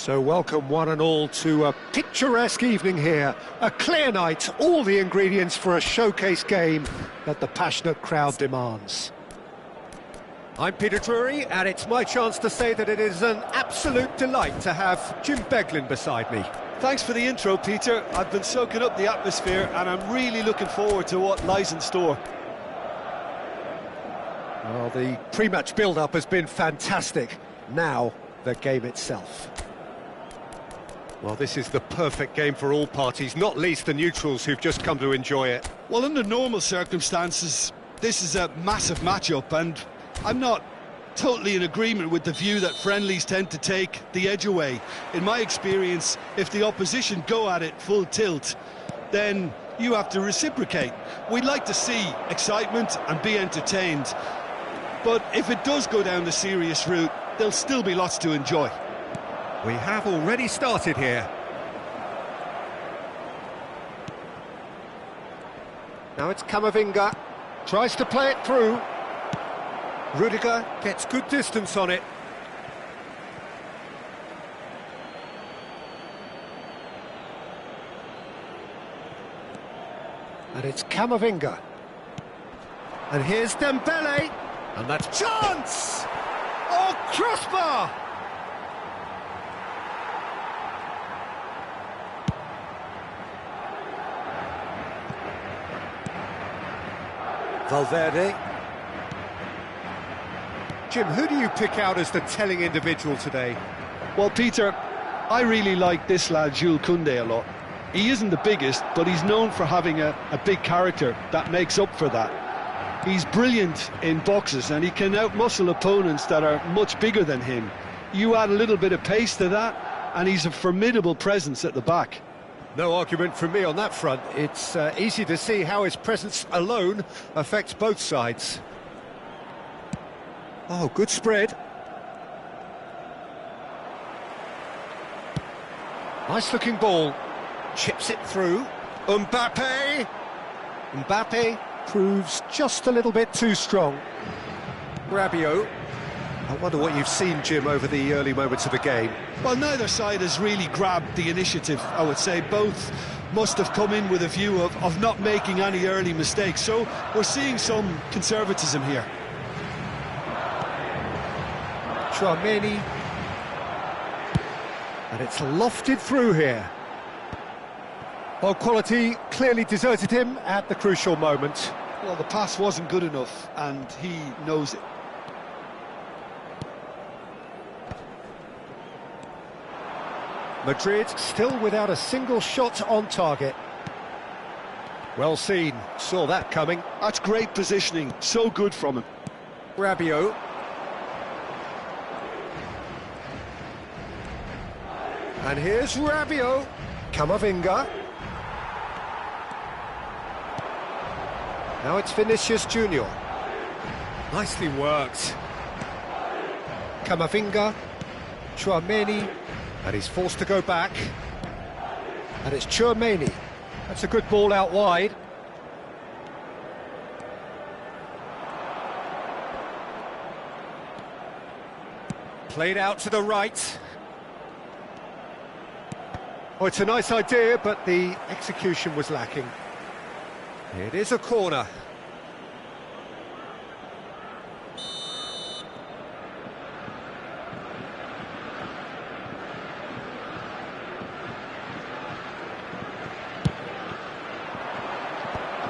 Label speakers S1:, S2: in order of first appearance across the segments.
S1: So welcome one and all to a picturesque evening here. A clear night, all the ingredients for a showcase game that the passionate crowd demands. I'm Peter Drury, and it's my chance to say that it is an absolute delight to have Jim Beglin beside me.
S2: Thanks for the intro, Peter. I've been soaking up the atmosphere and I'm really looking forward to what lies in store.
S1: Well, the pre-match build-up has been fantastic. Now, the game itself. Well, this is the perfect game for all parties, not least the neutrals who've just come to enjoy it.
S2: Well, under normal circumstances, this is a massive matchup, and I'm not totally in agreement with the view that friendlies tend to take the edge away. In my experience, if the opposition go at it full tilt, then you have to reciprocate. We'd like to see excitement and be entertained, but if it does go down the serious route, there'll still be lots to enjoy.
S1: We have already started here. Now it's Camavinga, tries to play it through. Rudiger gets good distance on it. And it's Camavinga. And here's Dembele. And that's chance! Oh, crossbar! Valverde. Jim, who do you pick out as the telling individual today?
S2: Well, Peter, I really like this lad, Jules Koundé, a lot. He isn't the biggest, but he's known for having a big character that makes up for that. He's brilliant in boxes, and he can outmuscle opponents that are much bigger than him. You add a little bit of pace to that, and he's a formidable presence at the back.
S1: No argument from me on that front. It's easy to see how his presence alone affects both sides. Oh, good spread. Nice-looking ball. Chips it through. Mbappe! Mbappe proves just a little bit too strong. Rabiot. I wonder what you've seen, Jim, over the early moments of the game.
S2: Well, neither side has really grabbed the initiative, I would say. Both must have come in with a view of not making any early mistakes. So we're seeing some conservatism here.
S1: Tchouaméni. And it's lofted through here. Well, quality clearly deserted him at the crucial moment.
S2: Well, the pass wasn't good enough, and he knows it.
S1: Madrid still without a single shot on target. Well seen, saw that coming.
S2: That's great positioning, so good from him.
S1: Rabiot. And here's Rabiot. Camavinga. Now it's Vinicius Junior. Nicely worked. Camavinga. Tchouaméni. And he's forced to go back. And it's Tchouaméni. That's a good ball out wide. Played out to the right. Oh, it's a nice idea, but the execution was lacking. It is a corner.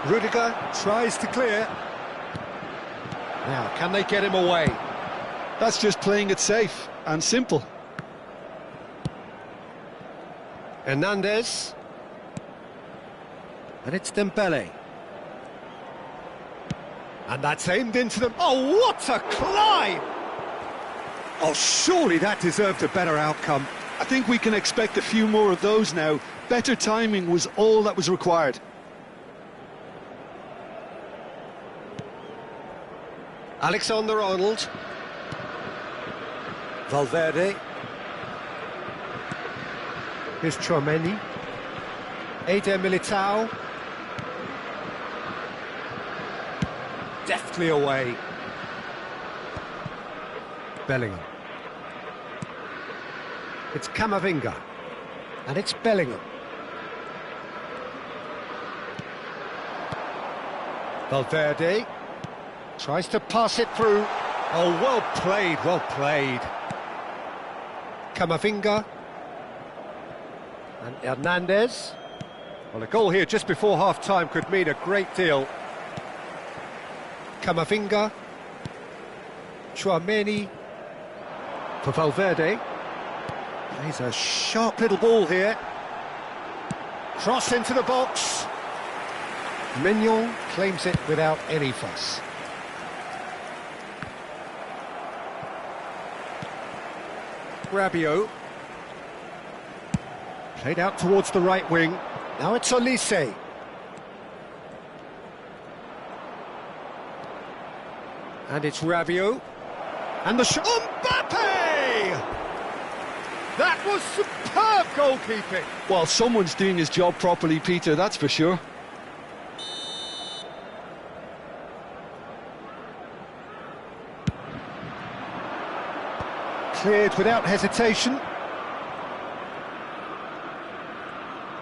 S1: Rudiger tries to clear. Now, can they get him away?
S2: That's just playing it safe and simple.
S1: Hernandez. And it's Dembele. And that's aimed into them. Oh, what a climb! Oh, surely that deserved a better outcome.
S2: I think we can expect a few more of those now. Better timing was all that was required.
S1: Alexander-Arnold. Valverde. Here's Tchouaméni. Eder Militao. Deftly away. Bellingham. It's Camavinga. And it's Bellingham. Valverde tries to pass it through. Oh, well played, well played. Camavinga. And Hernandez. Well, a goal here just before half-time could mean a great deal. Camavinga. Tchouaméni. For Valverde. Plays a sharp little ball here. Cross into the box. Mignon claims it without any fuss. Rabiot. Played out towards the right wing. Now it's Olise. And it's Rabiot. And the shot. Mbappe! That was superb goalkeeping.
S2: Well, someone's doing his job properly, Peter, that's for sure.
S1: Cleared without hesitation.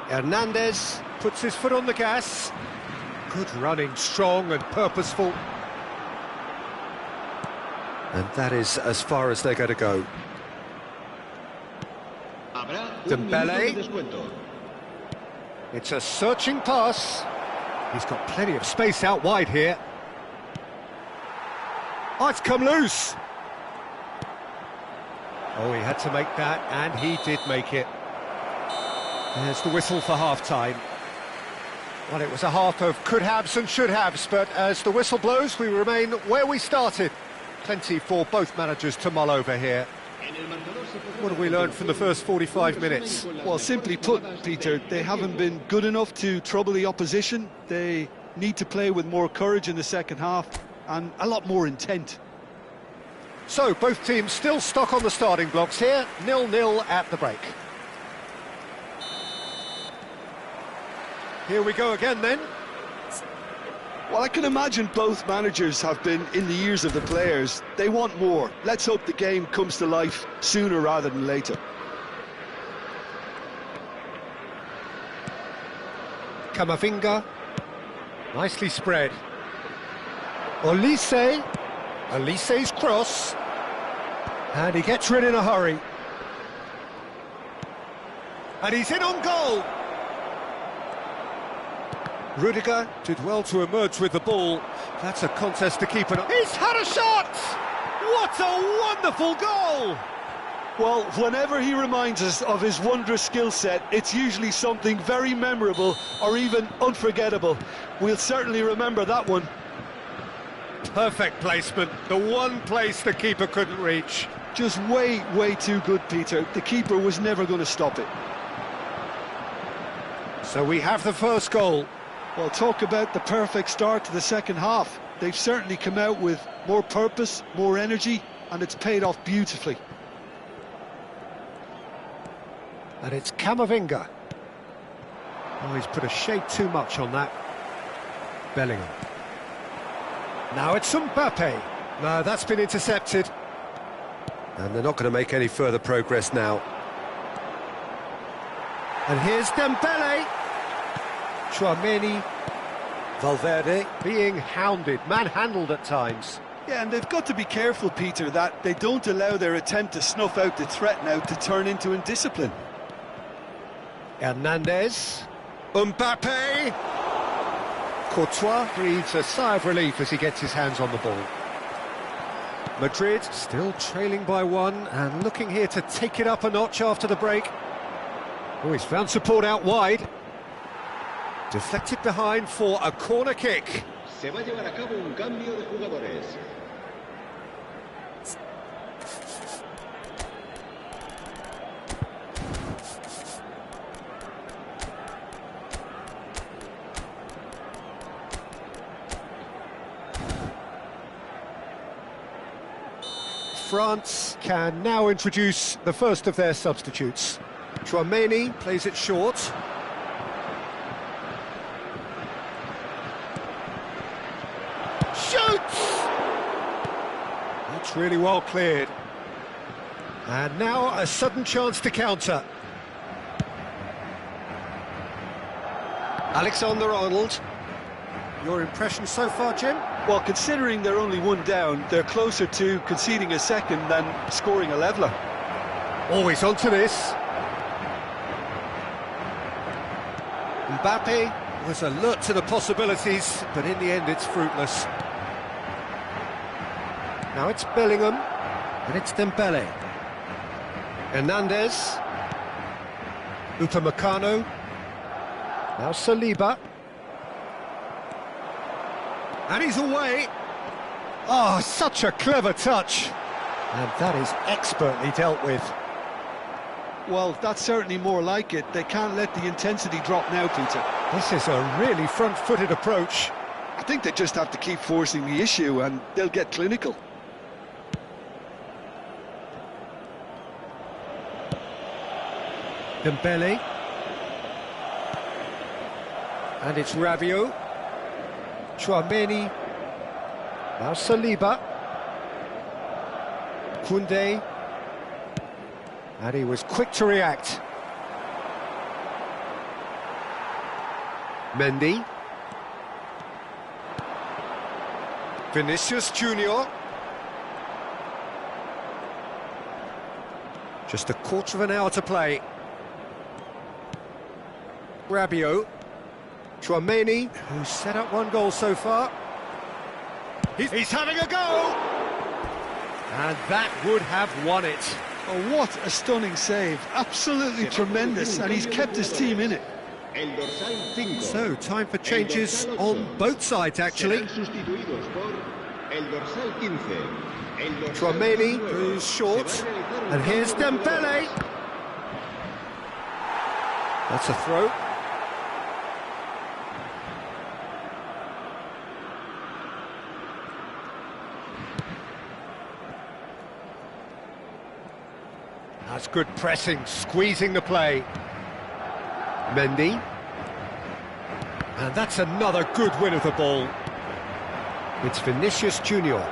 S1: Hernandez puts his foot on the gas. Good running, strong and purposeful. And that is as far as they're going to go. Dembele. It's a searching pass. He's got plenty of space out wide here. Oh, it's come loose. Oh, he had to make that, and he did make it. There's the whistle for half-time. Well, it was a half of could-haves and should-haves, but as the whistle blows, we remain where we started. Plenty for both managers to mull over here. What have we learned from the first 45 minutes?
S2: Well, simply put, Peter, they haven't been good enough to trouble the opposition. They need to play with more courage in the second half and a lot more intent.
S1: So, both teams still stuck on the starting blocks here, 0-0 at the break. Here we go again then.
S2: Well, I can imagine both managers have been in the ears of the players. They want more. Let's hope the game comes to life sooner rather than later.
S1: Camavinga. Nicely spread. Olise. Olise's cross. And he gets rid in a hurry. And he's in on goal. Rudiger did well to emerge with the ball. That's a contest to keep an eye on. He's had a shot! What a wonderful goal!
S2: Well, whenever he reminds us of his wondrous skill set, it's usually something very memorable or even unforgettable. We'll certainly remember that one.
S1: Perfect placement, the one place the keeper couldn't reach.
S2: Just way, way too good, Peter. The keeper was never going to stop it.
S1: So we have the first goal.
S2: Well, talk about the perfect start to the second half. They've certainly come out with more purpose, more energy, and it's paid off beautifully.
S1: And it's Camavinga. Oh, he's put a shade too much on that. Bellingham. Now it's Mbappe. No, that's been intercepted. And they're not going to make any further progress now. And here's Dembele. Tchouaméni. Valverde being hounded, manhandled at times.
S2: Yeah, and they've got to be careful, Peter, that they don't allow their attempt to snuff out the threat now to turn into indiscipline.
S1: Hernandez. Mbappe. Courtois breathes a sigh of relief as he gets his hands on the ball. Madrid still trailing by one and looking here to take it up a notch after the break. Oh, he's found support out wide. Deflected behind for a corner kick.
S3: Se va a llevar a cabo un cambio de jugadores.
S1: France can now introduce the first of their substitutes. Tchouaméni plays it short. Shoots! That's really well cleared. And now a sudden chance to counter. Alexander-Arnold. Your impression so far, Jim?
S2: Well, considering they're only one down, they're closer to conceding a second than scoring a leveller.
S1: Always onto this. Mbappe was alert to the possibilities, but in the end it's fruitless. Now it's Bellingham, and it's Dembele. Hernandez. Upamecano. Now Saliba. And he's away. Oh, such a clever touch. And that is expertly dealt with.
S2: Well, that's certainly more like it. They can't let the intensity drop now, Peter.
S1: This is a really front-footed approach.
S2: I think they just have to keep forcing the issue and they'll get clinical.
S1: Dembele. And it's Rabiot. Chouameni. Now Saliba. Koundé. And he was quick to react. Mendy. Vinicius Junior. Just a quarter of an hour to play. Rabiot. Chouameni, who's set up one goal so far. He's having a go! And that would have won it.
S2: Oh, what a stunning save. Absolutely tremendous, and he's kept his team in it.
S1: So, time for changes on both sides, actually. Chouameni, who's short. And here's Dembele. That's a throw. That's good pressing, squeezing the play. Mendy. And that's another good win of the ball. It's Vinicius Junior.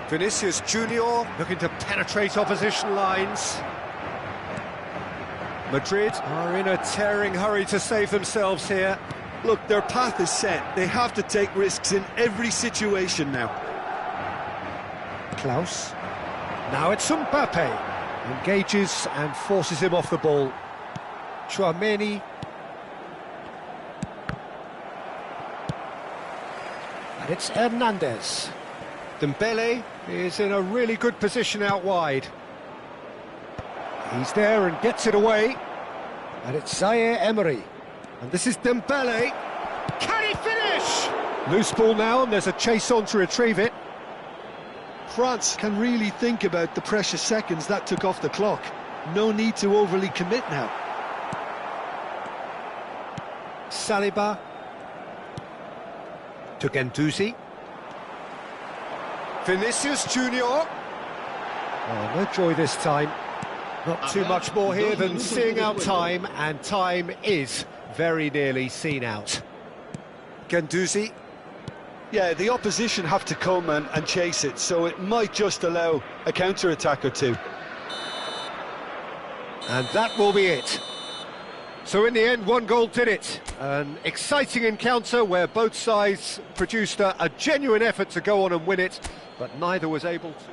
S1: Vinicius Junior looking to penetrate opposition lines. Madrid are in a tearing hurry to save themselves here.
S2: Look, their path is set. They have to take risks in every situation now.
S1: Klaus. Now it's Mbappe. Engages and forces him off the ball. Chouameni. And it's Hernandez. Dembele is in a really good position out wide. He's there and gets it away. And it's Zaire Emery. And this is Dembele. Can he finish? Loose ball now, and there's a chase on to retrieve it.
S2: France can really think about the precious seconds that took off the clock. No need to overly commit now.
S1: Saliba. To Guendouzi. Vinicius Junior. Oh, no joy this time. Not too much more here than seeing out time, and time is very nearly seen out. Guendouzi.
S2: Yeah, the opposition have to come and chase it, so it might just allow a counter-attack or two.
S1: And that will be it. So in the end, one goal did it. An exciting encounter where both sides produced a genuine effort to go on and win it, but neither was able to.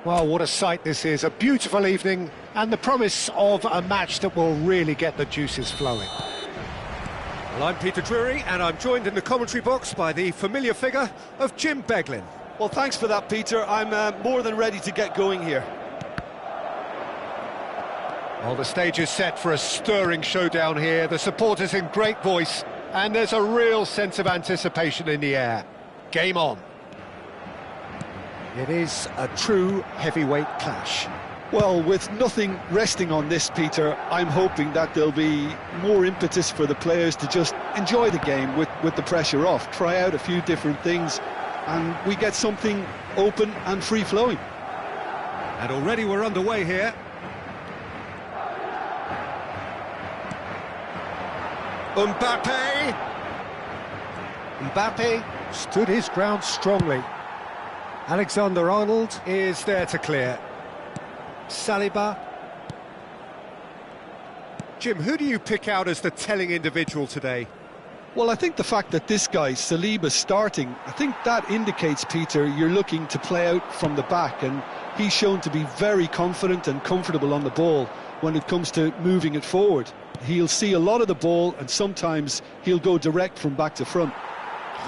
S1: Well, what a sight this is. A beautiful evening and the promise of a match that will really get the juices flowing. Well, I'm Peter Drury and I'm joined in the commentary box by the familiar figure of Jim Beglin.
S2: Well, thanks for that, Peter. I'm more than ready to get going here.
S1: Well, the stage is set for a stirring showdown here. The supporters in great voice and there's a real sense of anticipation in the air. Game on. It is a true heavyweight clash.
S2: Well, with nothing resting on this, Peter, I'm hoping that there'll be more impetus for the players to just enjoy the game with the pressure off, try out a few different things, and we get something open and free-flowing.
S1: And already we're underway here. Mbappe stood his ground strongly. Alexander-Arnold is there to clear. Saliba. Jim, who do you pick out as the telling individual today?
S2: Well, I think the fact that this guy, Saliba, starting, I think that indicates, Peter, you're looking to play out from the back, and he's shown to be very confident and comfortable on the ball when it comes to moving it forward. He'll see a lot of the ball, and sometimes he'll go direct from back to front.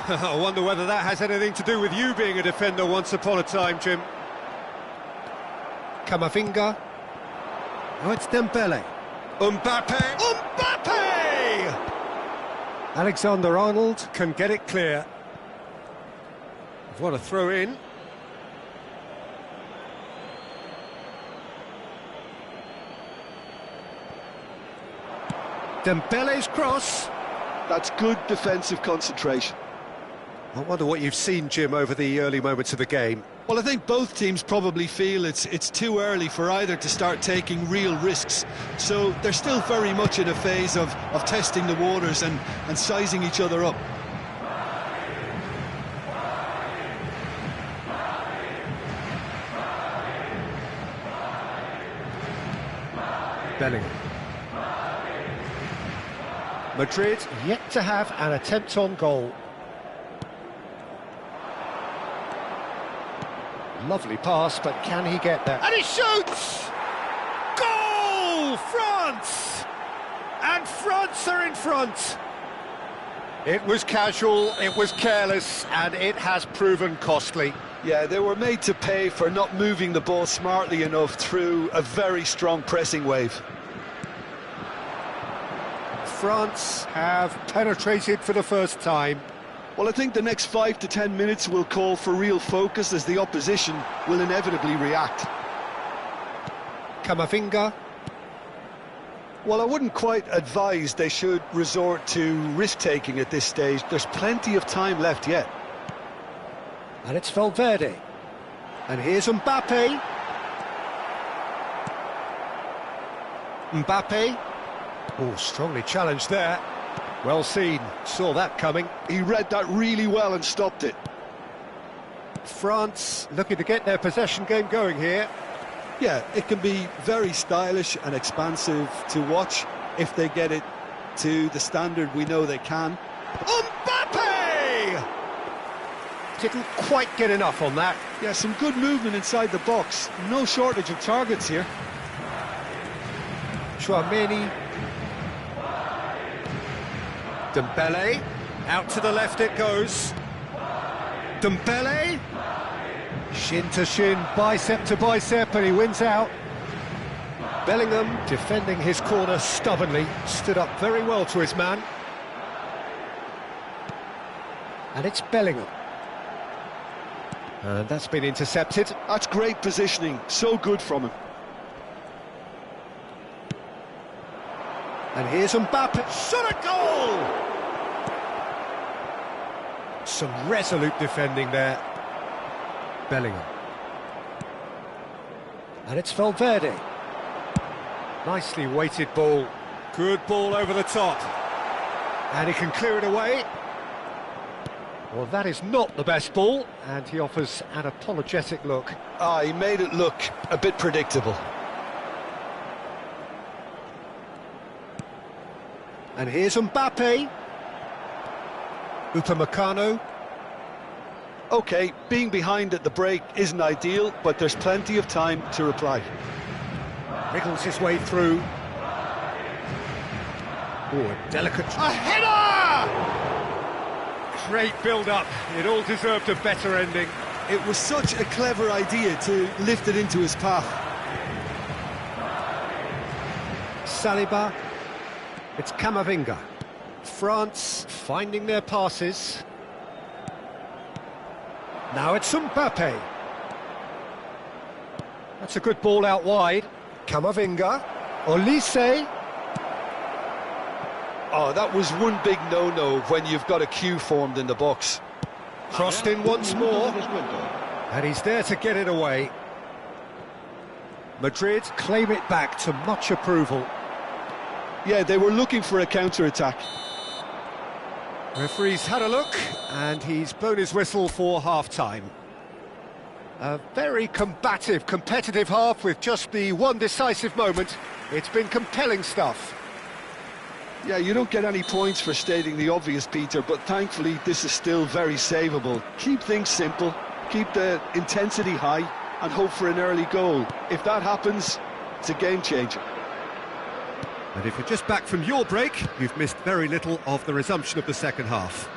S1: I wonder whether that has anything to do with you being a defender once upon a time, Jim. Camavinga. Oh, it's Dembele. Mbappe! Alexander-Arnold can get it clear. What a throw in. Dembele's cross.
S2: That's good defensive concentration.
S1: I wonder what you've seen, Jim, over the early moments of the game.
S2: Well, I think both teams probably feel it's too early for either to start taking real risks. So they're still very much in a phase of testing the waters and sizing each other up.
S1: Bellingham. Madrid yet to have an attempt on goal. Lovely pass, but can he get there? And he shoots! Goal! France! And France are in front. It was casual, it was careless, and it has proven costly.
S2: Yeah, they were made to pay for not moving the ball smartly enough through a very strong pressing wave.
S1: France have penetrated for the first time.
S2: Well, I think the next 5 to 10 minutes will call for real focus as the opposition will inevitably react.
S1: Camavinga.
S2: Well, I wouldn't quite advise they should resort to risk-taking at this stage. There's plenty of time left yet.
S1: And it's Valverde. And here's Mbappe. Mbappe. Oh, strongly challenged there. Well seen, saw that coming.
S2: He read that really well and stopped it.
S1: France looking to get their possession game going here.
S2: Yeah, it can be very stylish and expansive to watch if they get it to the standard we know they can.
S1: Mbappe! Didn't quite get enough on that.
S2: Yeah, some good movement inside the box. No shortage of targets here.
S1: Chouameni. Dembele, out to the left it goes. Dembele, shin to shin, bicep to bicep, and he wins out. Bellingham defending his corner stubbornly, stood up very well to his man. And it's Bellingham. And that's been intercepted.
S2: That's great positioning, so good from him.
S1: And here's Mbappe, shot a goal! Some resolute defending there. Bellingham. And it's Valverde. Nicely weighted ball. Good ball over the top. And he can clear it away. Well, that is not the best ball, and he offers an apologetic look.
S2: He made it look a bit predictable.
S1: And here's Mbappe. Upamecano.
S2: OK, being behind at the break isn't ideal, but there's plenty of time to reply.
S1: Wriggles his way through. Oh, a delicate... A header! Great build-up. It all deserved a better ending.
S2: It was such a clever idea to lift it into his path.
S1: Saliba. It's Camavinga. France finding their passes. Now it's Mbappe. That's a good ball out wide. Camavinga. Olise.
S2: Oh, that was one big no-no when you've got a queue formed in the box.
S1: Crossed in once more. And he's there to get it away. Madrid claim it back to much approval.
S2: Yeah, they were looking for a counter-attack.
S1: Referee's had a look, and he's blown his whistle for half-time. A very combative, competitive half with just the one decisive moment. It's been compelling stuff.
S2: Yeah, you don't get any points for stating the obvious, Peter, but thankfully this is still very savable. Keep things simple, keep the intensity high, and hope for an early goal. If that happens, it's a game-changer.
S1: And if you're just back from your break, you've missed very little of the resumption of the second half.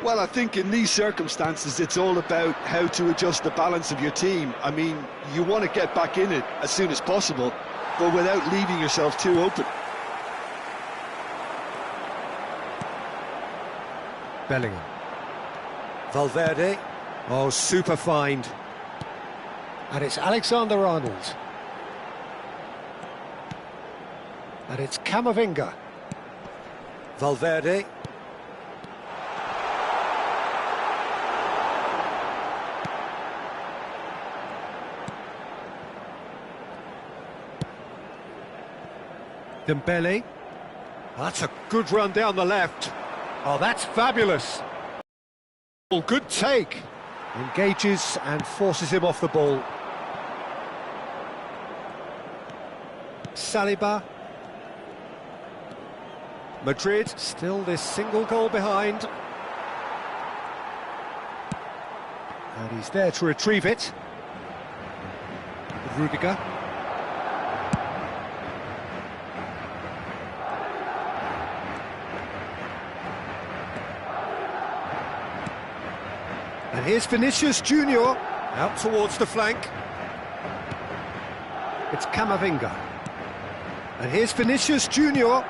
S2: Well, I think in these circumstances, it's all about how to adjust the balance of your team. I mean, you want to get back in it as soon as possible, but without leaving yourself too open.
S1: Bellingham. Valverde. Oh, super find. And it's Alexander-Arnold. And it's Camavinga. Valverde. Dembele. That's a good run down the left. Oh, that's fabulous. Good take. Engages and forces him off the ball. Saliba. Madrid still this single goal behind. And he's there to retrieve it. Rudiger. And here's Vinicius Junior out towards the flank. It's Camavinga. And here's Vinicius Junior.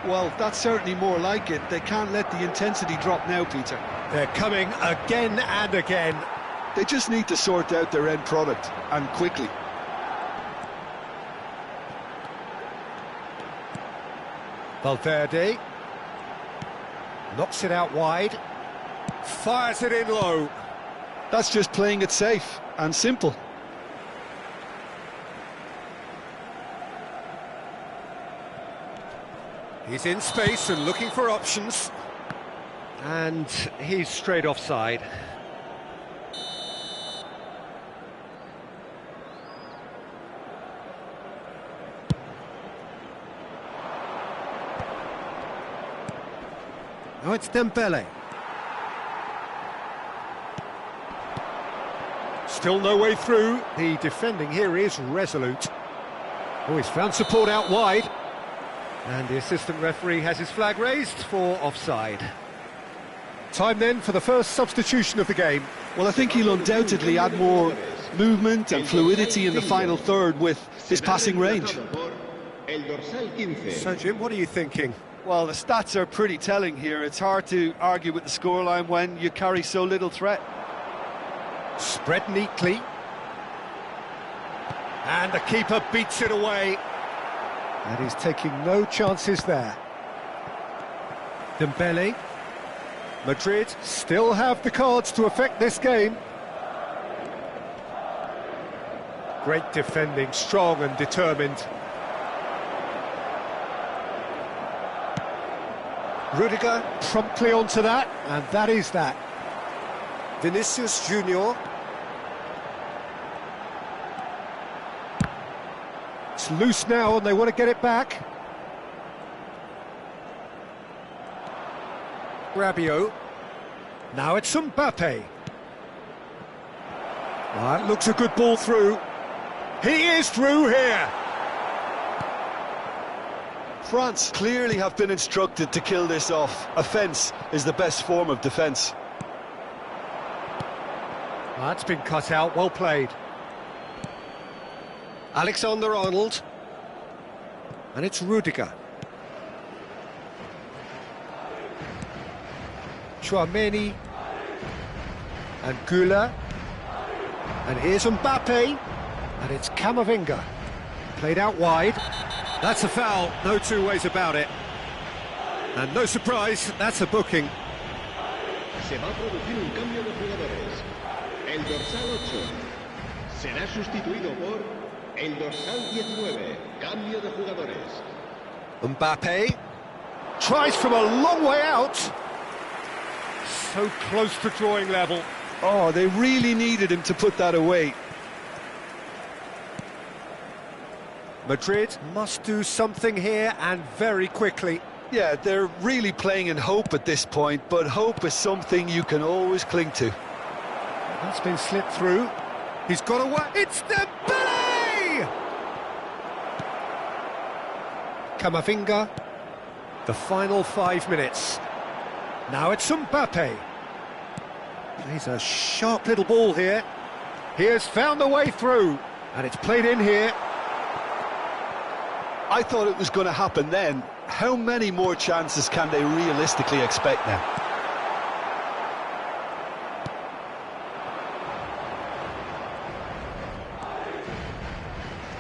S2: Well, that's certainly more like it. They can't let the intensity drop now, Peter.
S1: They're coming again and again.
S2: They just need to sort out their end product, and quickly.
S1: Valverde. Knocks it out wide. Fires it in low.
S2: That's just playing it safe and simple.
S1: He's in space and looking for options. And he's straight offside. Oh, it's Dembele. Still no way through. The defending here is resolute. Oh, he's found support out wide. And the assistant referee has his flag raised for offside. Time then for the first substitution of the game.
S2: Well, I think he'll undoubtedly add more movement and fluidity in the final third with his passing range.
S1: So, Jim, what are you thinking?
S2: Well, the stats are pretty telling here. It's hard to argue with the scoreline when you carry so little threat.
S1: Spread neatly. And the keeper beats it away. And he's taking no chances there. Dembele. Madrid still have the cards to affect this game. Great defending, strong and determined. Rudiger promptly onto that, and that is that. Vinicius Junior. It's loose now and they want to get it back. Rabiot. Now it's Mbappe. That looks a good ball through. He is through here.
S2: France clearly have been instructed to kill this off. Offence is the best form of defence.
S1: That's been cut out, well played. Alexander-Arnold. And it's Rudiger. Chouameni. And Güler. And here's Mbappe. And it's Camavinga. Played out wide. That's a foul, no two ways about it. And no surprise, that's a booking.
S3: Se va a producir un cambio de jugadores. El dorsal 8 será sustituido por el dorsal 19. Cambio de jugadores.
S1: Mbappe tries from a long way out. So close to drawing level.
S2: Oh, they really needed him to put that away.
S1: Madrid must do something here, and very quickly.
S2: Yeah, they're really playing in hope at this point, but hope is something you can always cling to.
S1: That's been slipped through. He's got away. It's Dembele! Camavinga. The final 5 minutes. Now it's Mbappe. Plays a sharp little ball here. He has found a way through, and it's played in here.
S2: I thought it was going to happen then. How many more chances can they realistically expect now?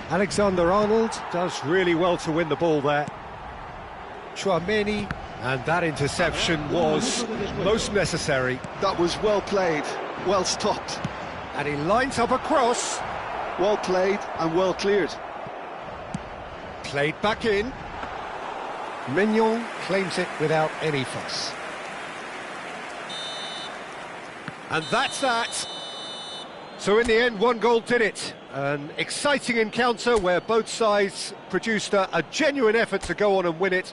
S1: Alexander-Arnold does really well to win the ball there. Chouameni, and that interception was most necessary.
S2: That was well played, well stopped.
S1: And he lines up a cross.
S2: Well played and well cleared.
S1: Played back in. Mignon claims it without any fuss. And that's that. So in the end, one goal did it. An exciting encounter where both sides produced a genuine effort to go on and win it.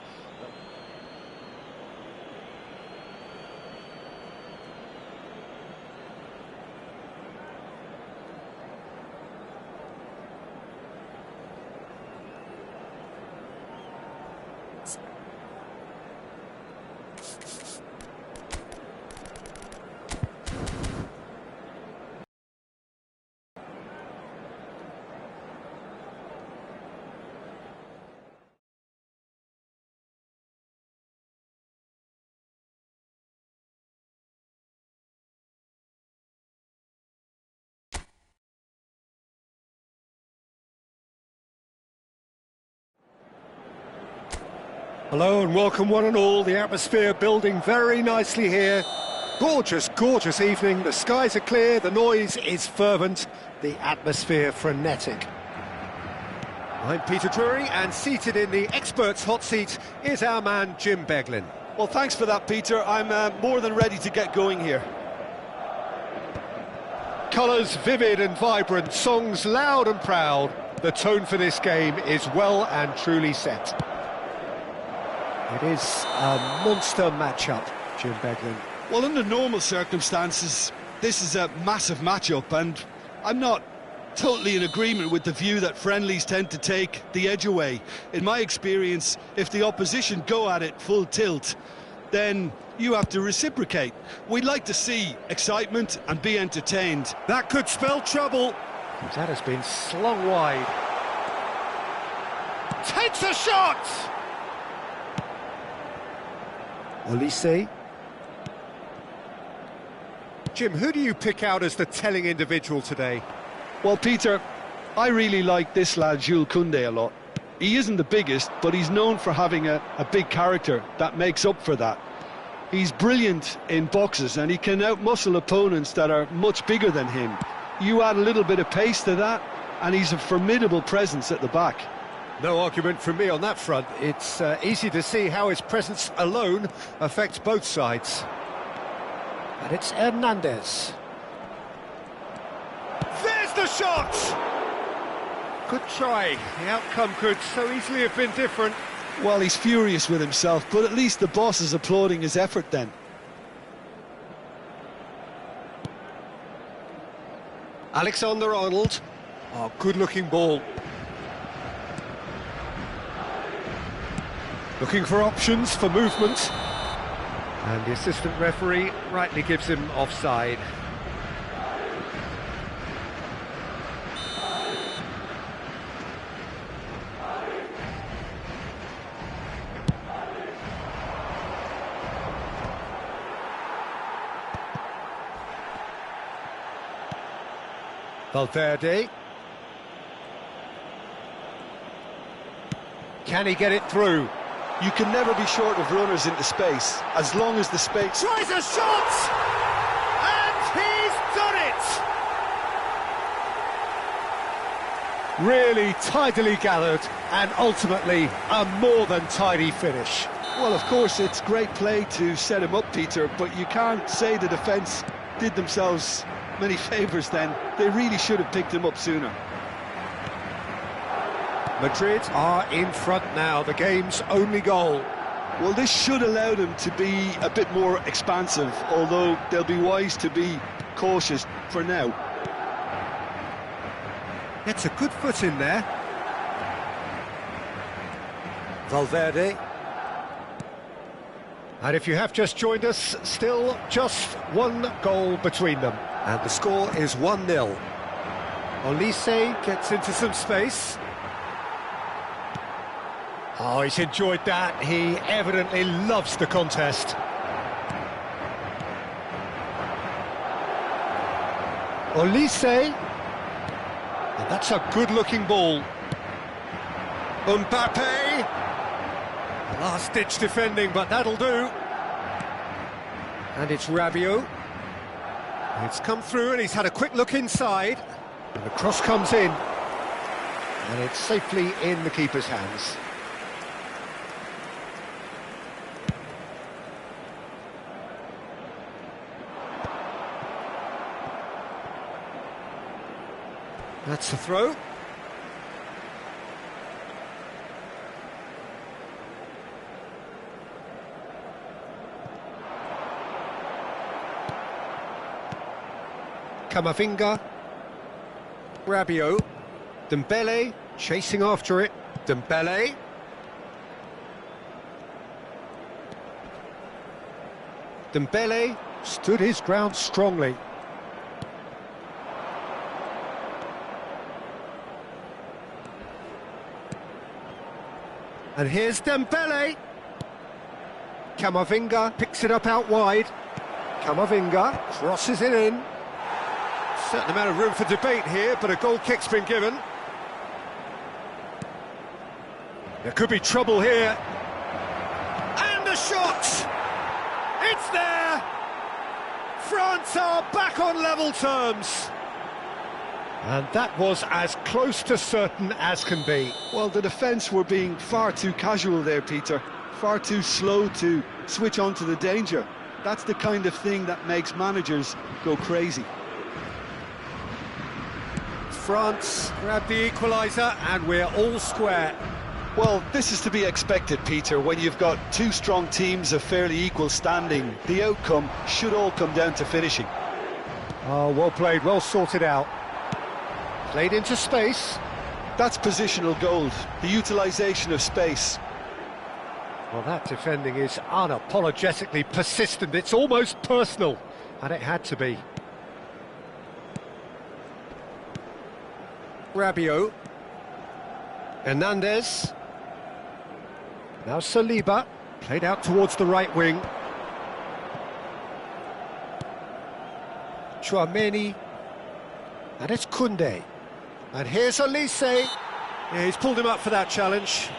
S1: Hello and welcome one and all. The atmosphere building very nicely here. Gorgeous, gorgeous evening. The skies are clear, the noise is fervent, the atmosphere frenetic. I'm Peter Drury, and seated in the experts' hot seat is our man Jim Beglin.
S2: Well, thanks for that, Peter. I'm more than ready to get going here.
S1: Colours vivid and vibrant, songs loud and proud. The tone for this game is well and truly set. It is a monster matchup, Jim Beglin.
S2: Well, under normal circumstances, this is a massive matchup, and I'm not totally in agreement with the view that friendlies tend to take the edge away. In my experience, if the opposition go at it full tilt, then you have to reciprocate. We'd like to see excitement and be entertained.
S1: That could spell trouble. That has been slung wide. Takes a shot! Olise. Jim, who do you pick out as the telling individual today?
S2: Well, Peter, I really like this lad Jules Koundé a lot. He isn't the biggest, but he's known for having a big character that makes up for that. He's brilliant in boxes, and he can outmuscle opponents that are much bigger than him. You add a little bit of pace to that, and he's a formidable presence at the back.
S1: No argument from me on that front. It's easy to see how his presence alone affects both sides. And it's Hernandez. There's the shot! Good try. The outcome could so easily have been different.
S2: Well, he's furious with himself, but at least the boss is applauding his effort then.
S1: Alexander-Arnold. Oh, good-looking ball. Looking for options for movement. And the assistant referee rightly gives him offside. Valverde. Can he get it through?
S2: You can never be short of runners into space, as long as the space...
S1: Tries a shot! And he's done it! Really tidily gathered, and ultimately a more than tidy finish.
S2: Well, of course, it's great play to set him up, Peter, but you can't say the defence did themselves many favours then. They really should have picked him up sooner.
S1: Madrid are in front now, the game's only goal.
S2: Well, this should allow them to be a bit more expansive, although they'll be wise to be cautious for now.
S1: Gets a good foot in there. Valverde. And if you have just joined us, still just one goal between them. And the score is 1-0. Olise gets into some space. Oh, he's enjoyed that. He evidently loves the contest. Olise. And that's a good-looking ball. Mbappe. Last-ditch defending, but that'll do. And it's Rabiot. It's come through and he's had a quick look inside. And the cross comes in. And it's safely in the keeper's hands. That's the throw. Camavinga. Rabiot. Dembele chasing after it. Dembele. Dembele stood his ground strongly. And here's Dembele. Camavinga picks it up out wide. Camavinga crosses it in. Certain amount of room for debate here, but a goal kick's been given. There could be trouble here. And a shot! It's there! France are back on level terms. And that was as close to certain as can be.
S2: Well, the defence were being far too casual there, Peter. Far too slow to switch on to the danger. That's the kind of thing that makes managers go crazy.
S1: France grab the equaliser and we're all square.
S2: Well, this is to be expected, Peter, when you've got two strong teams of fairly equal standing. The outcome should all come down to finishing.
S1: Oh, well played, well sorted out. Played into space.
S2: That's positional gold, the utilisation of space.
S1: Well, that defending is unapologetically persistent. It's almost personal, and it had to be. Rabiot. Hernandez. Now Saliba. Played out towards the right wing. Chouameni. And it's Koundé. And here's Olise. Yeah, he's pulled him up for that challenge.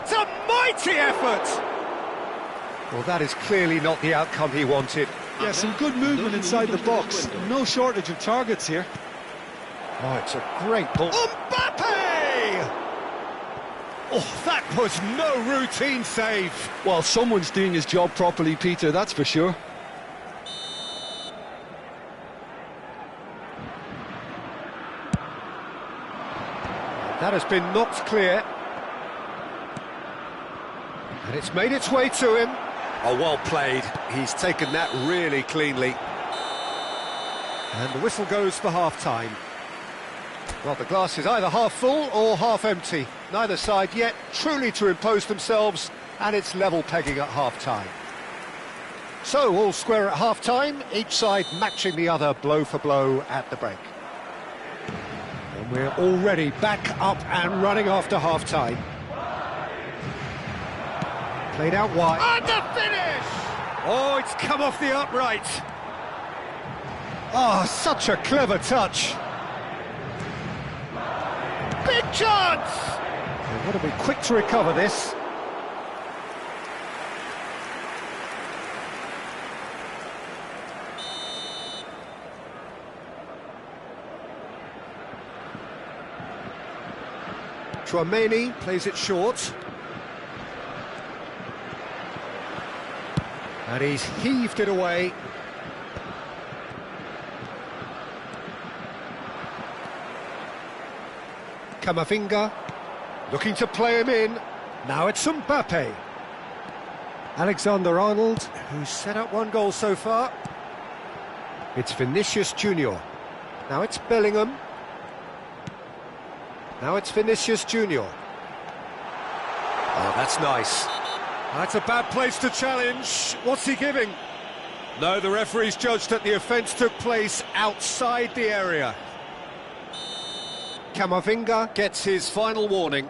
S1: It's a mighty effort! Well, that is clearly not the outcome he wanted.
S2: Yeah, some good movement inside the box. No shortage of targets here.
S1: Oh, it's a great ball. Mbappe! Oh, that was no routine save.
S2: Well, someone's doing his job properly, Peter, that's for sure.
S1: That has been knocked clear. And it's made its way to him. Oh, well played. He's taken that really cleanly. And the whistle goes for half-time. Well, the glass is either half full or half empty. Neither side yet truly to impose themselves, and it's level pegging at half-time. So, all square at half-time, each side matching the other blow for blow at the break. And we're already back up and running after half-time. Played out wide. And the finish! Oh, it's come off the upright. Oh, such a clever touch. Big chance! They've got to be quick to recover this. Chouameni plays it short. And he's heaved it away. Camavinga looking to play him in. Now it's Mbappe. Alexander-Arnold, who's set up one goal so far. It's Vinicius Junior. Now it's Bellingham. Now it's Vinicius Junior. Oh, that's nice. That's a bad place to challenge. What's he giving? No, the referee's judged that the offence took place outside the area. Camavinga gets his final warning.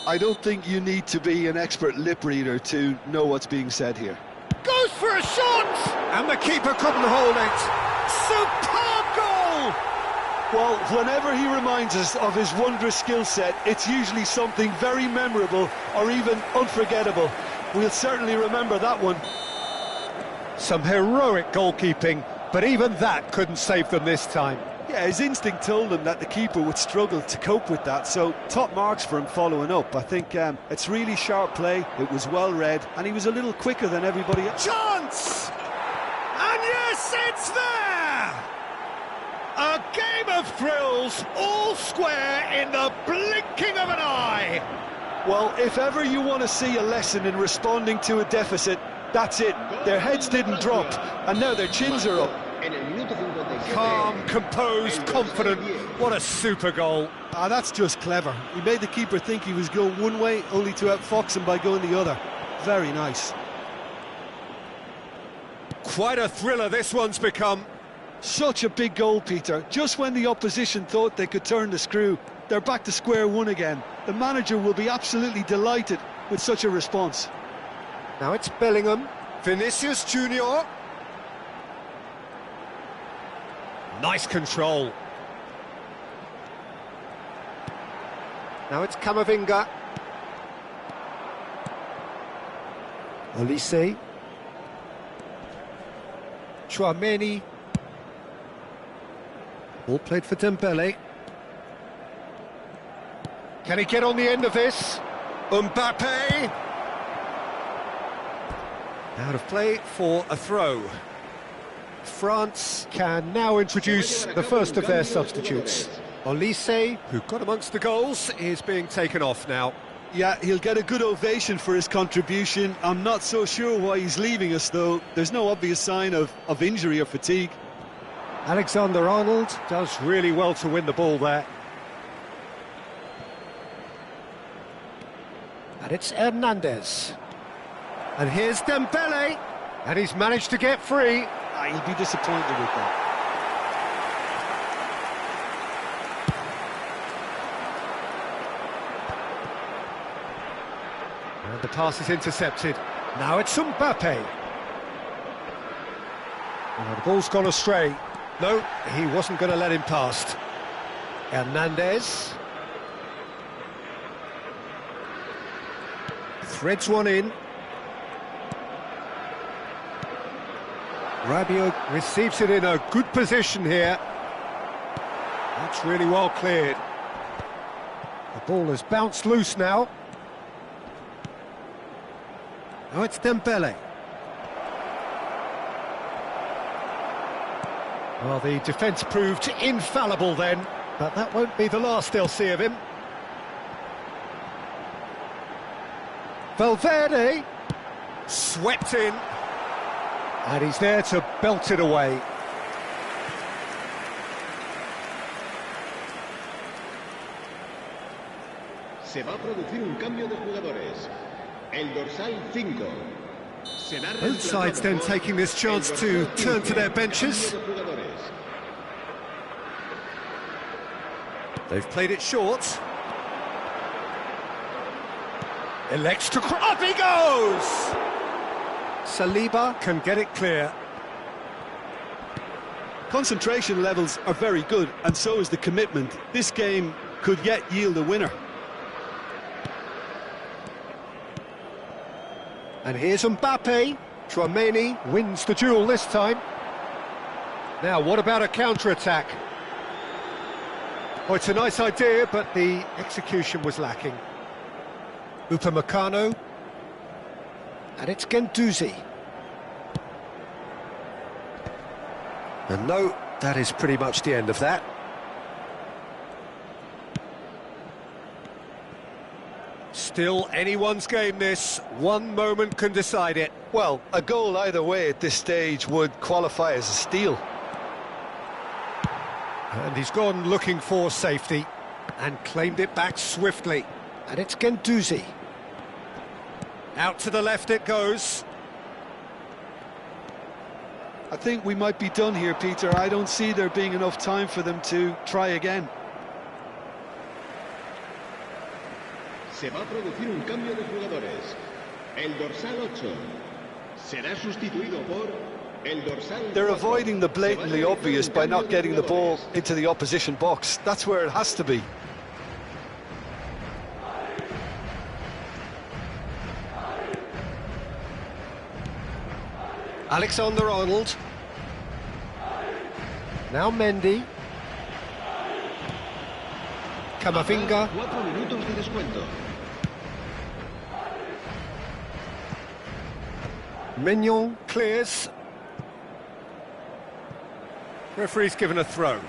S2: I don't think you need to be an expert lip reader to know what's being said here.
S1: Goes for a shot! And the keeper couldn't hold it. Superb goal!
S2: Well, whenever he reminds us of his wondrous skill set, it's usually something very memorable or even unforgettable. We'll certainly remember that one.
S1: Some heroic goalkeeping, but even that couldn't save them this time.
S2: Yeah, his instinct told him that the keeper would struggle to cope with that, so top marks for him following up. I think it's really sharp play, it was well read, and he was a little quicker than everybody else.
S1: Chance! And yes, it's there! A game of thrills, all square in the blinking of an eye!
S2: Well, if ever you want to see a lesson in responding to a deficit, that's it. Their heads didn't drop, and now their chins are up.
S1: Calm, composed, confident. What a super goal.
S2: That's just clever. He made the keeper think he was going one way, only to outfox him by going the other. Very nice.
S1: Quite a thriller this one's become.
S2: Such a big goal, Peter. Just when the opposition thought they could turn the screw, they're back to square one again. The manager will be absolutely delighted with such a response.
S1: Now it's Bellingham. Vinicius Junior. Nice control. Now it's Camavinga. Olise. Chouameni. Ball played for Dembele. Can he get on the end of this? Mbappe. Out of play for a throw. France can now introduce the first of their substitutes. Olise, who got amongst the goals, is being taken off now.
S2: Yeah, he'll get a good ovation for his contribution. I'm not so sure why he's leaving us, though. There's no obvious sign of injury or fatigue.
S1: Alexander-Arnold does really well to win the ball there. And it's Hernandez. And here's Dembele. And he's managed to get free.
S2: He'll be disappointed with that.
S1: And the pass is intercepted. Now it's Mbappe. Oh, the ball's gone astray. No, he wasn't going to let him past. Hernandez. Threads one in. Rabiot receives it in a good position here. That's really well cleared. The ball has bounced loose now. Now it's Dembele. Well, the defence proved infallible then, but that won't be the last they'll see of him. Valverde, swept in, and he's there to belt it away.
S3: Se va a producir un cambio de jugadores. El dorsal 5.
S1: Both sides then taking this chance to turn to their benches. They've played it short. Elects to... Up he goes! Saliba can get it clear.
S2: Concentration levels are very good, and so is the commitment. This game could yet yield a winner.
S1: And here's Mbappe. Tchouaméni wins the duel this time. Now, what about a counter-attack? Oh, it's a nice idea, but the execution was lacking. Upamecano. And it's Guendouzi. And no, that is pretty much the end of that. Still anyone's game, this. One moment can decide it.
S4: Well, a goal either way at this stage would qualify as a steal.
S1: And he's gone looking for safety and claimed it back swiftly. And it's Guendouzi. Out to the left it goes.
S2: I think we might be done here, Peter. I don't see there being enough time for them to try again.
S3: Se va a producir un cambio de jugadores. El dorsal 8 será sustituido por el dorsal 4.
S4: They're avoiding the blatantly obvious by not getting the ball into the opposition box. That's where it has to be.
S1: Alexander-Arnold. Now Mendy. Camavinga.
S3: 4 minutos de descuento.
S1: Mignon clears. Referee's given a throw.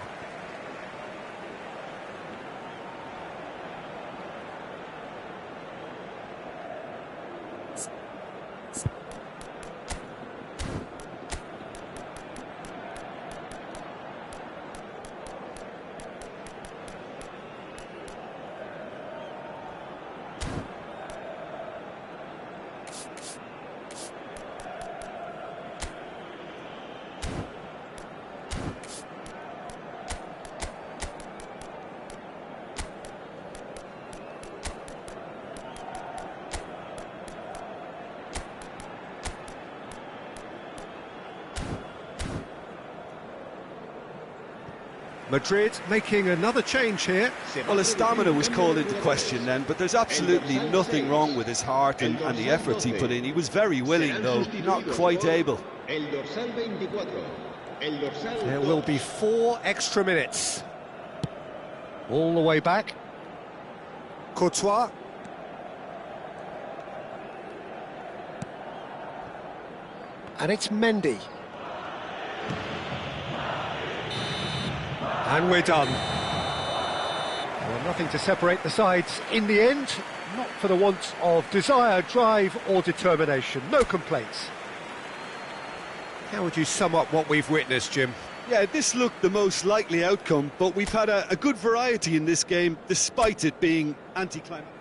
S1: Madrid making another change here.
S2: Well, his stamina was called into question then, but there's absolutely nothing wrong with his heart and the efforts he put in. He was very willing, though, not quite able.
S1: There will be 4 extra minutes. All the way back. Courtois. And it's Mendy. And we're done. Well, nothing to separate the sides in the end, not for the want of desire, drive or determination. No complaints. How would you sum up what we've witnessed, Jim?
S2: Yeah, this looked the most likely outcome, but we've had a good variety in this game, despite it being anticlimactic.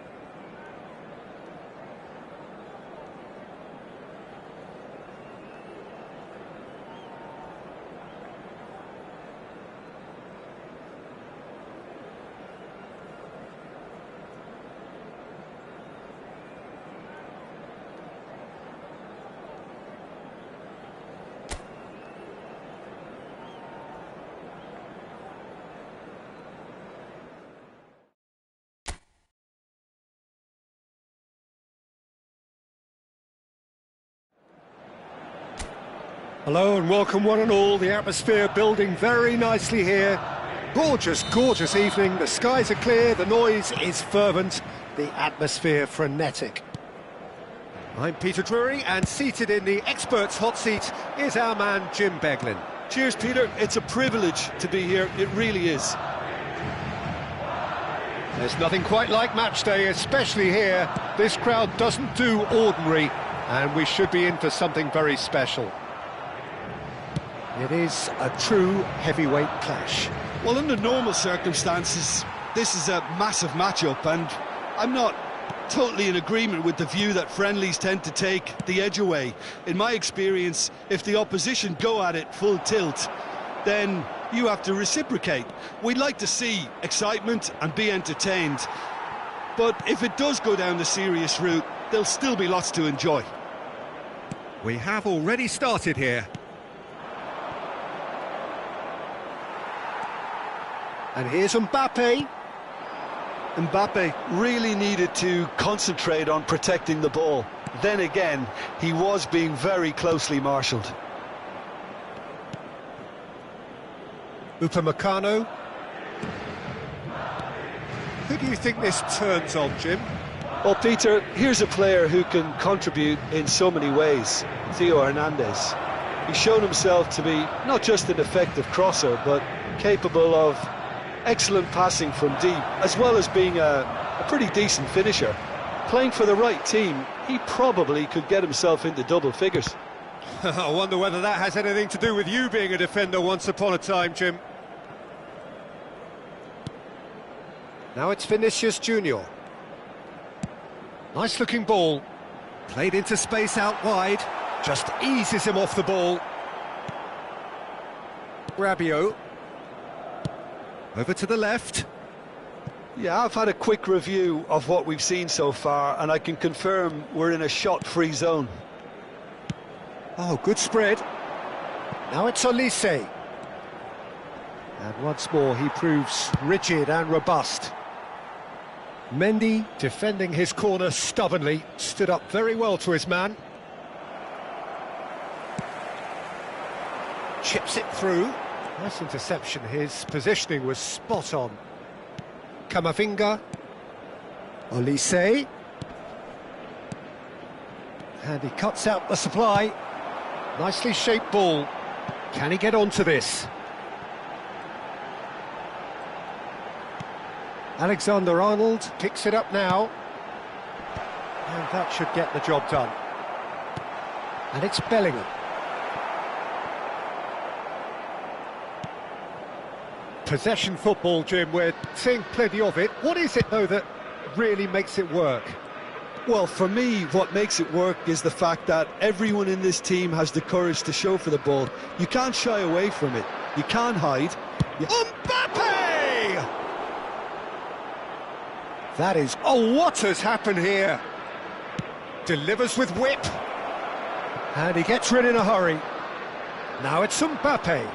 S1: Hello and welcome one and all. The atmosphere building very nicely here. Gorgeous, gorgeous evening. The skies are clear, the noise is fervent, the atmosphere frenetic. I'm Peter Drury, and seated in the experts' hot seat is our man Jim Beglin.
S2: Cheers, Peter. It's a privilege to be here. It really is.
S1: There's nothing quite like match day, especially here. This crowd doesn't do ordinary, and we should be in for something very special. It is a true heavyweight clash.
S2: Well, under normal circumstances, this is a massive matchup, and I'm not totally in agreement with the view that friendlies tend to take the edge away. In my experience, if the opposition go at it full tilt, then you have to reciprocate. We'd like to see excitement and be entertained, but if it does go down the serious route, there'll still be lots to enjoy.
S1: We have already started here. And here's Mbappe.
S4: Mbappe really needed to concentrate on protecting the ball. Then again, he was being very closely marshalled.
S1: Upamecano. Who do you think this turns on, Jim?
S4: Well, Peter, here's a player who can contribute in so many ways. Theo Hernandez. He's shown himself to be not just an effective crosser, but capable of excellent passing from deep, as well as being a pretty decent finisher. Playing for the right team, he probably could get himself into double figures.
S1: I wonder whether that has anything to do with you being a defender once upon a time, Jim. Now it's Vinicius Junior. Nice looking ball. Played into space out wide. Just eases him off the ball. Rabiot. Over to the left.
S4: Yeah, I've had a quick review of what we've seen so far, and I can confirm we're in a shot-free zone.
S1: Oh, good spread. Now it's Olise. And once more he proves rigid and robust. Mendy, defending his corner stubbornly, stood up very well to his man. Chips it through. Nice interception, his positioning was spot on. Camavinga. Olise. And he cuts out the supply. Nicely shaped ball. Can he get onto this? Alexander-Arnold picks it up now. And that should get the job done. And it's Bellingham. Possession football, Jim, we're seeing plenty of it. What is it, though, that really makes it work?
S4: Well, for me, what makes it work is the fact that everyone in this team has the courage to show for the ball. You can't shy away from it. You can't hide.
S1: Mbappe! That is... Oh, what has happened here? Delivers with whip. And he gets rid in a hurry. Now it's Mbappe.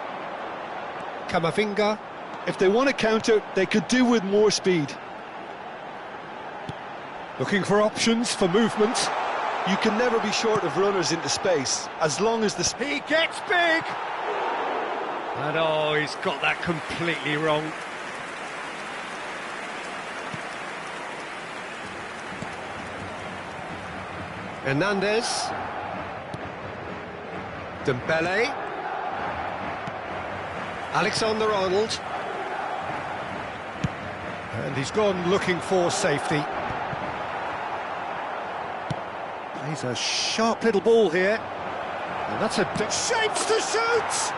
S1: Camavinga.
S4: If they want to counter, they could do with more speed.
S1: Looking for options for movement.
S4: You can never be short of runners into space, as long as the...
S1: He gets big! And oh, he's got that completely wrong. Hernandez. Dembele. Alexander-Arnold. And he's gone looking for safety. He's a sharp little ball here. And that's a... Shapes to shoot!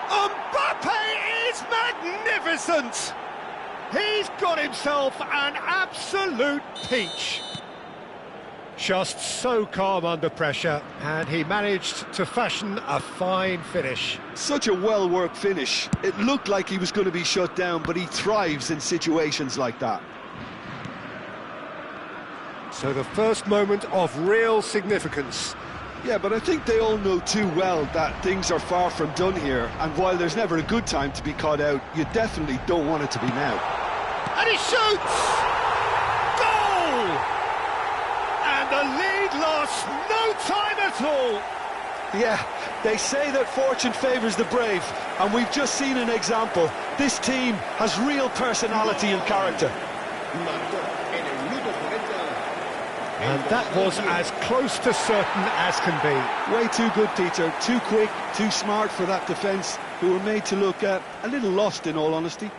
S1: Mbappe is magnificent! He's got himself an absolute peach. Just so calm under pressure, and he managed to fashion a fine finish.
S4: Such a well-worked finish. It looked like he was going to be shut down, but he thrives in situations like that.
S1: So the first moment of real significance.
S4: Yeah, but I think they all know too well that things are far from done here, and while there's never a good time to be caught out, you definitely don't want it to be now.
S1: And he shoots! Goal! And the lead lost no time at all.
S4: Yeah, they say that fortune favours the brave, and we've just seen an example. This team has real personality and character.
S1: And that was as close to certain as can be.
S4: Way too good, Peter. Too quick, too smart for that defence, who were made to look a little lost, in all honesty.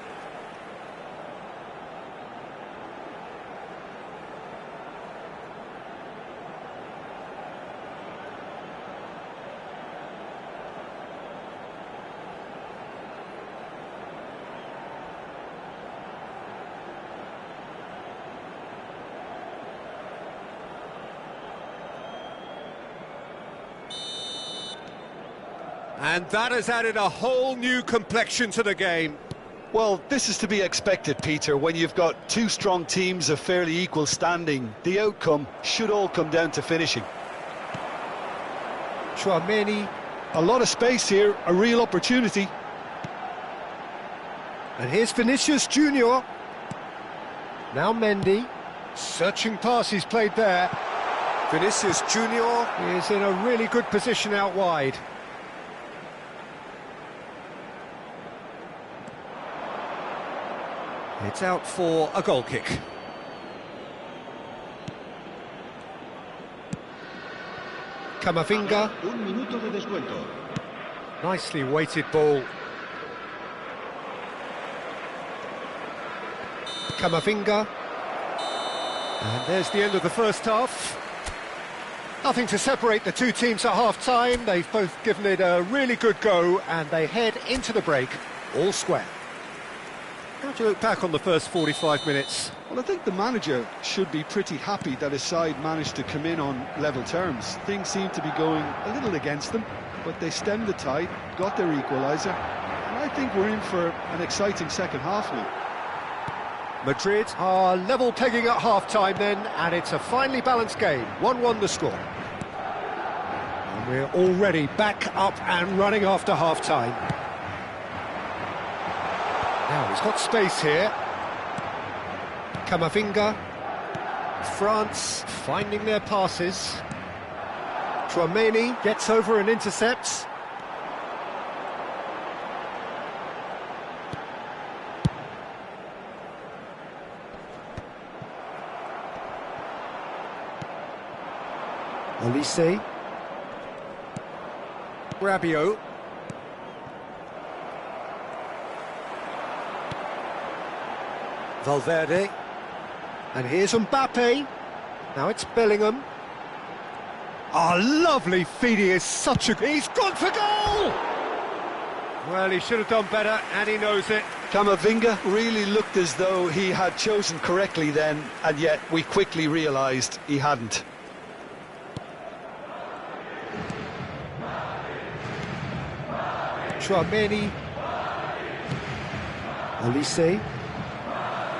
S1: And that has added a whole new complexion to the game.
S4: Well, this is to be expected, Peter. When you've got two strong teams of fairly equal standing, the outcome should all come down to finishing.
S1: Chouameni.
S2: A lot of space here, a real opportunity.
S1: And here's Vinicius Junior. Now Mendy. Searching pass he's played there. Vinicius Junior is in a really good position out wide. It's out for a goal kick. Camavinga.
S3: Un minuto de descuento.
S1: Nicely weighted ball. Camavinga. And there's the end of the first half. Nothing to separate the two teams at half-time. They've both given it a really good go, and they head into the break all square. How do you look back on the first 45 minutes?
S2: Well, I think the manager should be pretty happy that his side managed to come in on level terms. Things seem to be going a little against them, but they stemmed the tide, got their equaliser, and I think we're in for an exciting second half now.
S1: Madrid are level pegging at half-time then, and it's a finely balanced game. 1-1 the score. And we're already back up and running after half-time. Now he's got space here. Camavinga. France finding their passes. Chouameni gets over and intercepts. Olise. Rabiot. Valverde. And here's Mbappe. Now it's Bellingham. Oh, lovely feed. He is such a... He's gone for goal! Well, he should have done better, and he knows it.
S4: Camavinga really looked as though he had chosen correctly then, and yet we quickly realised he hadn't.
S1: Chouameni. Olise.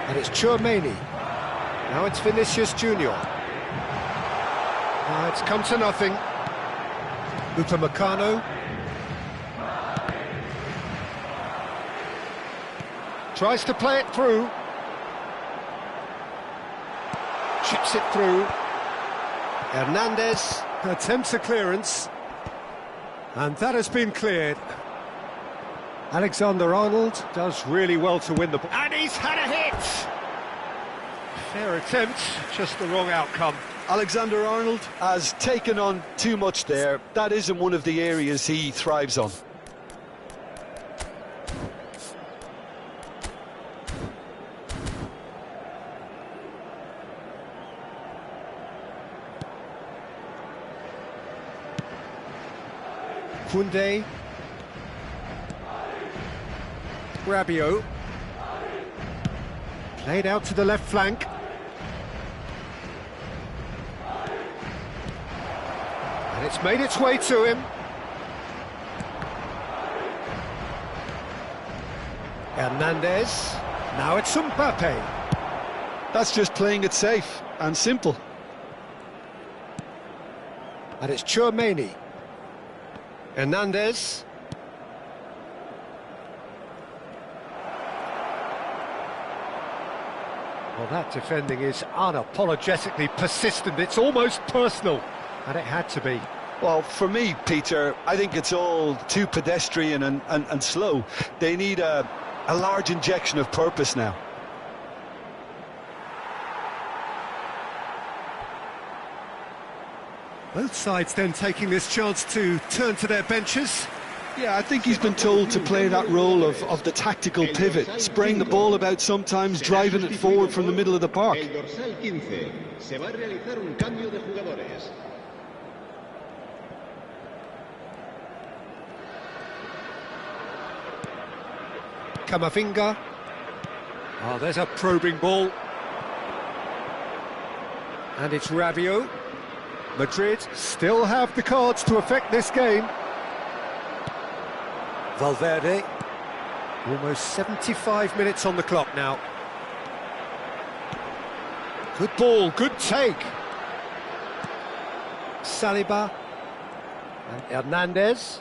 S1: And it's Chouameni. Now it's Vinicius Junior. Now it's come to nothing. Upamecano. Tries to play it through. Chips it through. Hernandez attempts a clearance. And that has been cleared. Alexander-Arnold does really well to win the ball. And he's had a hit! Fair attempt, just the wrong outcome.
S4: Alexander-Arnold has taken on too much there. That isn't one of the areas he thrives on.
S1: Koundé. Rabiot. Played out to the left flank. And it's made its way to him. Hernandez. Now it's Mbappe.
S2: That's just playing it safe and simple.
S1: And it's Chouameni. Hernandez. Well, that defending is unapologetically persistent. It's almost personal, and it had to be.
S4: Well, for me, Peter, I think it's all too pedestrian and slow. They need a large injection of purpose now.
S1: Both sides then taking this chance to turn to their benches.
S2: Yeah, I think he's been told to play that role of the tactical pivot, spraying the ball about sometimes, driving it forward from the middle of the park.
S3: El dorsal 15. Se va a realizar un cambio de jugadores.
S1: Camavinga. Oh, there's a probing ball. And it's Rabiot. Madrid still have the cards to affect this game. Valverde. Almost 75 minutes on the clock now. Good ball, good take. Saliba. And Hernandez.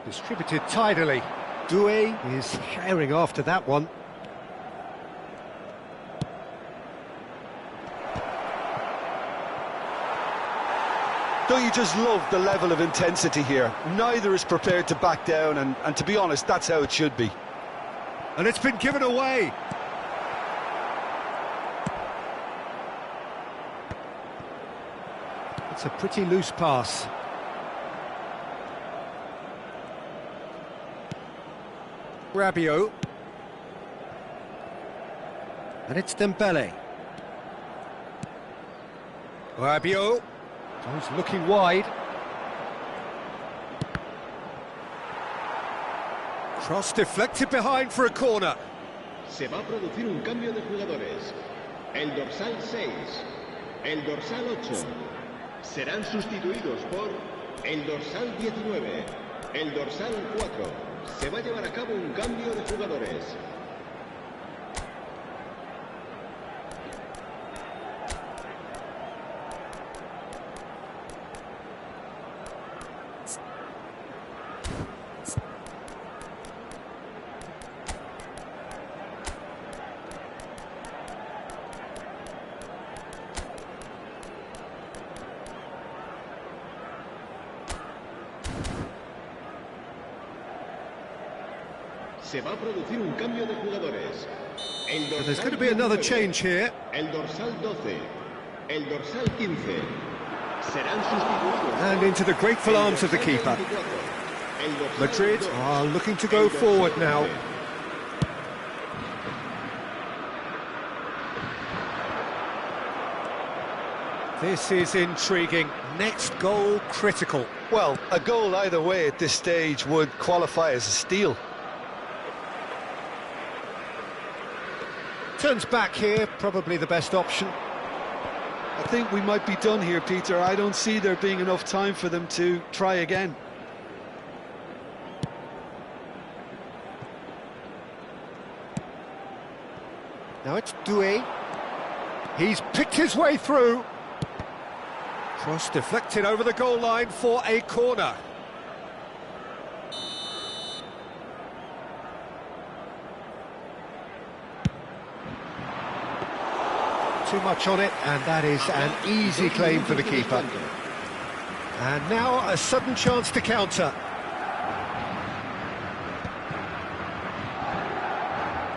S1: Distributed tidily. Doué is herring after that one.
S4: Don't you just love the level of intensity here? Neither is prepared to back down, and to be honest, that's how it should be.
S1: And it's been given away. It's a pretty loose pass. Rabiot. And it's Dembele. Rabiot. He's looking wide. Cross deflected behind for a corner.
S3: Se va a producir un cambio de jugadores. El dorsal 6, el dorsal 8 serán sustituidos por el dorsal 19, el dorsal 4. Se va a llevar a cabo un cambio de jugadores. Se va a producir un cambio de jugadores. El dorsal
S1: There's going to be another
S3: 19,
S1: change here.
S3: El dorsal 12, el dorsal 15 serán sustituidos.
S1: And into the grateful arms of the keeper. Madrid are looking to go forward now. This is intriguing. Next goal critical.
S4: Well, a goal either way at this stage would qualify as a steal.
S1: Turns back here, probably the best option.
S2: I think we might be done here, Peter. I don't see there being enough time for them to try again.
S1: Now it's Doué. He's picked his way through. Cross deflected over the goal line for a corner. Too much on it, and that is an easy claim for the keeper. And now a sudden chance to counter.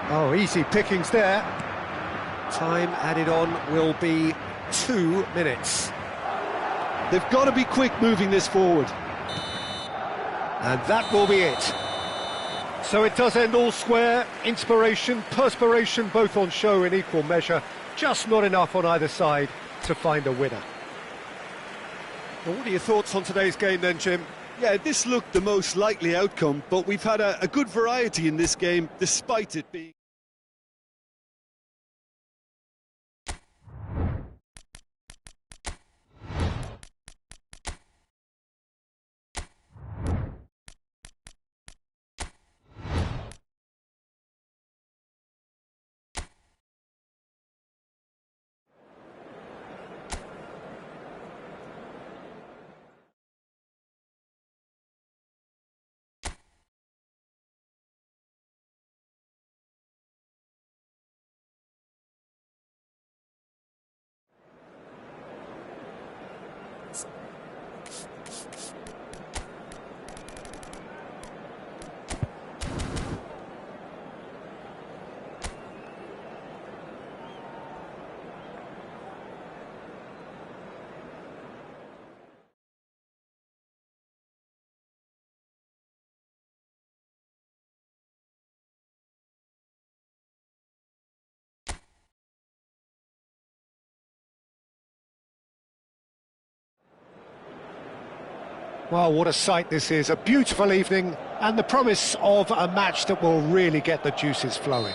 S1: Oh, easy pickings there. Time added on will be 2 minutes.
S2: They've got to be quick moving this forward.
S1: And that will be it. So it does end all square. Inspiration, perspiration, both on show in equal measure. Just not enough on either side to find a winner. Well, what are your thoughts on today's game then, Jim?
S2: Yeah, this looked the most likely outcome, but we've had a good variety in this game, despite it being...
S1: Well, what a sight this is. A beautiful evening and the promise of a match that will really get the juices flowing.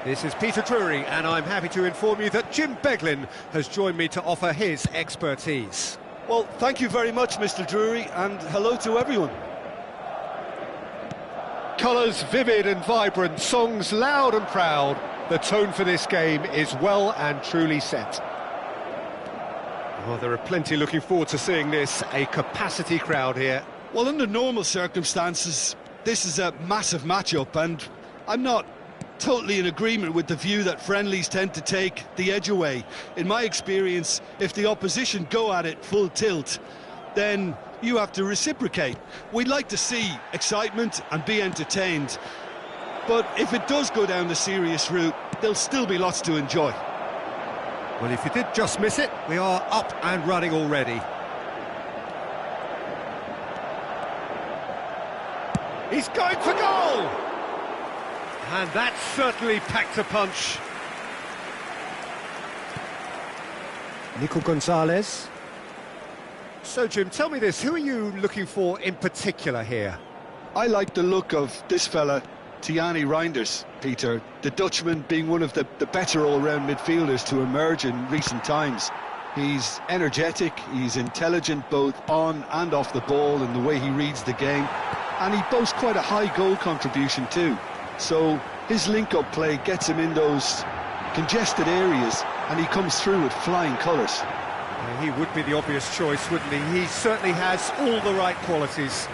S1: This is Peter Drury, and I'm happy to inform you that Jim Beglin has joined me to offer his expertise.
S2: Well, thank you very much, Mr. Drury, and hello to everyone.
S1: Colours vivid and vibrant, songs loud and proud. The tone for this game is well and truly set. Well, there are plenty looking forward to seeing this, a capacity crowd here.
S2: Well, under normal circumstances, this is a massive matchup, and I'm not totally in agreement with the view that friendlies tend to take the edge away. In my experience, if the opposition go at it full tilt, then you have to reciprocate. We'd like to see excitement and be entertained, but if it does go down the serious route, there'll still be lots to enjoy.
S1: Well, if you did just miss it, we are up and running already. He's going for goal! And that certainly packed a punch. Nico Gonzalez. So, Jim, tell me this, who are you looking for in particular here?
S2: I like the look of this fella, Tijani Reinders, Peter, the Dutchman being one of the better all-round midfielders to emerge in recent times. He's energetic, he's intelligent both on and off the ball in the way he reads the game, and he boasts quite a high goal contribution too. So his link-up play gets him in those congested areas, and he comes through with flying colours.
S1: He would be the obvious choice, wouldn't he? He certainly has all the right qualities.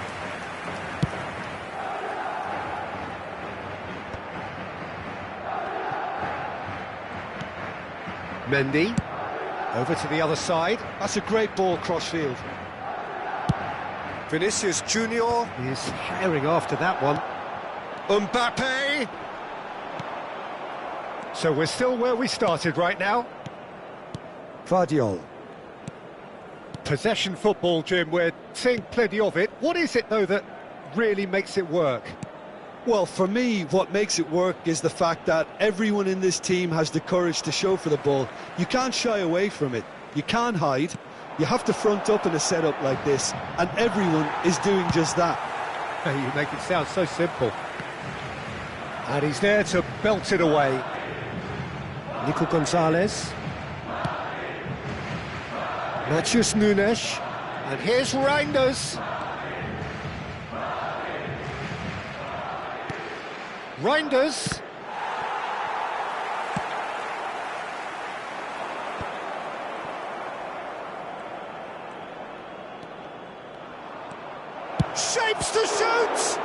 S1: Mendy, over to the other side.
S2: That's a great ball cross-field.
S1: Vinicius Junior is herring after that one. Mbappe! So we're still where we started right now. Vardiol. Possession football, Jim, we're seeing plenty of it. What is it, though, that really makes it work?
S2: Well, for me, what makes it work is the fact that everyone in this team has the courage to show for the ball. You can't shy away from it. You can't hide. You have to front up in a setup like this, and everyone is doing just that.
S1: You make it sound so simple. And he's there to belt it away. Nico Gonzalez. Matheus Nunes. And here's Reinders. Reinders. Shapes to shoot!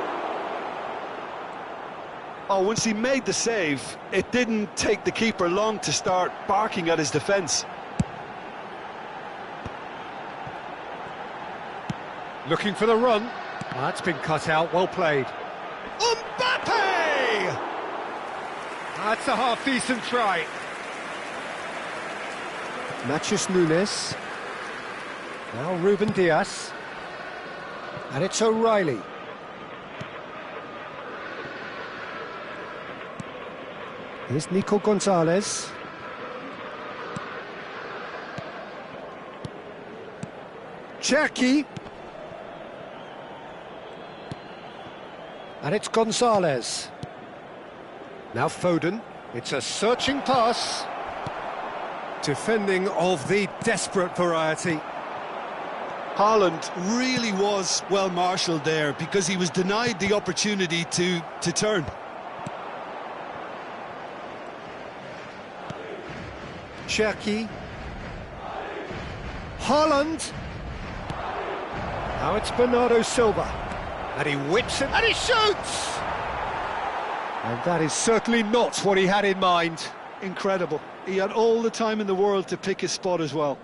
S2: Oh, once he made the save, it didn't take the keeper long to start barking at his defence.
S1: Looking for the run. That's been cut out, well played. Mbappe! That's a half-decent try. Matheus Nunes. Now Ruben Diaz. And it's O'Reilly. Here's Nico Gonzalez. Cherki. And it's Gonzalez. Now Foden. It's a searching pass. Defending of the desperate variety.
S2: Haaland really was well marshalled there because he was denied the opportunity to turn.
S1: Cherki. Haaland. Now it's Bernardo Silva. And he whips it and he shoots! And that is certainly not what he had in mind.
S2: Incredible. He had all the time in the world to pick his spot as well.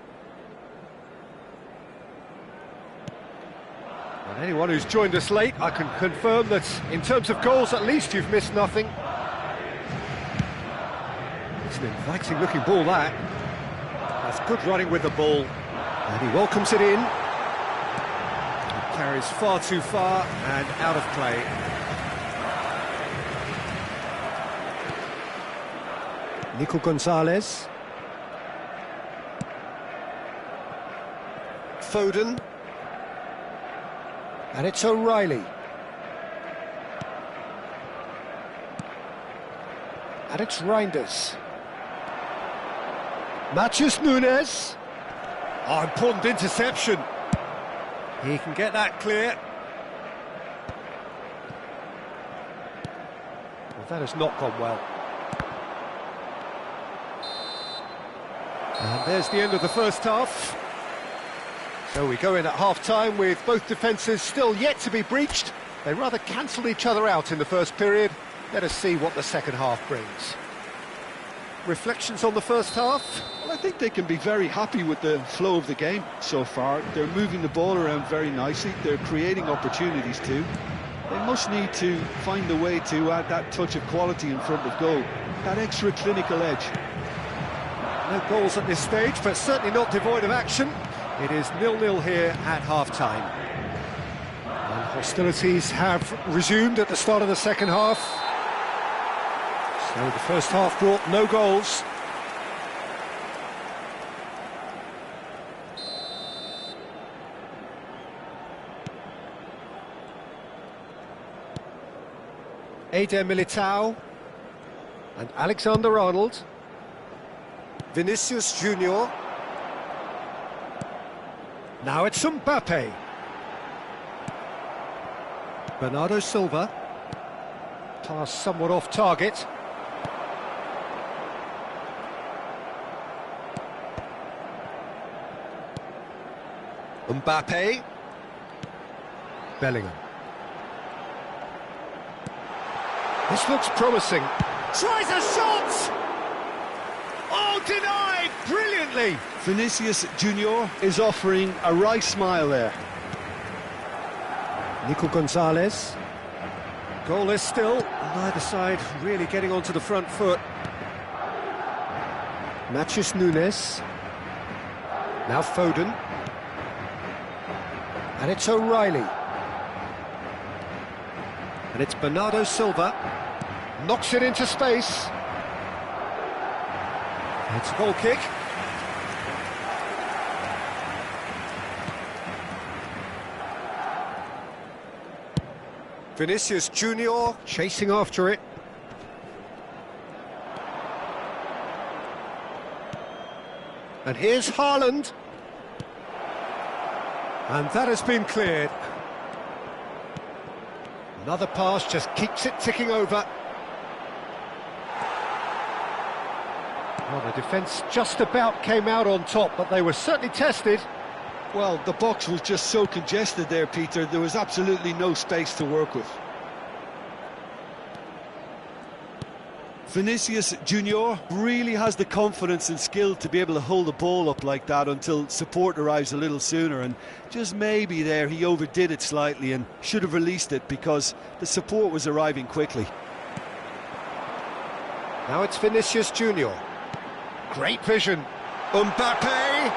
S1: And anyone who's joined us late, I can confirm that in terms of goals, at least you've missed nothing. It's an inviting looking ball, that. That's good running with the ball. And he welcomes it in. It carries far too far and out of play. Nico Gonzalez. Foden. And it's O'Reilly. And it's Reinders. Matheus Nunes. Oh, important interception. He can get that clear. That has not gone well. And there's the end of the first half. So we go in at half-time with both defences still yet to be breached. They rather cancelled each other out in the first period. Let us see what the second half brings. Reflections on the first half?
S2: Well, I think they can be very happy with the flow of the game so far. They're moving the ball around very nicely. They're creating opportunities too. They must need to find a way to add that touch of quality in front of goal, that extra clinical edge.
S1: No goals at this stage, but certainly not devoid of action. It is 0-0 here at half-time. And hostilities have resumed at the start of the second half. So the first half brought no goals. Eder Militao and Alexander-Arnold. Vinicius Junior. Now it's Mbappe. Bernardo Silva. Pass somewhat off target. Mbappe. Bellingham. This looks promising. Tries a shot! Oh, denied brilliantly!
S2: Vinicius Junior is offering a wry smile there.
S1: Nico Gonzalez. Goalless still. Neither side really getting onto the front foot. Matheus Nunes. Now Foden. And it's O'Reilly. And it's Bernardo Silva. Knocks it into space. It's a goal kick. Vinicius Junior chasing after it. And here's Haaland. And that has been cleared. Another pass just keeps it ticking over. Well, the defence just about came out on top, but they were certainly tested.
S2: Well, the box was just so congested there, Peter. There was absolutely no space to work with. Vinicius Junior really has the confidence and skill to be able to hold the ball up like that until support arrives a little sooner, and just maybe there he overdid it slightly and should have released it because the support was arriving quickly.
S1: Now it's Vinicius Junior. Great vision. Mbappe.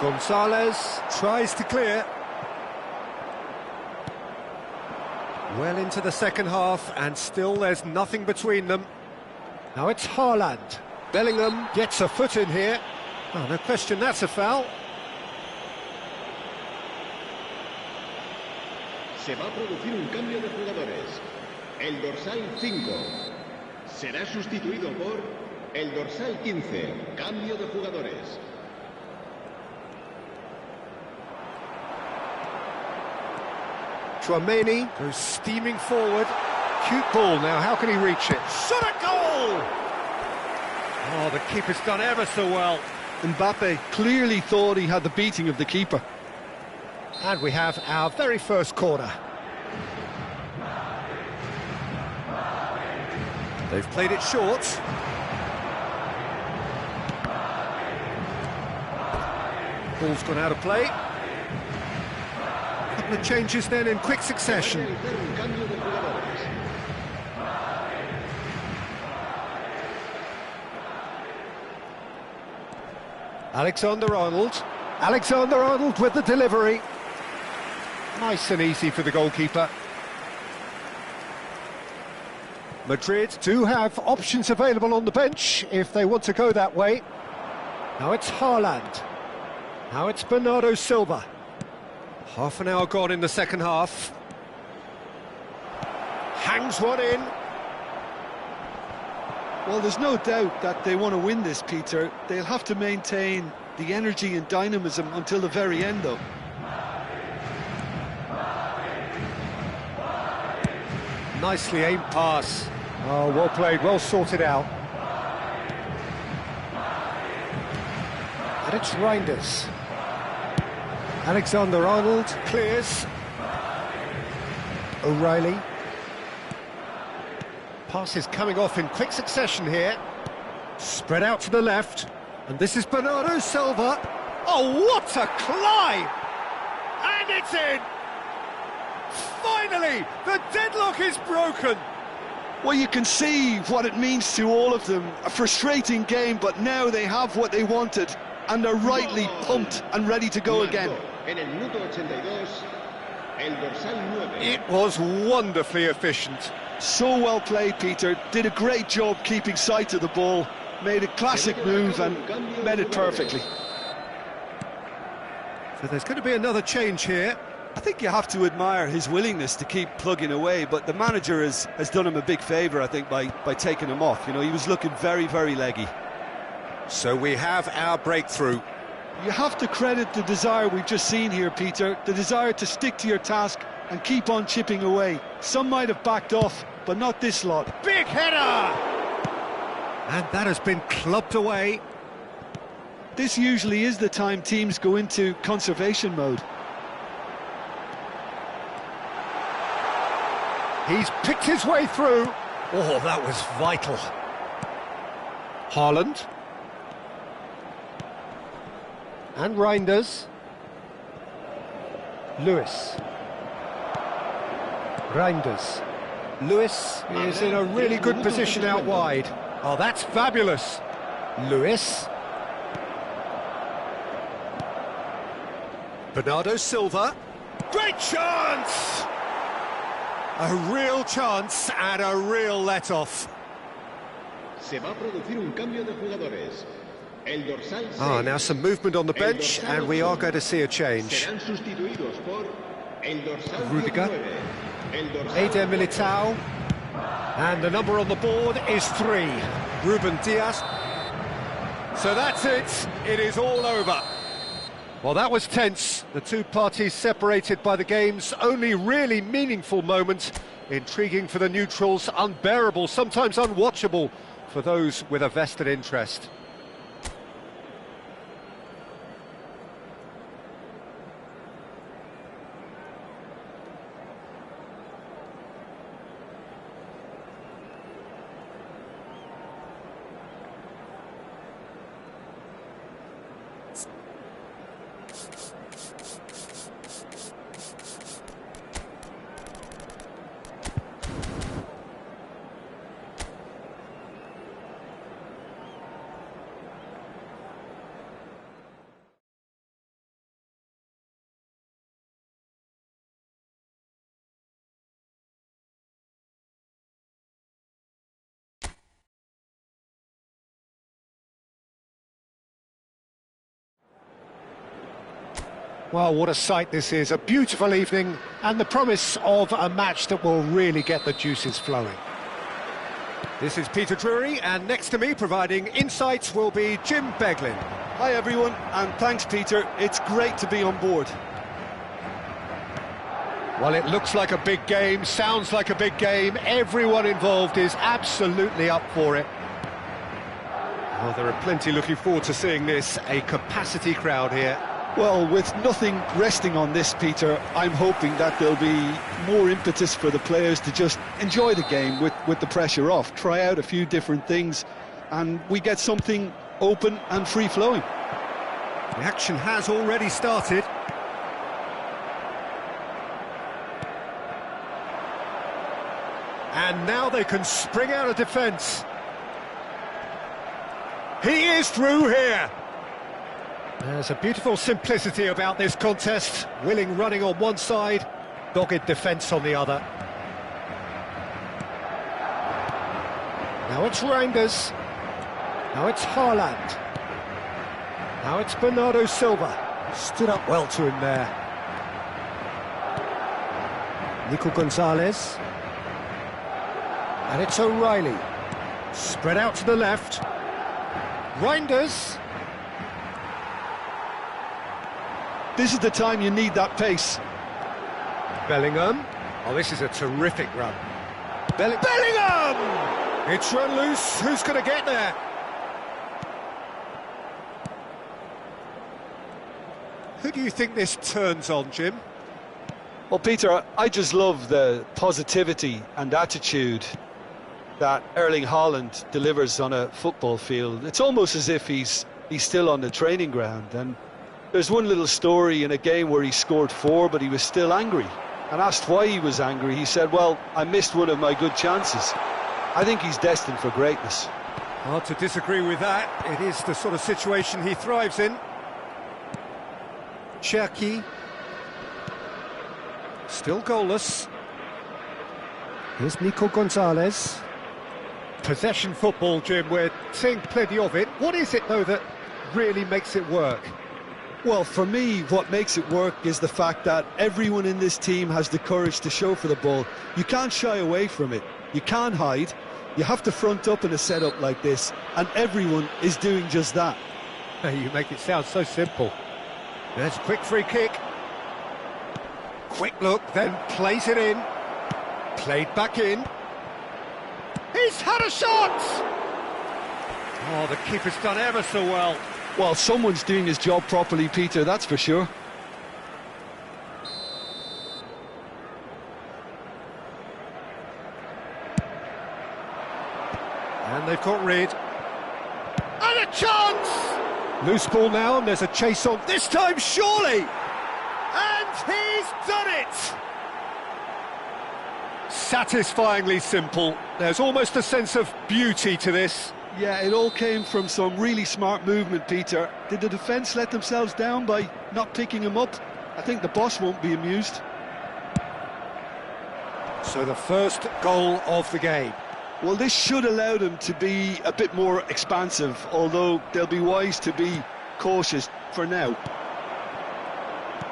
S1: Gonzalez tries to clear. Well into the second half, and still there's nothing between them. Now it's Haaland. Bellingham gets a foot in here. Oh, no question, that's a foul.
S3: Se va a producir un cambio de jugadores. El dorsal 5 será sustituido por el dorsal 15. Cambio de jugadores.
S1: Chouameni goes steaming forward. Cute ball now, how can he reach it? Shot a goal! Oh, the keeper's done ever so well.
S2: Mbappe clearly thought he had the beating of the keeper.
S1: And we have our very first corner. They've played it short. Ball's gone out of play. A couple of changes then in quick succession. Alexander-Arnold. Alexander-Arnold with the delivery. Nice and easy for the goalkeeper. Madrid do have options available on the bench if they want to go that way. Now it's Haaland. Now it's Bernardo Silva. Half an hour gone in the second half. Hangs one in.
S2: Well, there's no doubt that they want to win this, Peter. They'll have to maintain the energy and dynamism until the very end, though.
S1: nicely aimed pass. Oh, well played, well sorted out. And it's Reinders. Alexander-Arnold clears. O'Reilly. Pass is coming off in quick succession here. Spread out to the left. And this is Bernardo Silva. Oh, what a climb! And it's in! Finally, the deadlock is broken.
S2: Well, you can see what it means to all of them. A frustrating game, but now they have what they wanted, and they're rightly pumped and ready to go again.
S1: It was wonderfully efficient.
S2: So well played, Peter. Did a great job keeping sight of the ball, made a classic move and met it perfectly.
S1: So there's going to be another change here.
S2: I think you have to admire his willingness to keep plugging away, but the manager has done him a big favour, I think, by taking him off. You know, he was looking very, very leggy.
S1: So we have our breakthrough.
S2: You have to credit the desire we've just seen here, Peter, the desire to stick to your task and keep on chipping away. Some might have backed off, but not this lot.
S1: Big header! And that has been clubbed away.
S2: This usually is the time teams go into conservation mode.
S1: He's picked his way through. Oh, that was vital. Haaland. And Reinders. Lewis. Reinders. Lewis is in a really good position out wide. Oh, that's fabulous. Lewis. Bernardo Silva. Great chance! A real chance and a real let-off. Now some movement on the bench, and we are going to see a change. Rudiger. Eder Militao. And the number on the board is 3. Ruben Diaz. So that's it. It is all over. Well, that was tense. The two parties separated by the game's only really meaningful moment. Intriguing for the neutrals, unbearable, sometimes unwatchable for those with a vested interest. Well, what a sight this is, a beautiful evening and the promise of a match that will really get the juices flowing. This is Peter Drury, and next to me providing insights will be Jim Beglin.
S2: Hi everyone, and thanks Peter, it's great to be on board.
S1: Well, it looks like a big game, sounds like a big game, everyone involved is absolutely up for it. Well, there are plenty looking forward to seeing this, a capacity crowd here.
S2: Well, with nothing resting on this, Peter, I'm hoping that there'll be more impetus for the players to just enjoy the game with the pressure off, try out a few different things, and we get something open and free-flowing.
S1: The action has already started. And now they can spring out of defence. He is through here. There's a beautiful simplicity about this contest. Willing running on one side, dogged defence on the other. Now it's Reinders. Now it's Haaland. Now it's Bernardo Silva. Stood up well to him there. Nico Gonzalez. And it's O'Reilly. Spread out to the left. Reinders.
S2: This is the time you need that pace.
S1: Bellingham. Oh, this is a terrific run. Bellingham! It's run loose. Who's going to get there? Who do you think this turns on, Jim?
S4: Well, Peter, I just love the positivity and attitude that Erling Haaland delivers on a football field. It's almost as if he's still on the training ground. And there's one little story in a game where he scored 4, but he was still angry. And asked why he was angry, he said, well, I missed one of my good chances. I think he's destined for greatness.
S1: Hard to disagree with that. It is the sort of situation he thrives in. Cherki. Still goalless. Here's Nico Gonzalez. Possession football, Jim, we're seeing plenty of it. What is it, though, that really makes it work?
S2: Well, for me, what makes it work is the fact that everyone in this team has the courage to show for the ball. You can't shy away from it. You can't hide. You have to front up in a setup like this, and everyone is doing just that.
S1: Hey, you make it sound so simple. There's a quick free kick. Quick look, then plays it in. Played back in. He's had a shot! Oh, the keeper's done ever so well.
S2: Well, someone's doing his job properly, Peter, that's for sure.
S1: And they've got rid. And a chance! Loose ball now, and there's a chase on. This time, surely! And he's done it! Satisfyingly simple. There's almost a sense of beauty to this.
S2: Yeah, it all came from some really smart movement, Peter. Did the defence let themselves down by not picking him up? I think the boss won't be amused.
S1: So the first goal of the game.
S2: Well, this should allow them to be a bit more expansive, although they'll be wise to be cautious for now.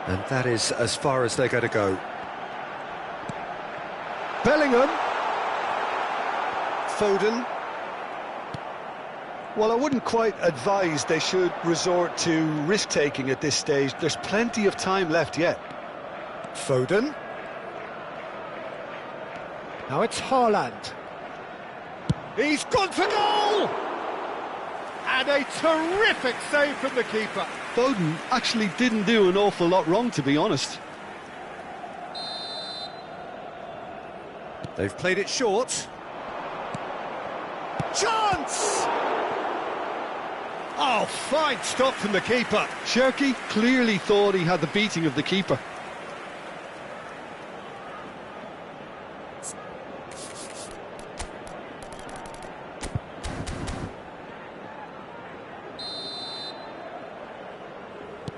S1: And that is as far as they're going to go. Bellingham. Foden.
S2: Well, I wouldn't quite advise they should resort to risk-taking at this stage. There's plenty of time left yet.
S1: Foden. Now it's Haaland. He's gone for goal! And a terrific save from the keeper.
S2: Foden actually didn't do an awful lot wrong, to be honest.
S1: They've played it short. Chance! Oh, fine stop from the keeper.
S2: Cherki clearly thought he had the beating of the keeper.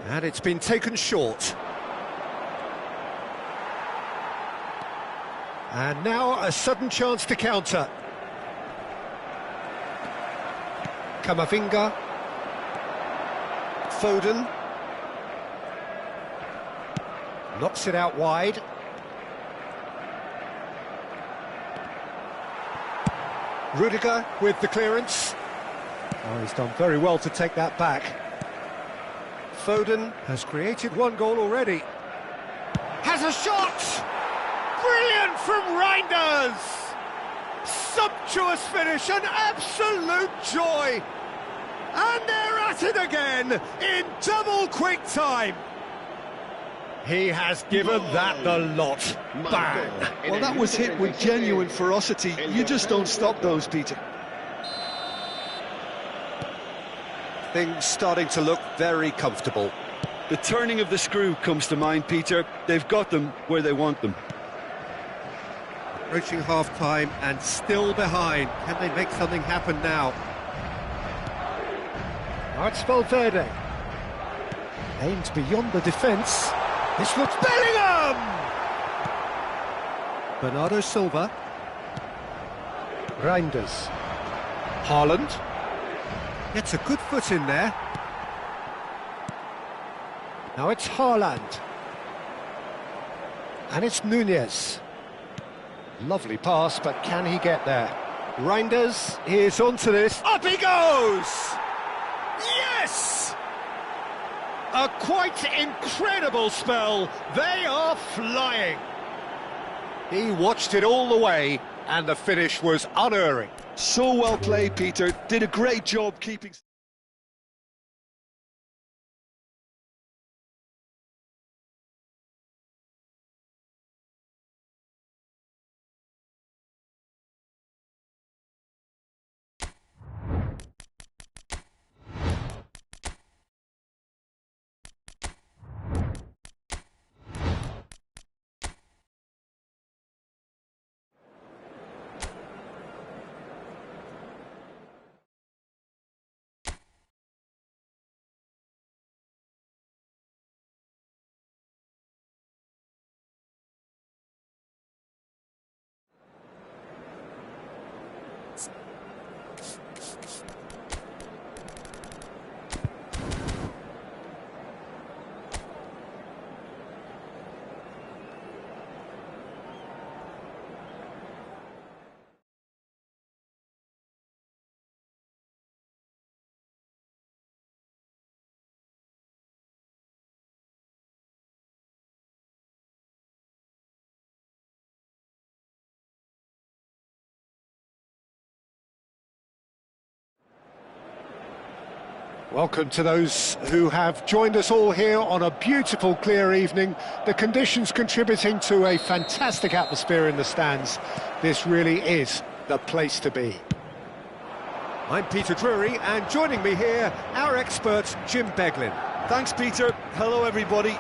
S1: And it's been taken short. And now a sudden chance to counter. Camavinga. Foden. Knocks it out wide. Rudiger with the clearance. Oh, he's done very well to take that back. Foden has created one goal already. Has a shot! Brilliant from Reinders! Sumptuous finish, an absolute joy! And they're at it again in double quick time. He has given that the lot. Bang!
S2: Well, that was hit with genuine ferocity. You just don't stop those, Peter.
S1: Things starting to look very comfortable.
S2: The turning of the screw comes to mind, Peter. They've got them where they want them.
S1: Approaching half-time and still behind. Can they make something happen now? Now it's Valverde. Aimed beyond the defence. This looks Bellingham! Bernardo Silva. Reinders. Haaland. Gets a good foot in there. Now it's Haaland. And it's Nunez. Lovely pass, but can he get there? Reinders is onto this. Up he goes! Yes! A quite incredible spell. They are flying. He watched it all the way and the finish was unerring.
S2: So well played, Peter. Did a great job keeping...
S1: Welcome to those who have joined us all here on a beautiful, clear evening. The conditions contributing to a fantastic atmosphere in the stands. This really is the place to be. I'm Peter Drury, and joining me here, our expert, Jim Beglin.
S4: Thanks, Peter. Hello, everybody.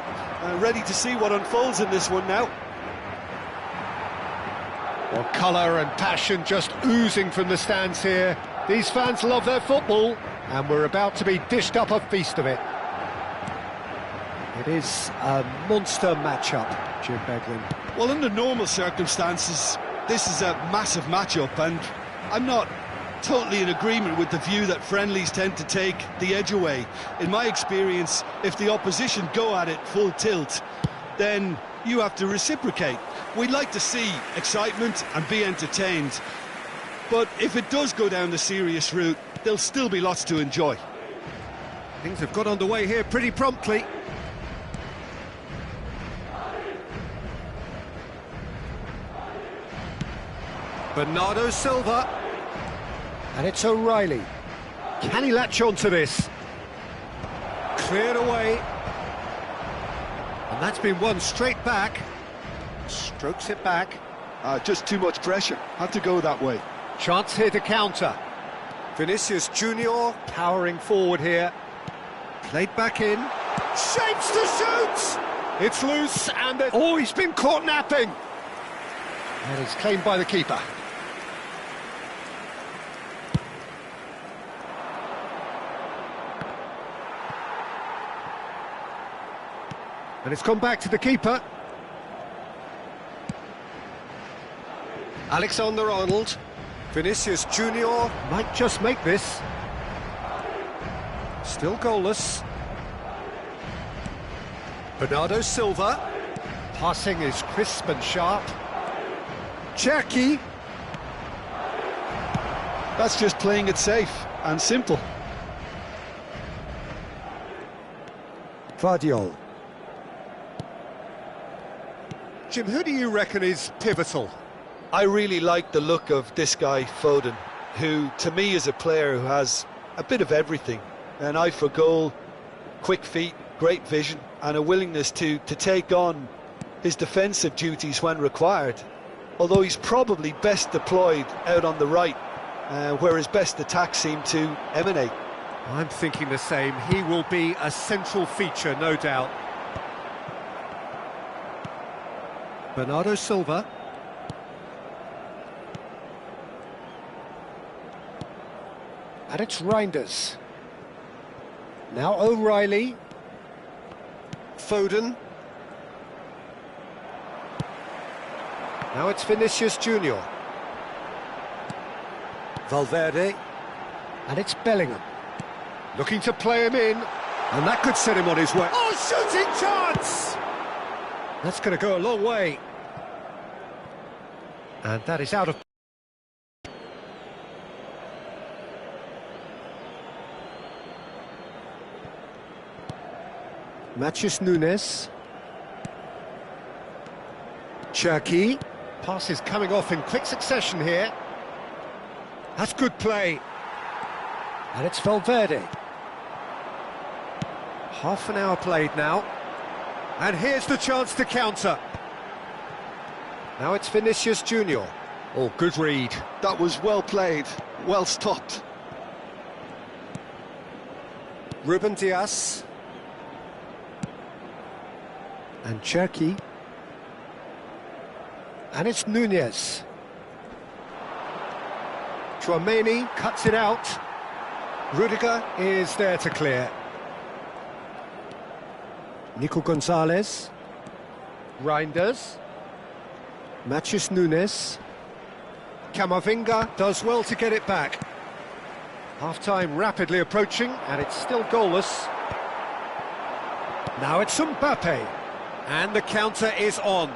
S4: Ready to see what unfolds in this one now.
S1: Well, colour and passion just oozing from the stands here. These fans love their football, and we're about to be dished up a feast of it. It is a monster matchup, Jim Beglin.
S2: Well, under normal circumstances, this is a massive matchup, and I'm not totally in agreement with the view that friendlies tend to take the edge away. In my experience, if the opposition go at it full tilt, then you have to reciprocate. We'd like to see excitement and be entertained, but if it does go down the serious route, there'll still be lots to enjoy.
S1: Things have got underway here pretty promptly. Bernardo Silva. And it's O'Reilly. Can he latch on to this? Cleared away. And that's been won straight back. Strokes it back.
S2: Just too much pressure. Had to go that way.
S1: Chance here to counter. Vinicius Junior powering forward here. Played back in. Shapes to shoot! It's loose and... Oh, he's been caught napping! And it's claimed by the keeper. And it's gone back to the keeper. Alexander-Arnold. Vinicius Junior might just make this. Still goalless. Bernardo Silva. Passing is crisp and sharp. Cherki.
S2: That's just playing it safe and simple.
S1: Vardiol. Jim, who do you reckon is pivotal?
S4: I really like the look of this guy, Foden, who, to me, is a player who has a bit of everything. An eye for goal, quick feet, great vision, and a willingness to take on his defensive duties when required. Although he's probably best deployed out on the right, where his best attacks seem to emanate.
S1: I'm thinking the same. He will be a central feature, no doubt. Bernardo Silva. And it's Reinders. Now O'Reilly. Foden. Now it's Vinicius Junior. Valverde. And it's Bellingham. Looking to play him in. And that could set him on his way. Oh, shooting chance! That's going to go a long way. And that is out of... Matheus Nunes. Cherki. Passes coming off in quick succession here. That's good play. And it's Valverde. Half an hour played now. And here's the chance to counter. Now it's Vinicius Junior. Oh, good read.
S2: That was well played, well stopped.
S1: Ruben Dias. And Cherki. And it's Nunez. Chouameni cuts it out. Rudiger is there to clear. Nico Gonzalez. Reinders. Matheus Nunes. Camavinga does well to get it back. Half-time rapidly approaching, and it's still goalless. Now it's Mbappe. And the counter is on.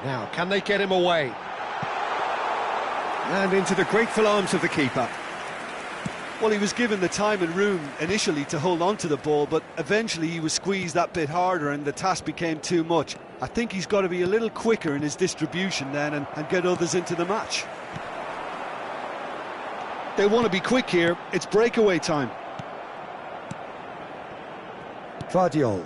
S1: Now, can they get him away? And into the grateful arms of the keeper.
S2: Well, he was given the time and room initially to hold on to the ball, but eventually he was squeezed that bit harder and the task became too much. I think he's got to be a little quicker in his distribution then and get others into the match. They want to be quick here. It's breakaway time.
S1: Vardiol.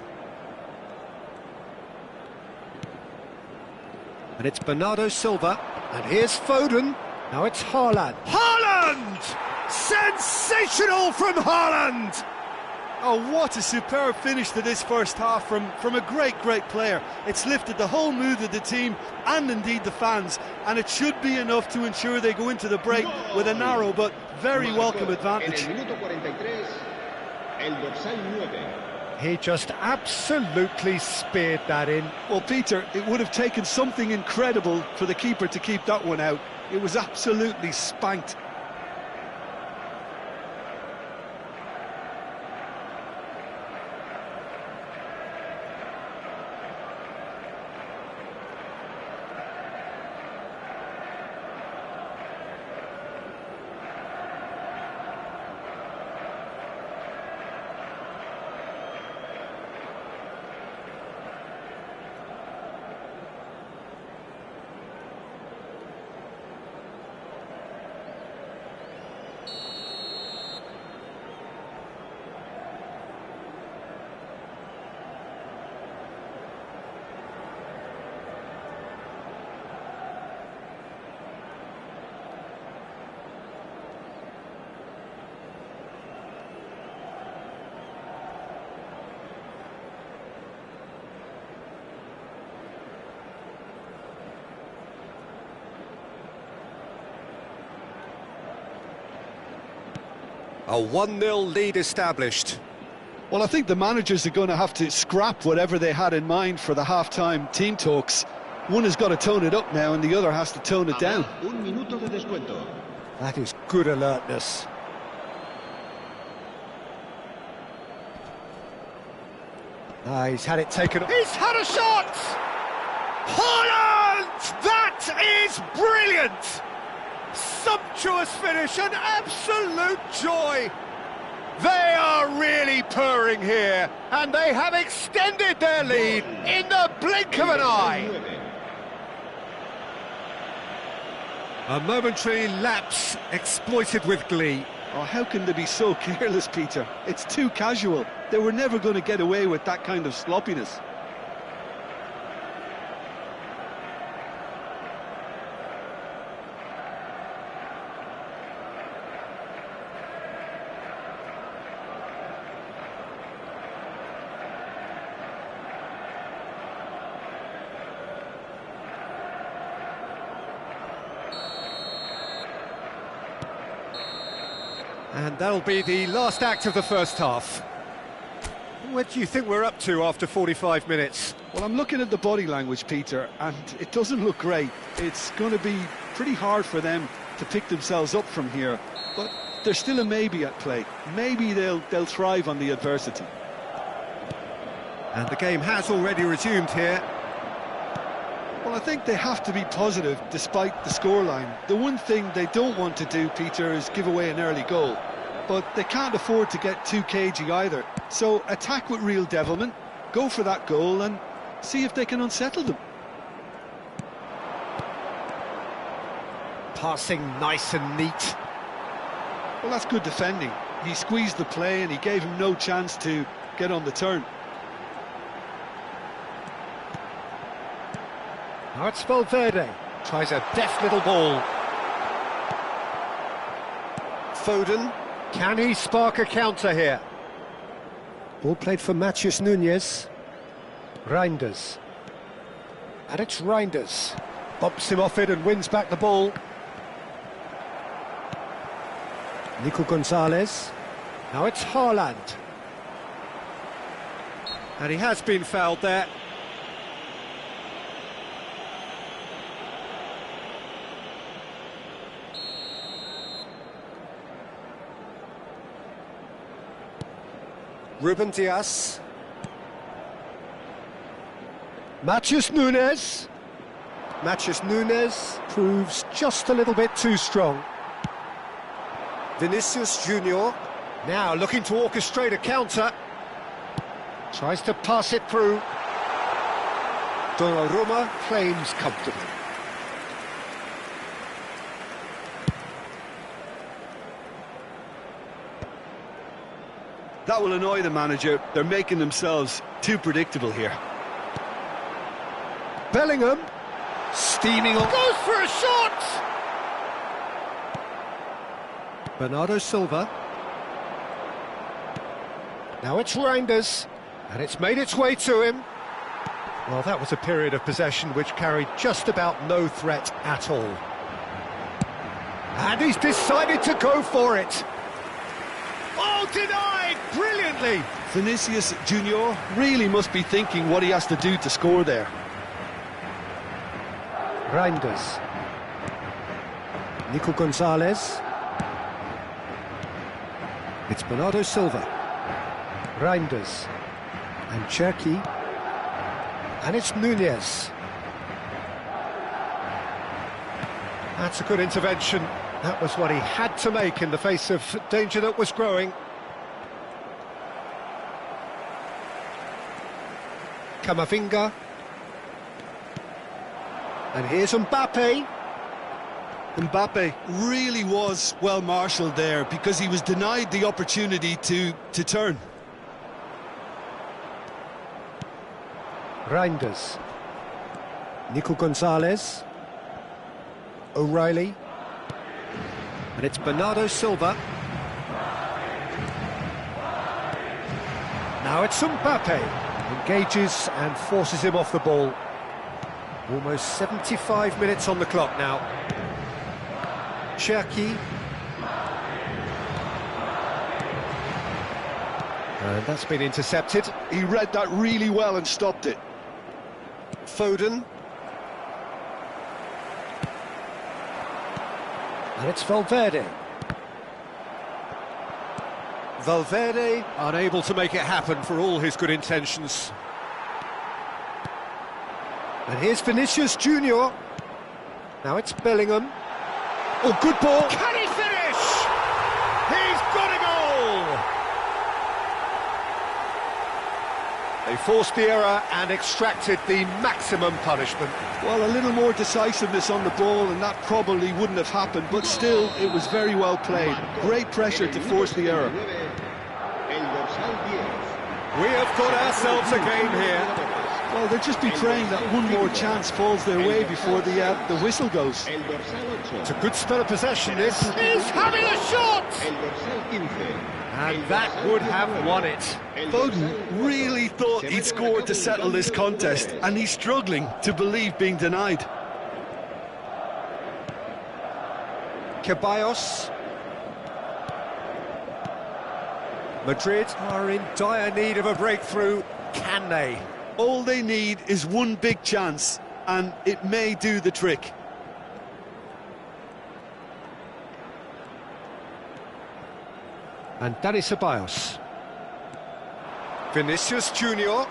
S1: And it's Bernardo Silva. And here's Foden. Now it's Haaland. Haaland! Sensational from Haaland!
S2: Oh, what a superb finish to this first half from a great player. It's lifted the whole mood of the team and indeed the fans, and it should be enough to ensure they go into the break with a narrow but very welcome advantage.
S1: He just absolutely speared that in.
S2: Well, Peter, it would have taken something incredible for the keeper to keep that one out. It was absolutely spanked.
S1: A 1-0 lead established.
S2: Well, I think the managers are going to have to scrap whatever they had in mind for the half-time team talks. One has got to tone it up now and the other has to tone it down.
S1: That is good alertness. He's had it taken. He's had a shot! Haaland! That is brilliant! Sumptuous finish, an absolute joy. They are really purring here, and they have extended their lead in the blink of an eye. A momentary lapse exploited with glee.
S2: Oh, how can they be so careless, Peter? It's too casual. They were never going to get away with that kind of sloppiness.
S1: And that'll be the last act of the first half. What do you think we're up to after 45 minutes?
S2: Well, I'm looking at the body language, Peter, and it doesn't look great. It's going to be pretty hard for them to pick themselves up from here, but there's still a maybe at play. Maybe they'll thrive on the adversity.
S1: And the game has already resumed here.
S2: Well, I think they have to be positive despite the scoreline. The one thing they don't want to do, Peter, is give away an early goal. But they can't afford to get too cagey either. So attack with real devilment, go for that goal and see if they can unsettle them.
S1: Passing nice and neat.
S2: Well, that's good defending. He squeezed the play and he gave him no chance to get on the turn.
S1: Now it's Valverde. Tries a deft little ball. Foden. Can he spark a counter here? Ball played for Matheus Nunes. Reinders. And it's Reinders. Bumps him off it and wins back the ball. Nico Gonzalez. Now it's Haaland. And he has been fouled there. Ruben Dias. Matheus Nunes. Matheus Nunes proves just a little bit too strong. Vinicius Junior. Now looking to orchestrate a counter. Tries to pass it through. Donnarumma claims comfortably.
S2: That will annoy the manager. They're making themselves too predictable here.
S1: Bellingham. Steaming on. Goes for a shot! Bernardo Silva. Now it's Reinders. And it's made its way to him. Well, that was a period of possession which carried just about no threat at all. And he's decided to go for it. Oh, denied brilliantly.
S2: Vinicius Junior really must be thinking what he has to do to score there.
S1: Reinders. Nico Gonzalez. It's Bernardo Silva. Reinders. And Cherki. And it's Nunez. That's a good intervention. That was what he had to make in the face of danger that was growing. Camavinga. And here's Mbappe.
S2: Mbappe really was well marshalled there because he was denied the opportunity to turn.
S1: Reinders. Nico Gonzalez. O'Reilly. And it's Bernardo Silva. Now it's Mbappe. Engages and forces him off the ball. Almost 75 minutes on the clock now. Cherki. And that's been intercepted.
S2: He read that really well and stopped it.
S1: Foden. And it's Valverde. Valverde unable to make it happen for all his good intentions. And here's Vinicius Junior. Now it's Bellingham. Oh, good ball. Can he finish? He's got a goal! They forced the error and extracted the maximum punishment.
S2: Well, a little more decisiveness on the ball and that probably wouldn't have happened, but still, it was very well played. Great pressure to force the error.
S1: We have got ourselves a game here.
S2: Well, they'll just be praying that one more chance falls their way before the whistle goes.
S1: It's a good spell of possession, this. He's having a shot! And that would have won it.
S2: Foden really thought he'd scored to settle this contest, and he's struggling to believe being denied.
S1: Ceballos. Madrid are in dire need of a breakthrough. Can they?
S2: All they need is one big chance, and it may do the trick.
S1: And Dani Ceballos. Vinicius Junior.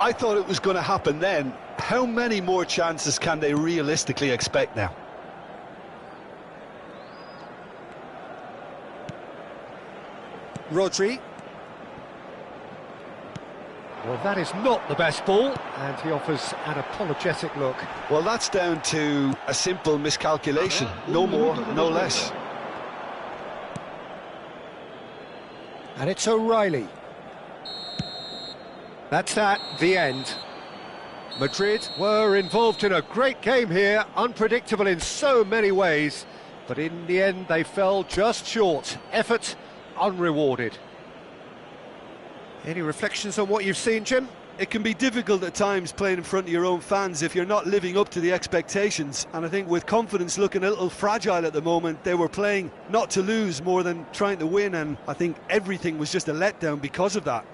S2: I thought it was going to happen then. How many more chances can they realistically expect now?
S1: Rodri. Well, that is not the best ball, and he offers an apologetic look.
S4: Well, that's down to a simple miscalculation. No more, no less.
S1: And it's O'Reilly. That's that, the end. Madrid were involved in a great game here, unpredictable in so many ways, but in the end they fell just short. Effort unrewarded. Any reflections on what you've seen, Jim?
S2: It can be difficult at times playing in front of your own fans if you're not living up to the expectations, and I think with confidence looking a little fragile at the moment, they were playing not to lose more than trying to win, and I think everything was just a letdown because of that.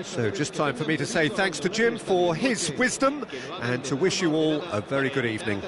S1: So just time for me to say thanks to Jim for his wisdom and to wish you all a very good evening.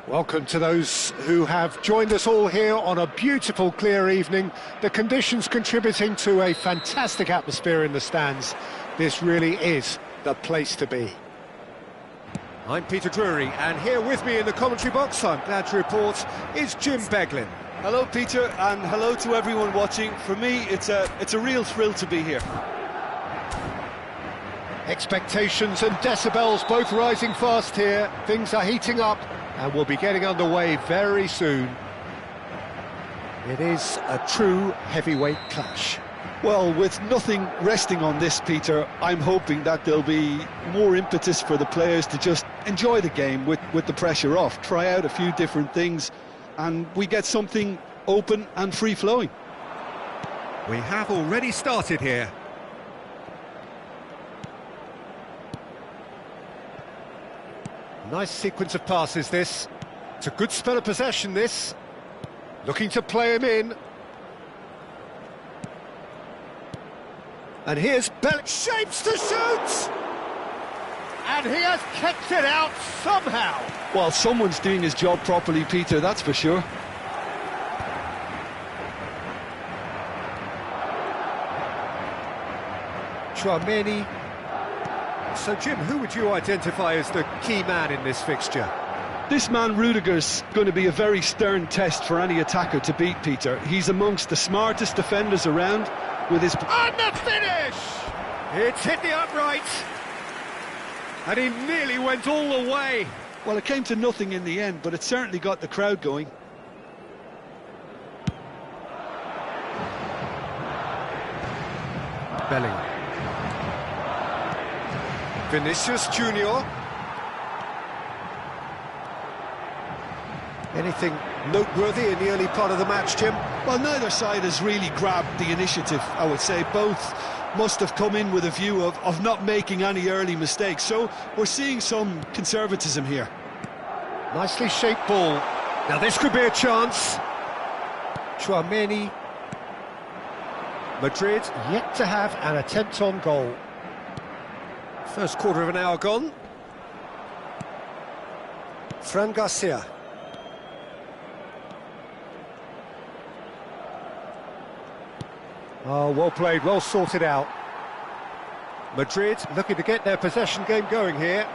S1: Welcome to those who have joined us all here on a beautiful, clear evening. The conditions contributing to a fantastic atmosphere in the stands. This really is the place to be. I'm Peter Drury, and here with me in the commentary box, I'm glad to report, is Jim Beglin.
S2: Hello, Peter, and hello to everyone watching. For me, it's a real thrill to be here.
S1: Expectations and decibels both rising fast here. Things are heating up, and we'll be getting underway very soon. It is a true heavyweight clash.
S2: Well, with nothing resting on this, Peter, I'm hoping that there'll be more impetus for the players to just enjoy the game with the pressure off, try out a few different things, and we get something open and free-flowing.
S1: We have already started here. Nice sequence of passes, this. It's a good spell of possession, this. Looking to play him in. And here's Bell. Shapes to shoot! And he has kept it out somehow.
S2: Well, someone's doing his job properly, Peter, that's for sure.
S1: Chouameni. So, Jim, who would you identify as the key man in this fixture?
S2: This man, Rudiger's going to be a very stern test for any attacker to beat, Peter. He's amongst the smartest defenders around with his...
S1: And the finish! It's hit the upright. And he nearly went all the way.
S2: Well, it came to nothing in the end, but it certainly got the crowd going.
S1: Bellingham. Vinicius Junior. Anything noteworthy in the early part of the match, Jim?
S2: Well, neither side has really grabbed the initiative, I would say. Both must have come in with a view of not making any early mistakes. So we're seeing some conservatism here.
S1: Nicely shaped ball. Now this could be a chance. Chouameni. Madrid yet to have an attempt on goal. First quarter of an hour gone. Fran Garcia. Oh, well played, well sorted out. Madrid looking to get their possession game going here.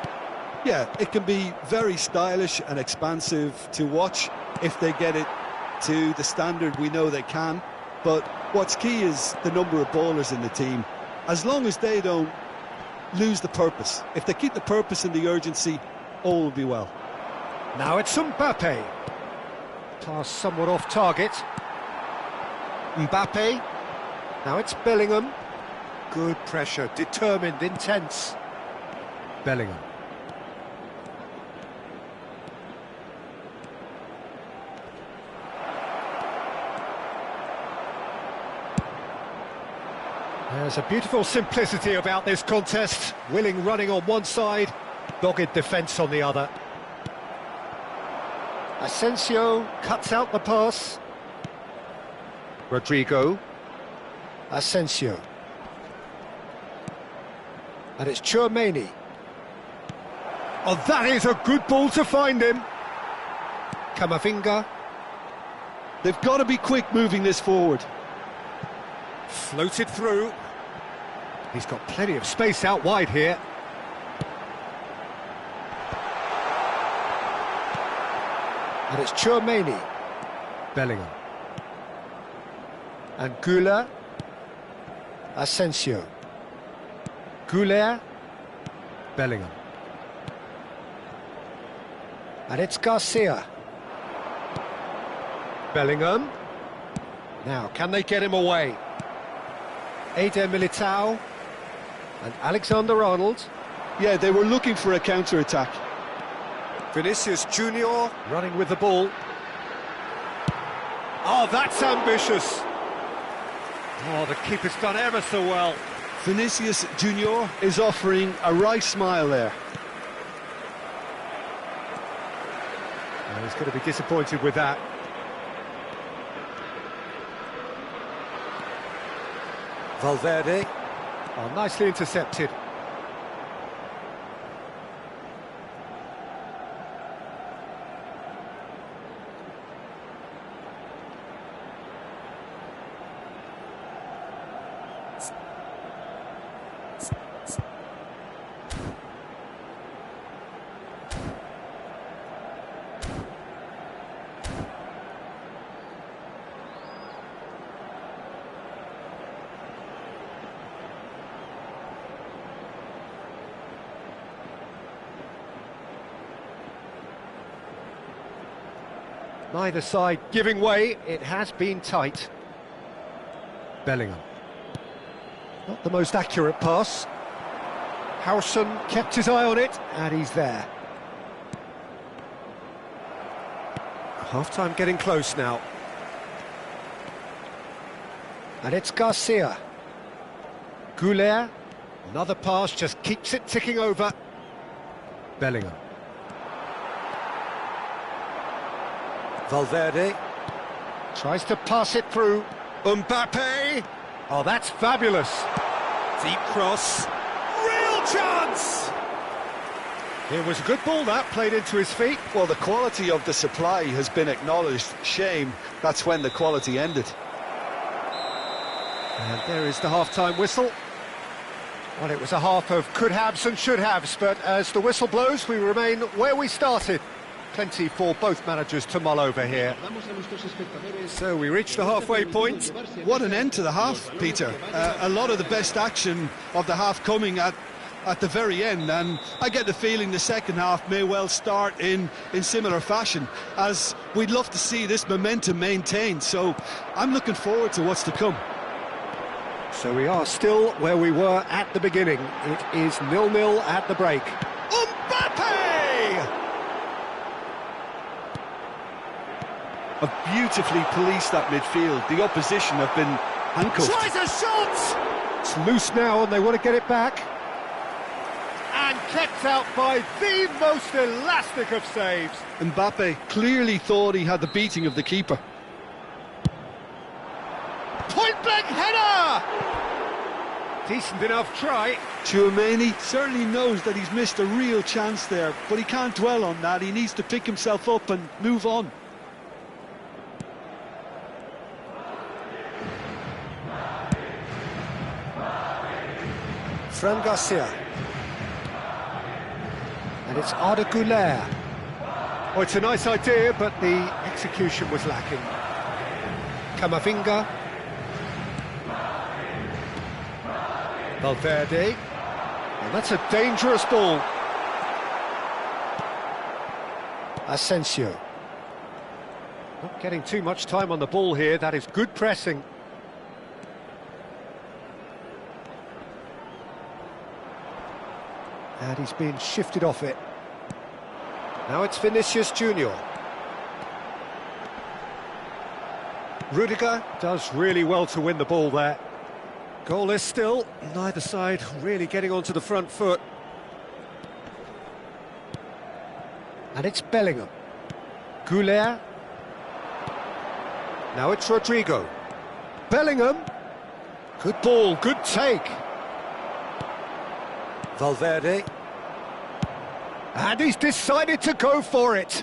S2: Yeah, it can be very stylish and expansive to watch if they get it to the standard we know they can. But what's key is the number of ballers in the team. As long as they don't lose the purpose, if they keep the purpose and the urgency, all will be well.
S1: Now it's Mbappe. Pass somewhat off target. Mbappe. Now it's Bellingham. Good pressure, determined, intense. Bellingham. There's a beautiful simplicity about this contest. Willing running on one side, dogged defence on the other. Asensio cuts out the pass. Rodrigo. Asensio. And it's Chouameni. Oh, that is a good ball to find him. Camavinga.
S2: They've got to be quick moving this forward.
S1: Floated through. He's got plenty of space out wide here. And it's Chouameni. Bellingham. And Gula. Asensio. Goulet. Bellingham. And it's Garcia. Bellingham. Now, can they get him away? Eder Militao. And Alexander-Arnold.
S2: Yeah, they were looking for a counter-attack.
S1: Vinicius Junior running with the ball. Oh, that's ambitious. Oh, the keeper's done ever so well.
S2: Vinicius Junior is offering a right smile there.
S1: Oh, he's going to be disappointed with that. Valverde. Oh, nicely intercepted. Neither side giving way, it has been tight. Bellingham. Not the most accurate pass. Howson kept his eye on it, and he's there. Half-time getting close now. And it's Garcia. Goulet. Another pass, just keeps it ticking over. Bellingham. Valverde. Tries to pass it through. Mbappe. Oh, that's fabulous. Deep cross. Real chance! It was a good ball that, played into his feet.
S4: Well, the quality of the supply has been acknowledged. Shame, that's when the quality ended.
S1: And there is the half-time whistle. Well, it was a half of could-haves and should-haves, but as the whistle blows, we remain where we started. Plenty for both managers to mull over here. So we reach the halfway point.
S2: What an end to the half, Peter. A lot of the best action of the half coming at the very end, and I get the feeling the second half may well start in similar fashion, as we'd love to see this momentum maintained. So I'm looking forward to what's to come.
S1: So we are still where we were at the beginning. It is 0-0 at the break.
S2: Mbappe!
S4: Have beautifully policed that midfield. The opposition have been handcuffed.
S1: Tries a shot! It's loose now and they want to get it back. And kept out by the most elastic of saves.
S2: Mbappe clearly thought he had the beating of the keeper.
S1: Point-blank header! Decent enough try.
S2: Tchouaméni certainly knows that he's missed a real chance there, but he can't dwell on that. He needs to pick himself up and move on.
S1: Fran Garcia. And it's Arda Güler. Oh, it's a nice idea, but the execution was lacking. Camavinga. Valverde. And that's a dangerous ball. Asensio. Not getting too much time on the ball here. That is good pressing. And he's been shifted off it. Now it's Vinicius Junior. Rudiger does really well to win the ball there. Goalless still, neither side really getting onto the front foot. And it's Bellingham. Goulet. Now it's Rodrigo. Bellingham. Good ball, good take. Valverde. And he's decided to go for it.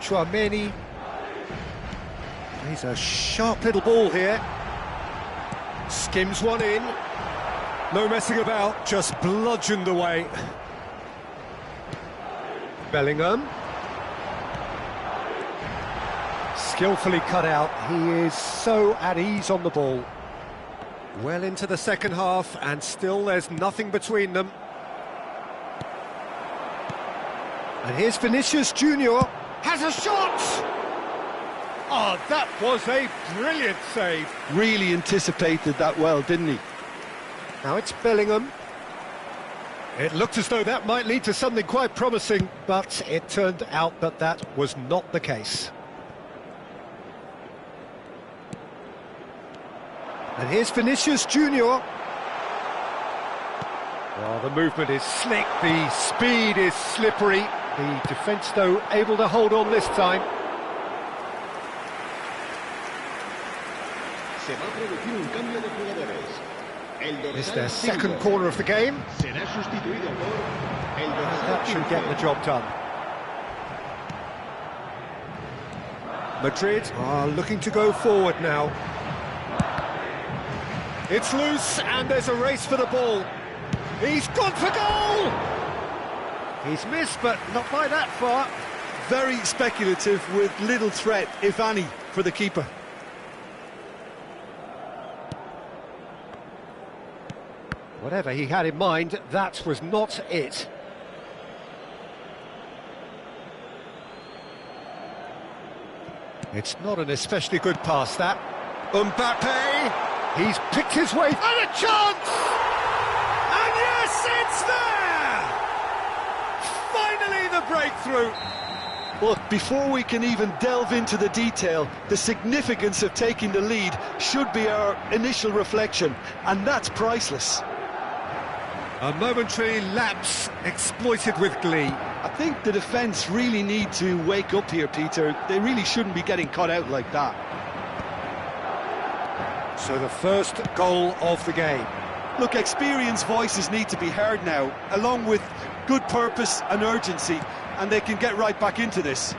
S1: Tchouaméni. He's a sharp little ball here. Skims one in. No messing about, just bludgeoned away. Bellingham. Skillfully cut out. He is so at ease on the ball. Well into the second half, and still there's nothing between them. And here's Vinicius Junior. Has a shot! Oh, that was a brilliant save.
S2: Really anticipated that well, didn't he?
S1: Now it's Bellingham. It looked as though that might lead to something quite promising, but it turned out that that was not the case. And here's Vinicius Junior. Well, the movement is slick, the speed is slippery. The defence, though, able to hold on this time.
S3: Se va a producir un cambio de jugadores. El
S1: It's
S3: dorsal
S1: their
S3: 5
S1: second corner of the game.
S3: será sustituido por el dorsal
S1: That should get the
S3: 15.
S1: job done. Madrid are looking to go forward now. It's loose, and there's a race for the ball. He's gone for goal! He's missed, but not by that far.
S2: Very speculative with little threat, if any, for the keeper.
S1: Whatever he had in mind, that was not it. It's not an especially good pass, that. Mbappe! He's picked his way, and a chance! And yes, it's there! Finally the breakthrough!
S2: Look, before we can even delve into the detail, the significance of taking the lead should be our initial reflection, and that's priceless.
S1: A momentary lapse exploited with glee.
S2: I think the defence really need to wake up here, Peter. They really shouldn't be getting caught out like that.
S1: So the first goal of the game.
S2: Look, experienced voices need to be heard now, along with good purpose and urgency, and they can get right back into this.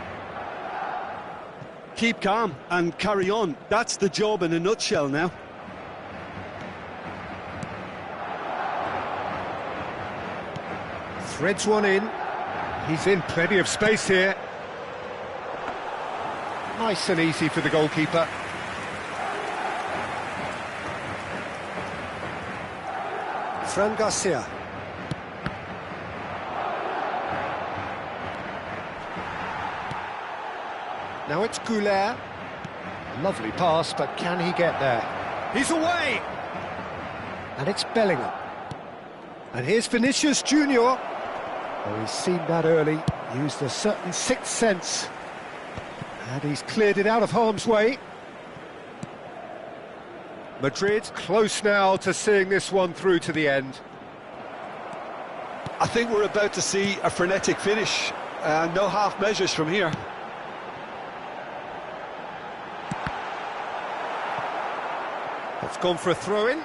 S2: Keep calm and carry on. That's the job in a nutshell now.
S1: Threads one in. He's in plenty of space here. Nice and easy for the goalkeeper. Fran Garcia. Now it's Goulet. Lovely pass, but can he get there? He's away! And it's Bellingham. And here's Vinicius Junior. Oh, he's seen that early, used a certain sixth sense. And he's cleared it out of harm's way. Madrid close now to seeing this one through to the end.
S2: I think we're about to see a frenetic finish. No half measures from here.
S1: It's gone for a throw-in.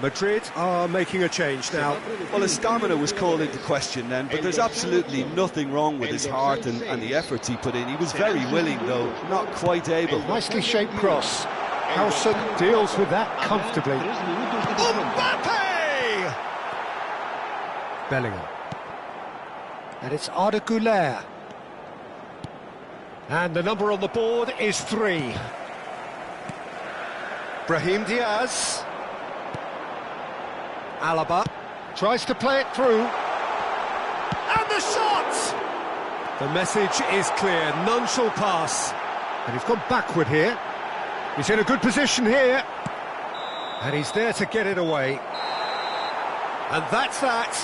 S1: Madrid are making a change now.
S2: Well, his stamina was called into question then, but there's absolutely nothing wrong with his heart and the efforts he put in. He was very willing, though, not quite able.
S1: Nicely shaped cross. Howson deals with that comfortably. Mbappe! Bellingham. And it's Arda Güler. And the number on the board is 3. Brahim Diaz. Alaba tries to play it through. And the shot! The message is clear, none shall pass. And he's gone backward here. He's in a good position here. And he's there to get it away. And that's that.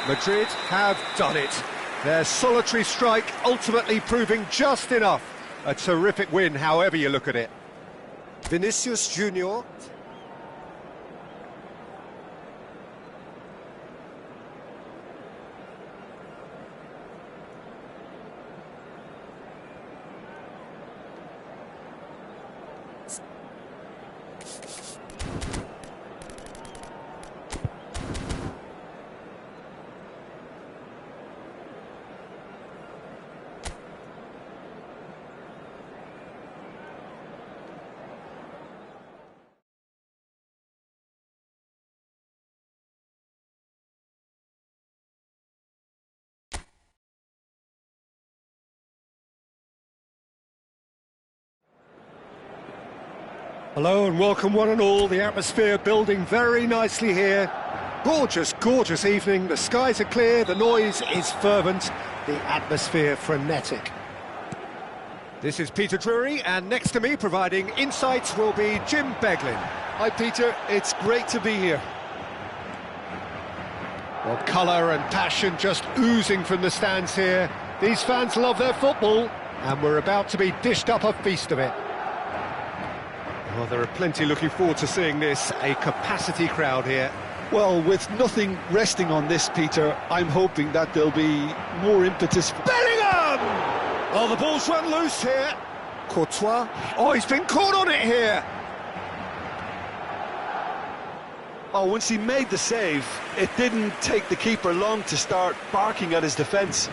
S1: Madrid have done it. Their solitary strike ultimately proving just enough. A terrific win, however you look at it. Vinicius Junior. Hello and welcome one and all. The atmosphere building very nicely here. Gorgeous, gorgeous evening. The skies are clear, the noise is fervent, the atmosphere frenetic. This is Peter Drury, and next to me providing insights will be Jim Beglin.
S2: Hi Peter, it's great to be here.
S1: Well, colour and passion just oozing from the stands here. These fans love their football, and we're about to be dished up a feast of it. Well, there are plenty looking forward to seeing this, a capacity crowd here.
S2: Well, with nothing resting on this, Peter, I'm hoping that there'll be more impetus.
S1: Bellingham! Oh, the ball's run loose here. Courtois. Oh, he's been caught on it here.
S2: Oh, once he made the save, it didn't take the keeper long to start barking at his defence.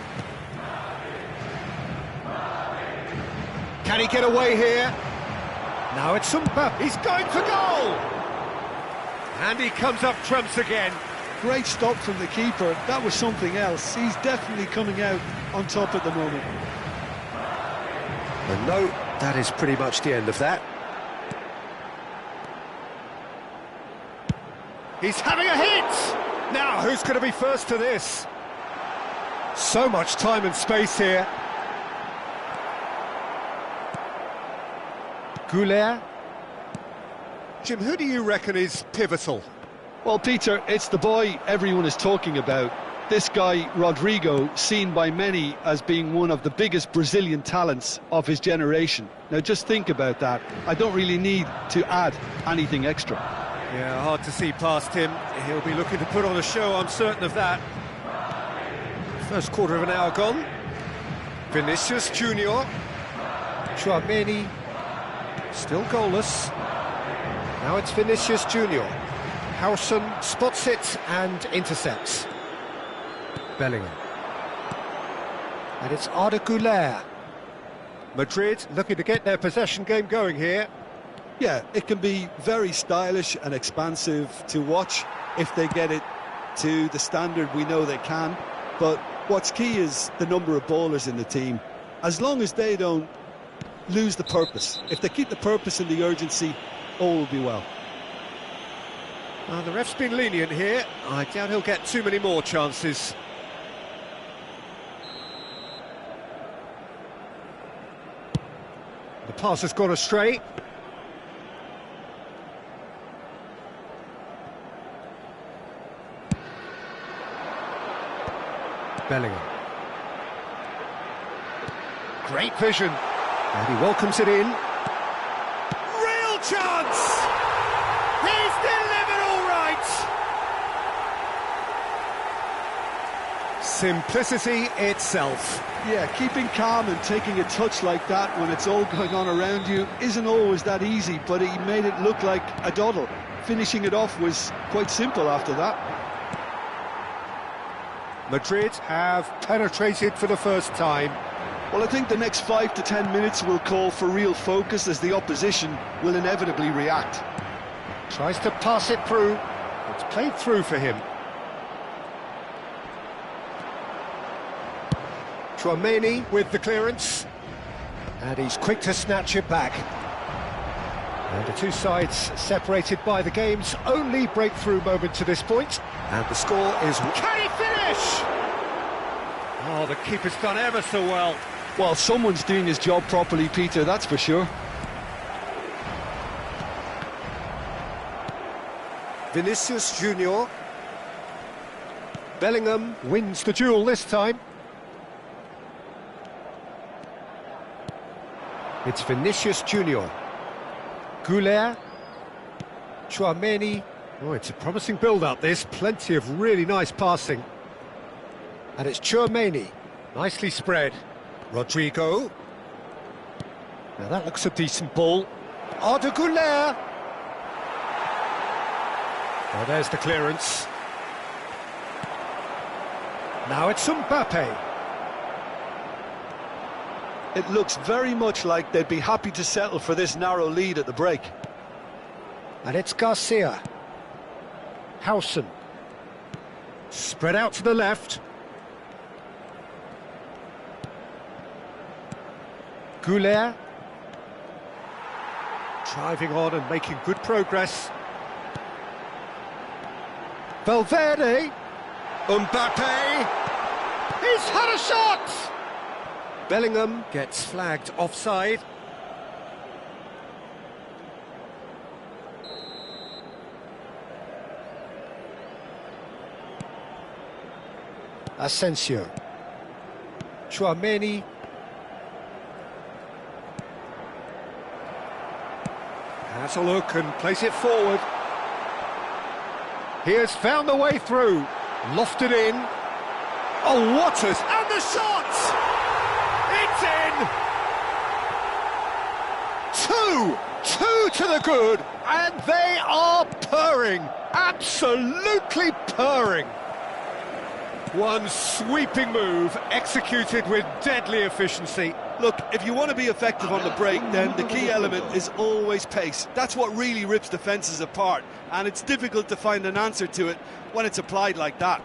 S1: Can he get away here? Now it's Sumpa. He's going for goal! And he comes up trumps again.
S2: Great stop from the keeper. That was something else. He's definitely coming out on top at the moment.
S1: And no, that is pretty much the end of that. He's having a hit! Now, who's going to be first to this? So much time and space here. Goulet. Jim, who do you reckon is pivotal?
S2: Well, Peter, it's the boy everyone is talking about. This guy, Rodrigo, seen by many as being one of the biggest Brazilian talents of his generation. Now, just think about that. I don't really need to add anything extra.
S1: Yeah, hard to see past him. He'll be looking to put on a show, I'm certain of that. First quarter of an hour gone. Vinicius Junior. Tchouaméni. Still goalless. Now it's Vinicius Junior. Howson spots it and intercepts. Bellingham. And it's Arda Güler. Madrid looking to get their possession game going here.
S2: Yeah, it can be very stylish and expansive to watch if they get it to the standard we know they can. But what's key is the number of ballers in the team. As long as they don't lose the purpose. If they keep the purpose and the urgency, all will be well.
S1: The ref's been lenient here. I doubt he'll get too many more chances. The pass has gone astray. Bellingham. Great vision. And he welcomes it in. Real chance! He's delivered all right! Simplicity itself.
S2: Yeah, keeping calm and taking a touch like that when it's all going on around you isn't always that easy, but he made it look like a doddle. Finishing it off was quite simple after that.
S1: Madrid have penetrated for the first time.
S2: Well, I think the next 5 to 10 minutes will call for real focus as the opposition will inevitably react.
S1: Tries to pass it through. It's played through for him. Tchouaméni with the clearance. And he's quick to snatch it back. And the two sides separated by the game's only breakthrough moment to this point. And the score is... Can he finish? Oh, the keeper's done ever so well.
S2: Well, someone's doing his job properly, Peter, that's for sure.
S1: Vinicius Junior. Bellingham wins the duel this time. It's Vinicius Junior. Goulet. Tchouaméni. Oh, it's a promising build-up, this. Plenty of really nice passing. And it's Tchouaméni. Nicely spread. Rodrigo. Now that looks a decent ball. Arda Güler. Well, there's the clearance. Now it's Mbappe.
S2: It looks very much like they'd be happy to settle for this narrow lead at the break.
S1: And it's Garcia. Howson. Spread out to the left. Goulet. driving on and making good progress. Valverde. Mbappe. He's had a shot! Bellingham gets flagged offside. Asensio. Tchouaméni. Has a look and plays it forward. He has found the way through. Lofted in. Oh, Waters! And the shot! It's in! Two to the good, and they are purring. Absolutely purring. One sweeping move, executed with deadly efficiency.
S2: Look, if you want to be effective on the break, then the key element is always pace. That's what really rips defences apart, and it's difficult to find an answer to it when it's applied like that.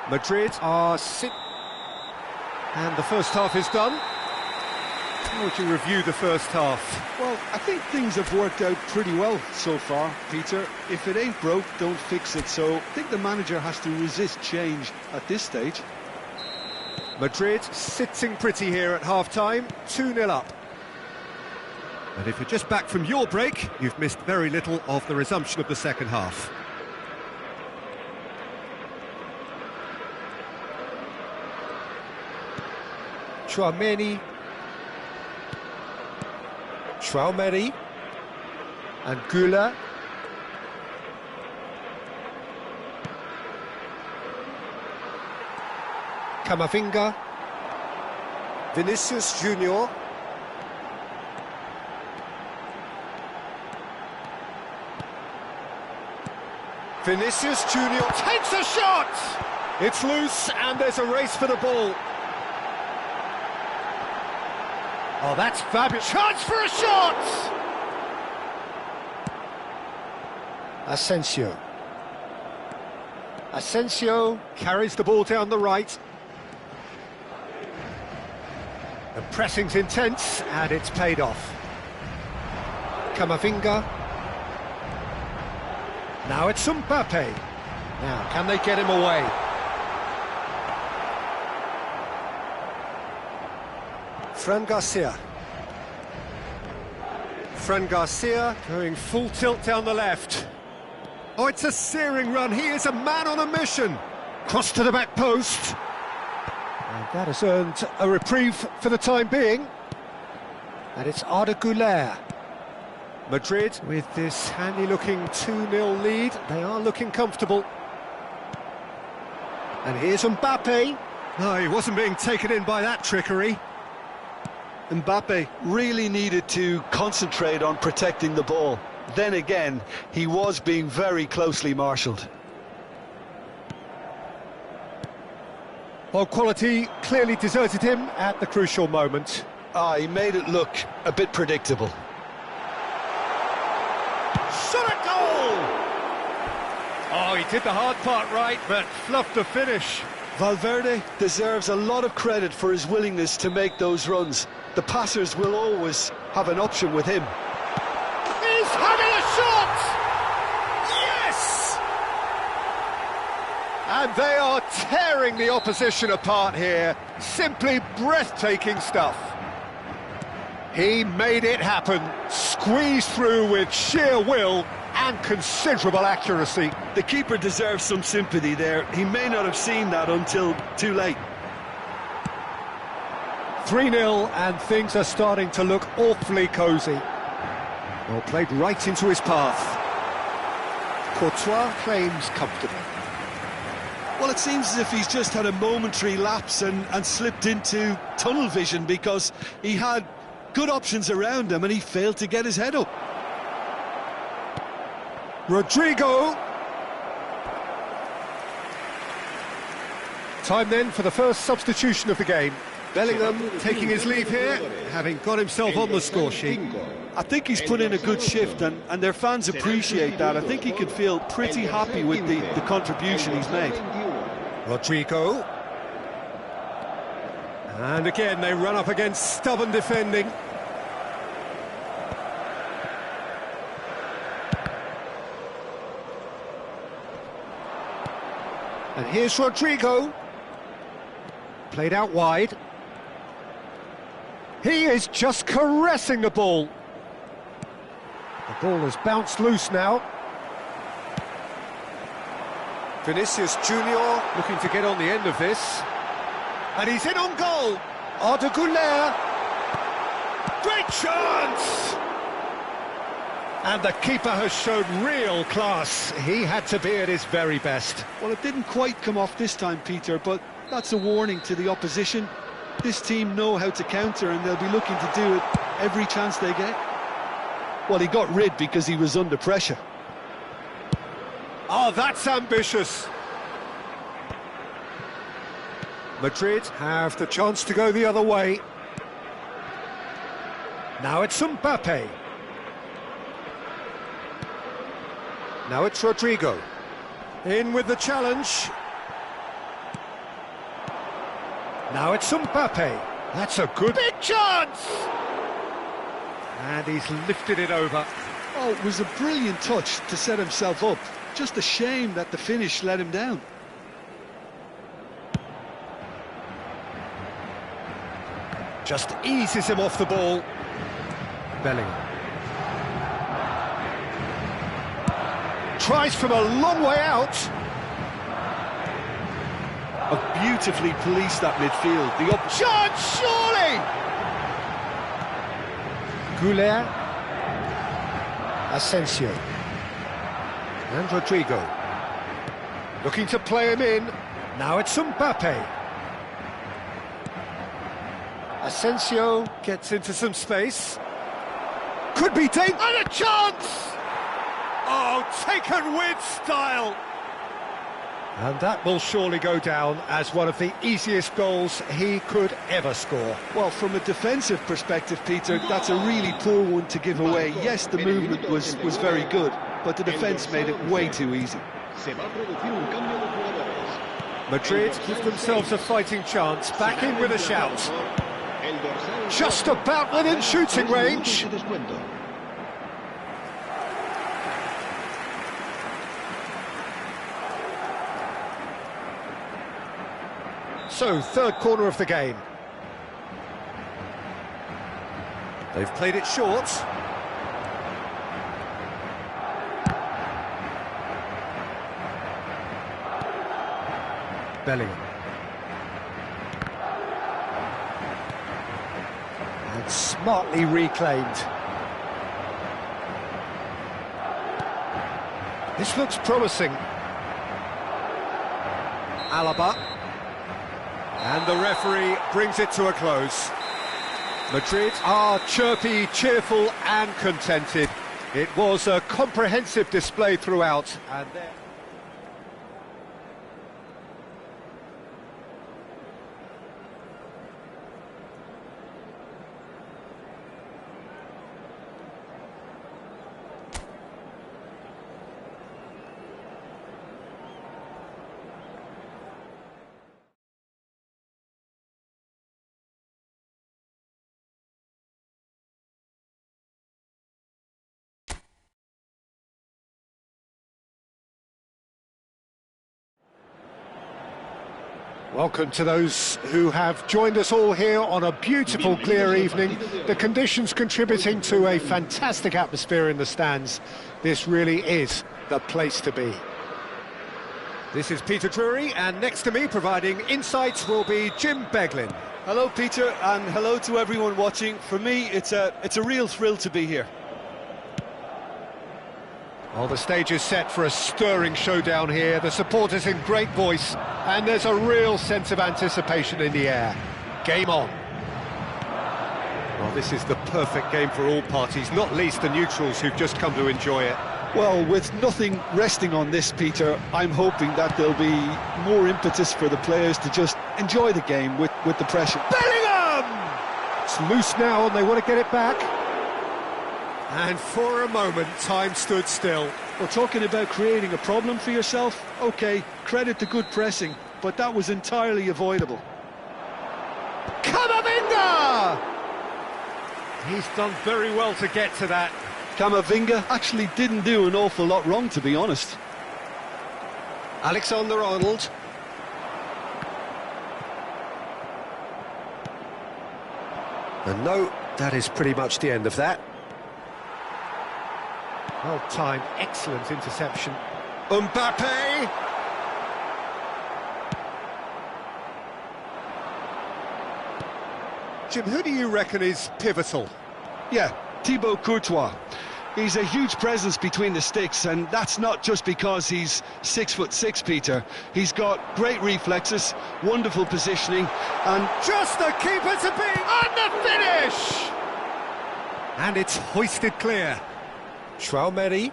S1: Madrid are sit... And the first half is done. How would you review the first half?
S2: Well, I think things have worked out pretty well so far, Peter. If it ain't broke, don't fix it. So I think the manager has to resist change at this stage.
S1: Madrid sitting pretty here at half-time, 2-0 up. And if you're just back from your break, you've missed very little of the resumption of the second half. Tchouaméni. And Gula. Camavinga. Vinicius Junior. Vinicius Junior takes a shot! It's loose and there's a race for the ball. Oh, that's fabulous. Chance for a shot! Asensio. Asensio carries the ball down the right. The pressing's intense, and it's paid off. Camavinga. Now it's Mbappe. Now, can they get him away? Fran Garcia. Fran Garcia going full tilt down the left. Oh, it's a searing run. He is a man on a mission. Cross to the back post. And that has earned a reprieve for the time being. And it's Arda Güler. Madrid, with this handy-looking 2-0 lead, they are looking comfortable. And here's Mbappe. No, he wasn't being taken in by that trickery.
S4: Mbappe really needed to concentrate on protecting the ball. Then again, he was being very closely marshalled.
S1: Well, quality clearly deserted him at the crucial moment.
S4: He made it look a bit predictable.
S1: Shot at goal! Oh, he did the hard part right, but fluffed the finish.
S4: Valverde deserves a lot of credit for his willingness to make those runs. The passers will always have an option with him.
S1: He's having a shot! Yes! And they are tearing the opposition apart here. Simply breathtaking stuff. He made it happen, squeezed through with sheer will and considerable accuracy.
S2: The keeper deserves some sympathy there. He may not have seen that until too late.
S1: 3-0 and things are starting to look awfully cosy. Well, played right into his path. Courtois claims comfortable.
S2: Well, it seems as if he's just had a momentary lapse and slipped into tunnel vision, because he had good options around him and he failed to get his head up.
S1: Rodrigo. Time then for the first substitution of the game. Bellingham taking his leave here, having got himself on the score sheet.
S2: I think he's put in a good shift, and their fans appreciate that. I think he can feel pretty happy with the contribution he's made.
S1: Rodrigo. And again, they run up against stubborn defending. And here's Rodrigo. Played out wide. He is just caressing the ball. The ball has bounced loose now. Vinicius Junior looking to get on the end of this. And he's in on goal. Arda Güler. Great chance! And the keeper has shown real class. He had to be at his very best.
S2: Well, it didn't quite come off this time, Peter, but that's a warning to the opposition. This team know how to counter, and they'll be looking to do it every chance they get. Well, he got rid because he was under pressure.
S1: Oh, that's ambitious. Madrid have the chance to go the other way. Now it's Mbappe. Now it's Rodrigo. In with the challenge. Now it's Mbappe. That's a good big chance! And he's lifted it over.
S2: Oh, it was a brilliant touch to set himself up. Just a shame that the finish let him down.
S1: Just eases him off the ball. Bellingham. Tries from a long way out.
S2: Beautifully policed that midfield. The
S1: Chance, surely! Güler. Asensio. And Rodrigo. Looking to play him in. Now it's Mbappe. Asensio gets into some space. Could be dangerous. And a chance! Oh, taken with style. And that will surely go down as one of the easiest goals he could ever score.
S2: Well, from a defensive perspective, Peter, that's a really poor one to give away. Yes, the movement was very good, but the defence made it way too easy.
S1: Madrid give themselves a fighting chance, back in with a shout. Just about within shooting range. So, third corner of the game. They've played it short. Bellingham. And smartly reclaimed. This looks promising. Alaba. And the referee brings it to a close. Madrid are chirpy, cheerful and contented. It was a comprehensive display throughout. And there... Welcome to those who have joined us all here on a beautiful, clear evening. The conditions contributing to a fantastic atmosphere in the stands. This really is the place to be. This is Peter Drury, and next to me providing insights will be Jim Beglin.
S2: Hello, Peter, and hello to everyone watching. For me, it's a real thrill to be here.
S1: Well, the stage is set for a stirring showdown here. The supporters in great voice, and there's a real sense of anticipation in the air. Game on. Well, this is the perfect game for all parties, not least the neutrals who've just come to enjoy it.
S2: Well, with nothing resting on this, Peter, I'm hoping that there'll be more impetus for the players to just enjoy the game with the pressure.
S1: Bellingham! It's loose now, and they want to get it back. And for a moment, time stood still.
S2: Well, talking about creating a problem for yourself, OK, credit the good pressing, but that was entirely avoidable.
S1: Camavinga! He's done very well to get to that.
S2: Camavinga actually didn't do an awful lot wrong, to be honest.
S1: Alexander-Arnold. And no, that is pretty much the end of that. Well timed, excellent interception. Mbappe! Jim, who do you reckon is pivotal?
S2: Yeah, Thibaut Courtois. He's a huge presence between the sticks, and that's not just because he's 6'6", Peter. He's got great reflexes, wonderful positioning, and
S1: just the keeper to beat, and the finish! And it's hoisted clear. Traoré.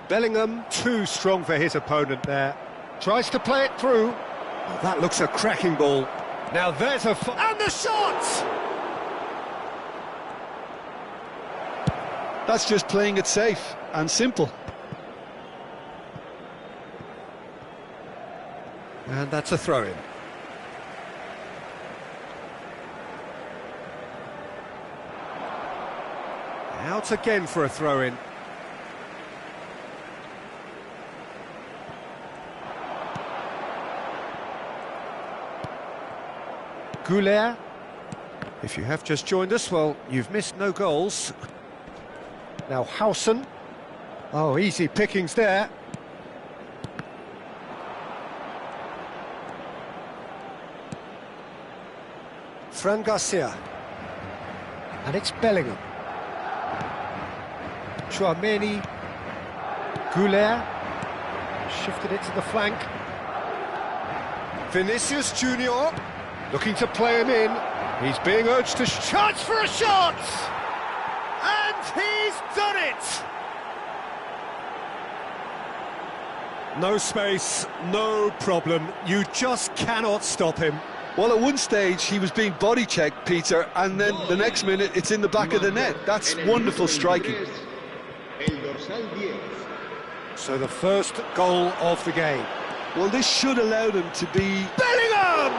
S1: Bellingham, too strong for his opponent there. Tries to play it through. Oh, that looks a cracking ball. Now there's a... and the shot!
S2: that's just playing it safe and simple.
S1: And that's a throw-in. Out again for a throw-in. Goulet. If you have just joined us, well, you've missed no goals. Now Howson. Oh, easy pickings there. Fran Garcia. And it's Bellingham. Chouameni. Goulet. Shifted it to the flank. Vinicius Junior. Looking to play him in. He's being urged to charge for a shot! And he's done it! No space, no problem. You just cannot stop him.
S2: Well, at one stage he was being body checked, Peter, and then the next minute it's in the back of the net. That's wonderful striking.
S1: So the first goal of the game.
S2: Well, this should allow them to be...
S1: Bellingham!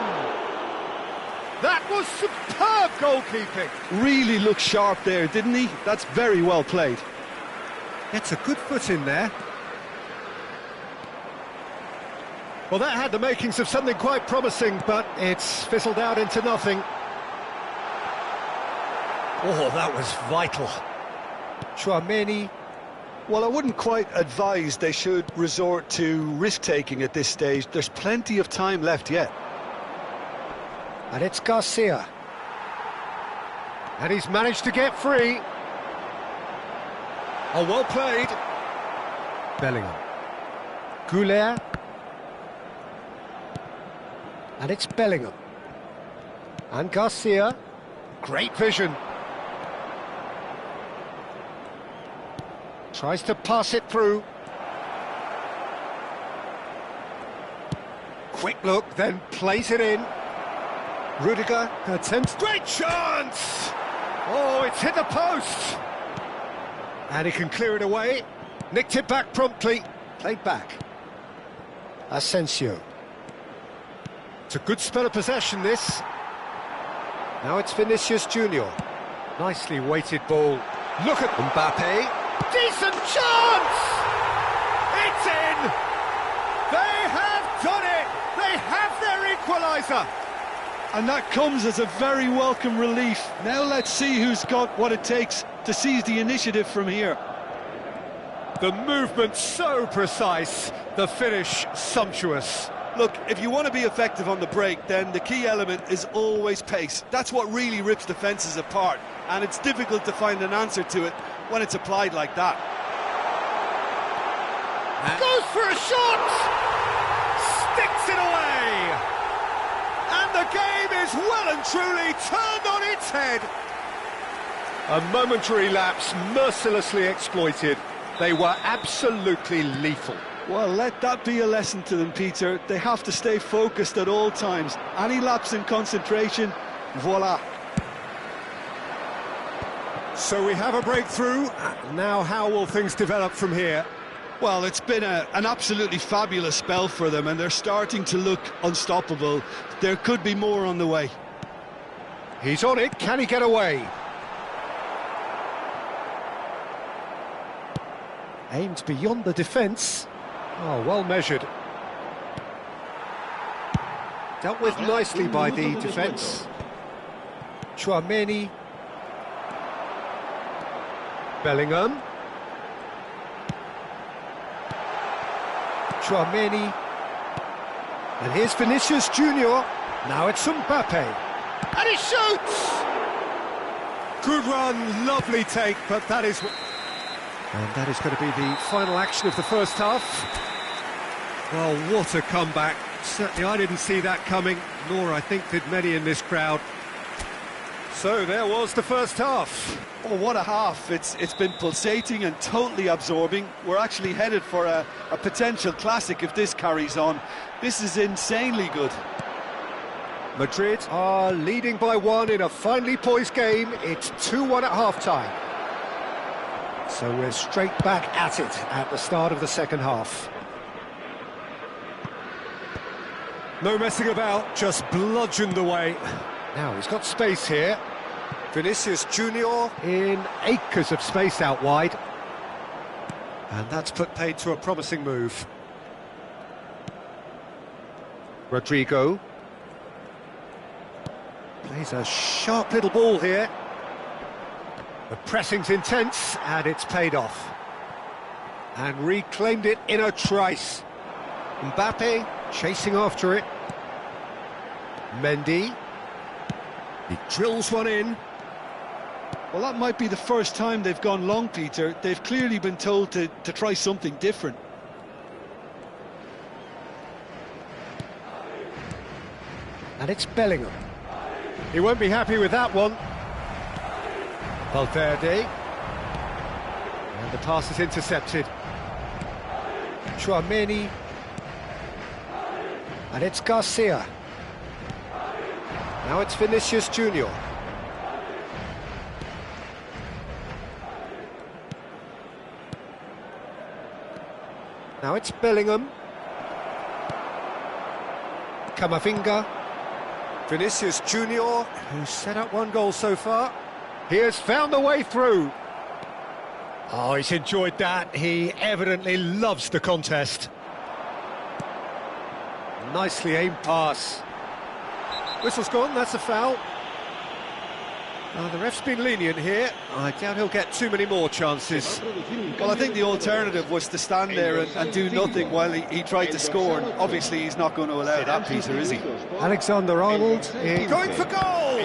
S1: That was superb goalkeeping.
S2: Really looked sharp there, didn't he? That's very well played.
S1: It's a good foot in there. Well, that had the makings of something quite promising, but it's fizzled out into nothing. Oh, that was vital. Chouameni.
S2: Well, I wouldn't quite advise they should resort to risk-taking at this stage. There's plenty of time left yet.
S1: And it's Garcia. And he's managed to get free. Oh, well played. Bellingham. Goulet. And it's Bellingham. And Garcia. Great vision. Tries to pass it through. Quick look, then plays it in. Rudiger attempts... Great chance! Oh, it's hit the post! And he can clear it away. Nicked it back promptly. Played back. Asensio. It's a good spell of possession, this. Now it's Vinicius Junior. Nicely weighted ball. Look at Mbappe. Decent chance! It's in! They have done it! They have their equaliser!
S2: And that comes as a very welcome relief. Now let's see who's got what it takes to seize the initiative from here.
S1: The movement so precise, the finish sumptuous.
S2: Look, if you want to be effective on the break, then the key element is always pace. That's what really rips defences apart, and it's difficult to find an answer to it when it's applied like that.
S1: Goes for a shot! Sticks it away! And the game is well and truly turned on its head. A momentary lapse mercilessly exploited. They were absolutely lethal.
S2: Well, let that be a lesson to them, Peter. They have to stay focused at all times. Any lapse in concentration, voila.
S1: So we have a breakthrough. Now how will things develop from here?
S2: Well, it's been an absolutely fabulous spell for them, and they're starting to look unstoppable. There could be more on the way.
S1: He's on it. Can he get away? Aimed beyond the defence. Oh, well measured. Dealt with nicely by the defence. Tchouaméni. Bellingham. Tchouaméni. And here's Vinicius Junior. Now it's Mbappe. And he shoots! Good run, lovely take, but that is... And that is going to be the final action of the first half. Well, what a comeback. Certainly I didn't see that coming, nor I think did many in this crowd. So there was the first half.
S2: Oh, what a half. It's been pulsating and totally absorbing. We're actually headed for a potential classic if this carries on. This is insanely good.
S1: Madrid are leading by 1 in a finely poised game. It's 2-1 at half-time. So we're straight back at it at the start of the second half. No messing about, just bludgeoned away. Now he's got space here. Vinicius Junior in acres of space out wide. And that's put paid to a promising move. Rodrigo. Plays a sharp little ball here. The pressing's intense, and it's paid off. And reclaimed it in a trice. Mbappe chasing after it. Mendy. He drills one in.
S2: Well, that might be the first time they've gone long, Peter. They've clearly been told to try something different.
S1: And it's Bellingham. He won't be happy with that one. Valverde. And the pass is intercepted. Tchouaméni. And it's Garcia. Now it's Vinicius Junior. Now it's Bellingham. Camavinga. Vinicius Junior, who's set up 1 goal so far. He has found the way through. Oh, he's enjoyed that. He evidently loves the contest. Nicely aimed pass. Whistle's gone, that's a foul. The ref's been lenient here. I doubt he'll get too many more chances.
S2: Well, I think the alternative was to stand there and do nothing while he tried to score. And obviously, he's not going to allow that, Peter, is he?
S1: Alexander-Arnold going for goal!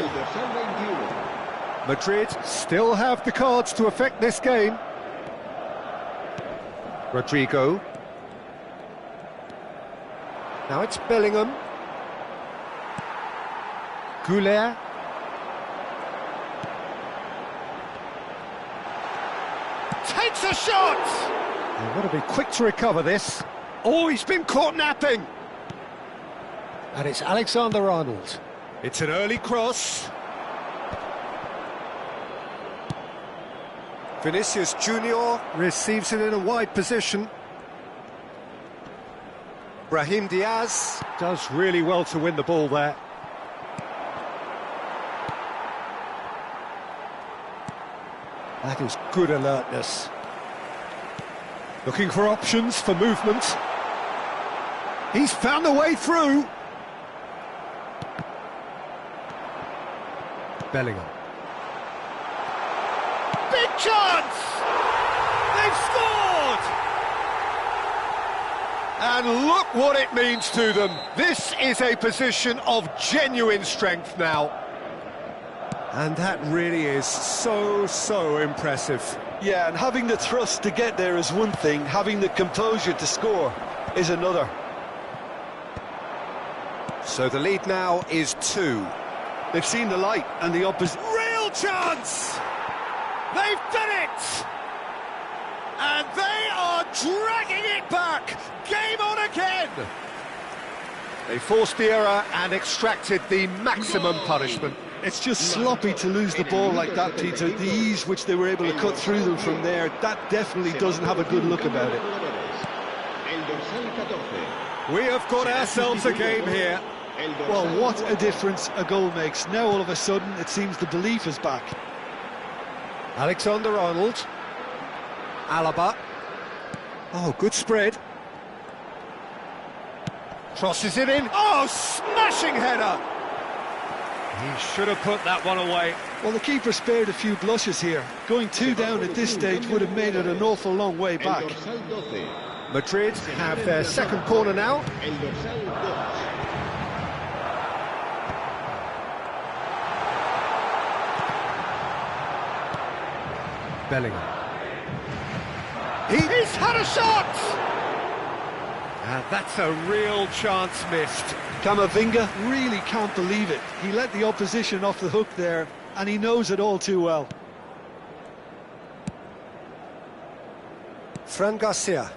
S1: Madrid still have the cards to affect this game. Rodrigo. Now it's Bellingham. Goulet. Takes a shot! They've got to be quick to recover this. Oh, he's been caught napping! And it's Alexander-Arnold. It's an early cross. Vinicius Junior receives it in a wide position. Brahim Diaz does really well to win the ball there. That is good alertness. Looking for options for movement. He's found a way through. Bellingham. Big chance! They've scored! And look what it means to them. This is a position of genuine strength now. And that really is so impressive.
S2: Yeah, and having the thrust to get there is one thing, having the composure to score is another.
S1: So the lead now is 2.
S2: They've seen the light and the opposite.
S1: Real chance! They've done it! And they are dragging it back! Game on again! They forced the error and extracted the maximum punishment.
S2: It's just sloppy to lose the ball like that, Peter. The ease which they were able to cut through them from there, that definitely doesn't have a good look about it.
S1: We have got ourselves a game here.
S2: Well, what a difference a goal makes. Now all of a sudden it seems the belief is back.
S1: Alexander-Arnold. Alaba. Oh, good spread. Crosses it in. Oh, smashing header! He should have put that one away.
S2: Well, the keeper spared a few blushes here. Going 2 down at this stage would have made it an awful long way back.
S1: Madrid have their second corner now. Bellingham. He's had a shot! And that's a real chance missed.
S2: Camavinga really can't believe it. He let the opposition off the hook there, and he knows it all too well.
S1: Fran Garcia.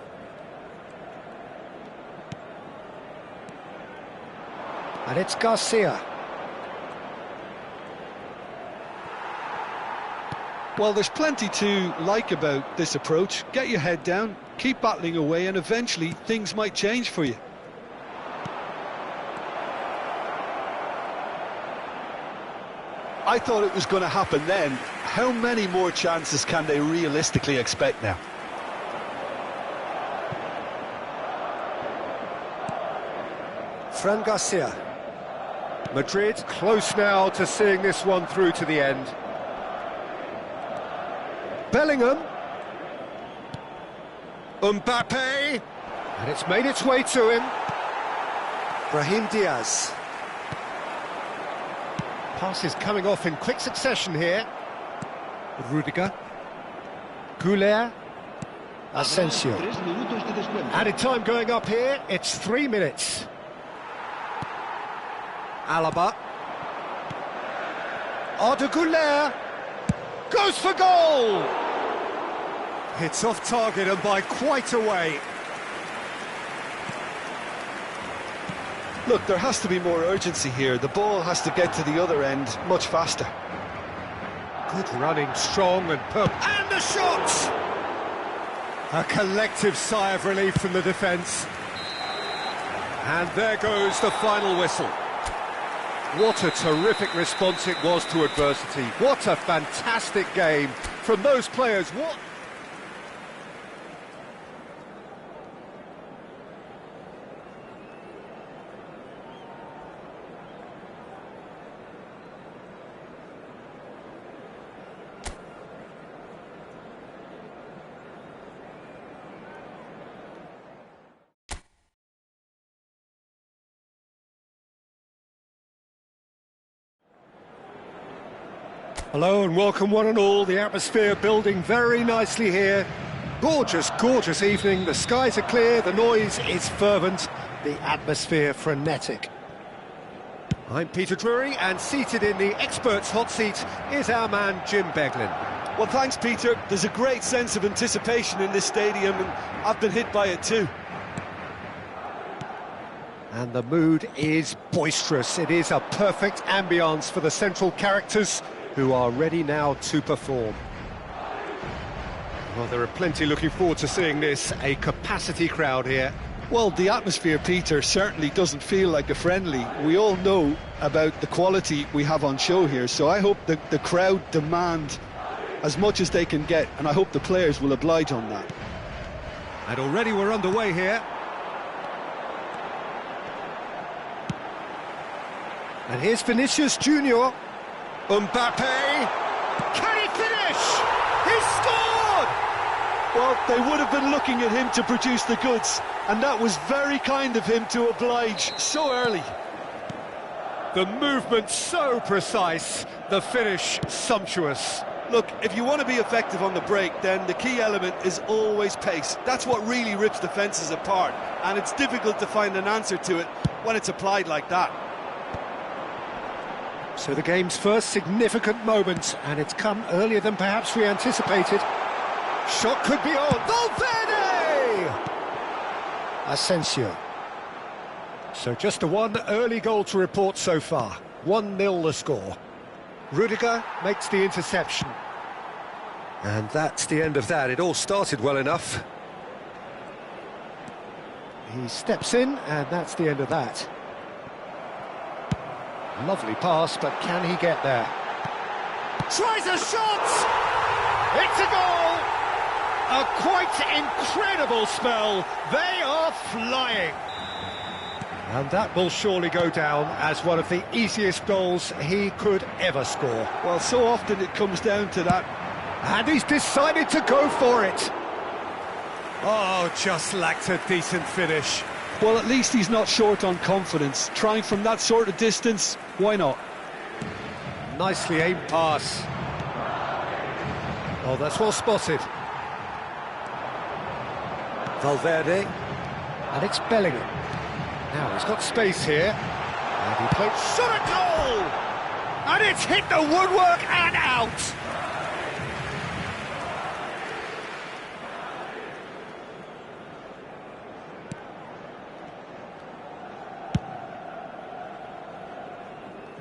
S1: And it's Garcia.
S2: Well, there's plenty to like about this approach. Get your head down, keep battling away, and eventually things might change for you.
S4: I thought it was going to happen then. How many more chances can they realistically expect now?
S1: Fran Garcia. Madrid close now to seeing this one through to the end. Bellingham. Mbappe. And it's made its way to him. Brahim Diaz. Passes coming off in quick succession here. Rudiger. Goulet. Asensio. Added time going up here. It's 3 minutes. Alaba. Arda Goulet. Goes for goal! It's off target and by quite a way.
S2: Look, there has to be more urgency here. The ball has to get to the other end much faster.
S1: Good running, strong and perfect. And the shot! A collective sigh of relief from the defence. And there goes the final whistle. What a terrific response it was to adversity. What a fantastic game from those players. What... Hello and welcome one and all. The atmosphere building very nicely here. Gorgeous, gorgeous evening. The skies are clear, the noise is fervent, the atmosphere frenetic. I'm Peter Drury, and seated in the experts' hot seat is our man Jim Beglin.
S2: Well, thanks, Peter. There's a great sense of anticipation in this stadium, and I've been hit by it too.
S1: And the mood is boisterous. It is a perfect ambience for the central characters, who are ready now to perform. Well, there are plenty looking forward to seeing this, a capacity crowd here.
S2: Well, the atmosphere, Peter, certainly doesn't feel like a friendly. We all know about the quality we have on show here, so I hope that the crowd demand as much as they can get, and I hope the players will oblige on that.
S1: And already we're underway here. And here's Vinicius Junior. Mbappe, can he finish? He scored!
S2: Well, they would have been looking at him to produce the goods, and that was very kind of him to oblige so early.
S1: The movement so precise, the finish sumptuous.
S2: Look, if you want to be effective on the break, then the key element is always pace. That's what really rips defences apart, and it's difficult to find an answer to it when it's applied like that.
S1: So the game's first significant moment, and it's come earlier than perhaps we anticipated. Shot could be on. Valverde! Asensio. So just a one early goal to report so far. 1-0 the score. Rudiger makes the interception. And that's the end of that. It all started well enough. He steps in, and that's the end of that. Lovely pass, but can he get there? Tries a shot! It's a goal! A quite incredible spell. They are flying. And that will surely go down as one of the easiest goals he could ever score.
S2: Well, so often it comes down to that.
S1: And he's decided to go for it. Oh, just lacked a decent finish.
S2: Well, at least he's not short on confidence. Trying from that sort of distance, why not?
S1: Nicely aimed pass. Oh, that's well spotted. Valverde. And it's Bellingham. Now he's got space here. And he plays shot at goal! And it's hit the woodwork and out!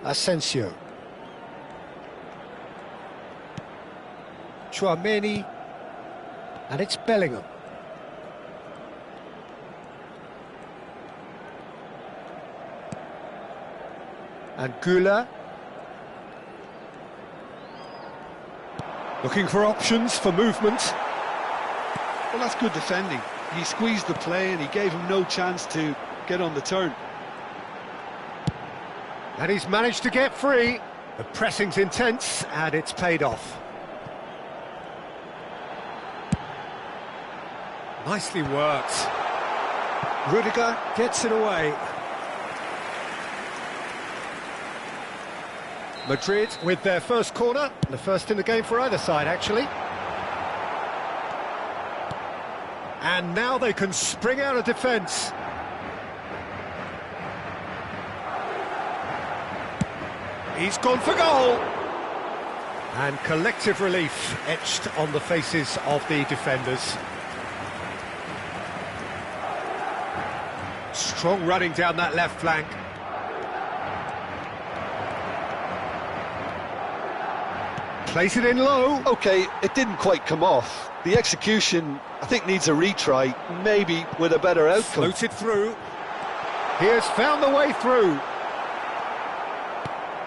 S1: Asensio. Tchouaméni. And it's Bellingham. And Güler. Looking for options for movement.
S2: Well, that's good defending. He squeezed the play and he gave him no chance to get on the turn.
S1: And he's managed to get free. The pressing's intense and it's paid off. Nicely worked. Rudiger gets it away. Madrid with their first corner, the first in the game for either side, actually. And now they can spring out of defence. He's gone for goal. And collective relief etched on the faces of the defenders. Strong running down that left flank. Place it in low.
S4: OK, it didn't quite come off. The execution, I think, needs a retry, maybe with a better outcome.
S1: Floated through. He has found the way through.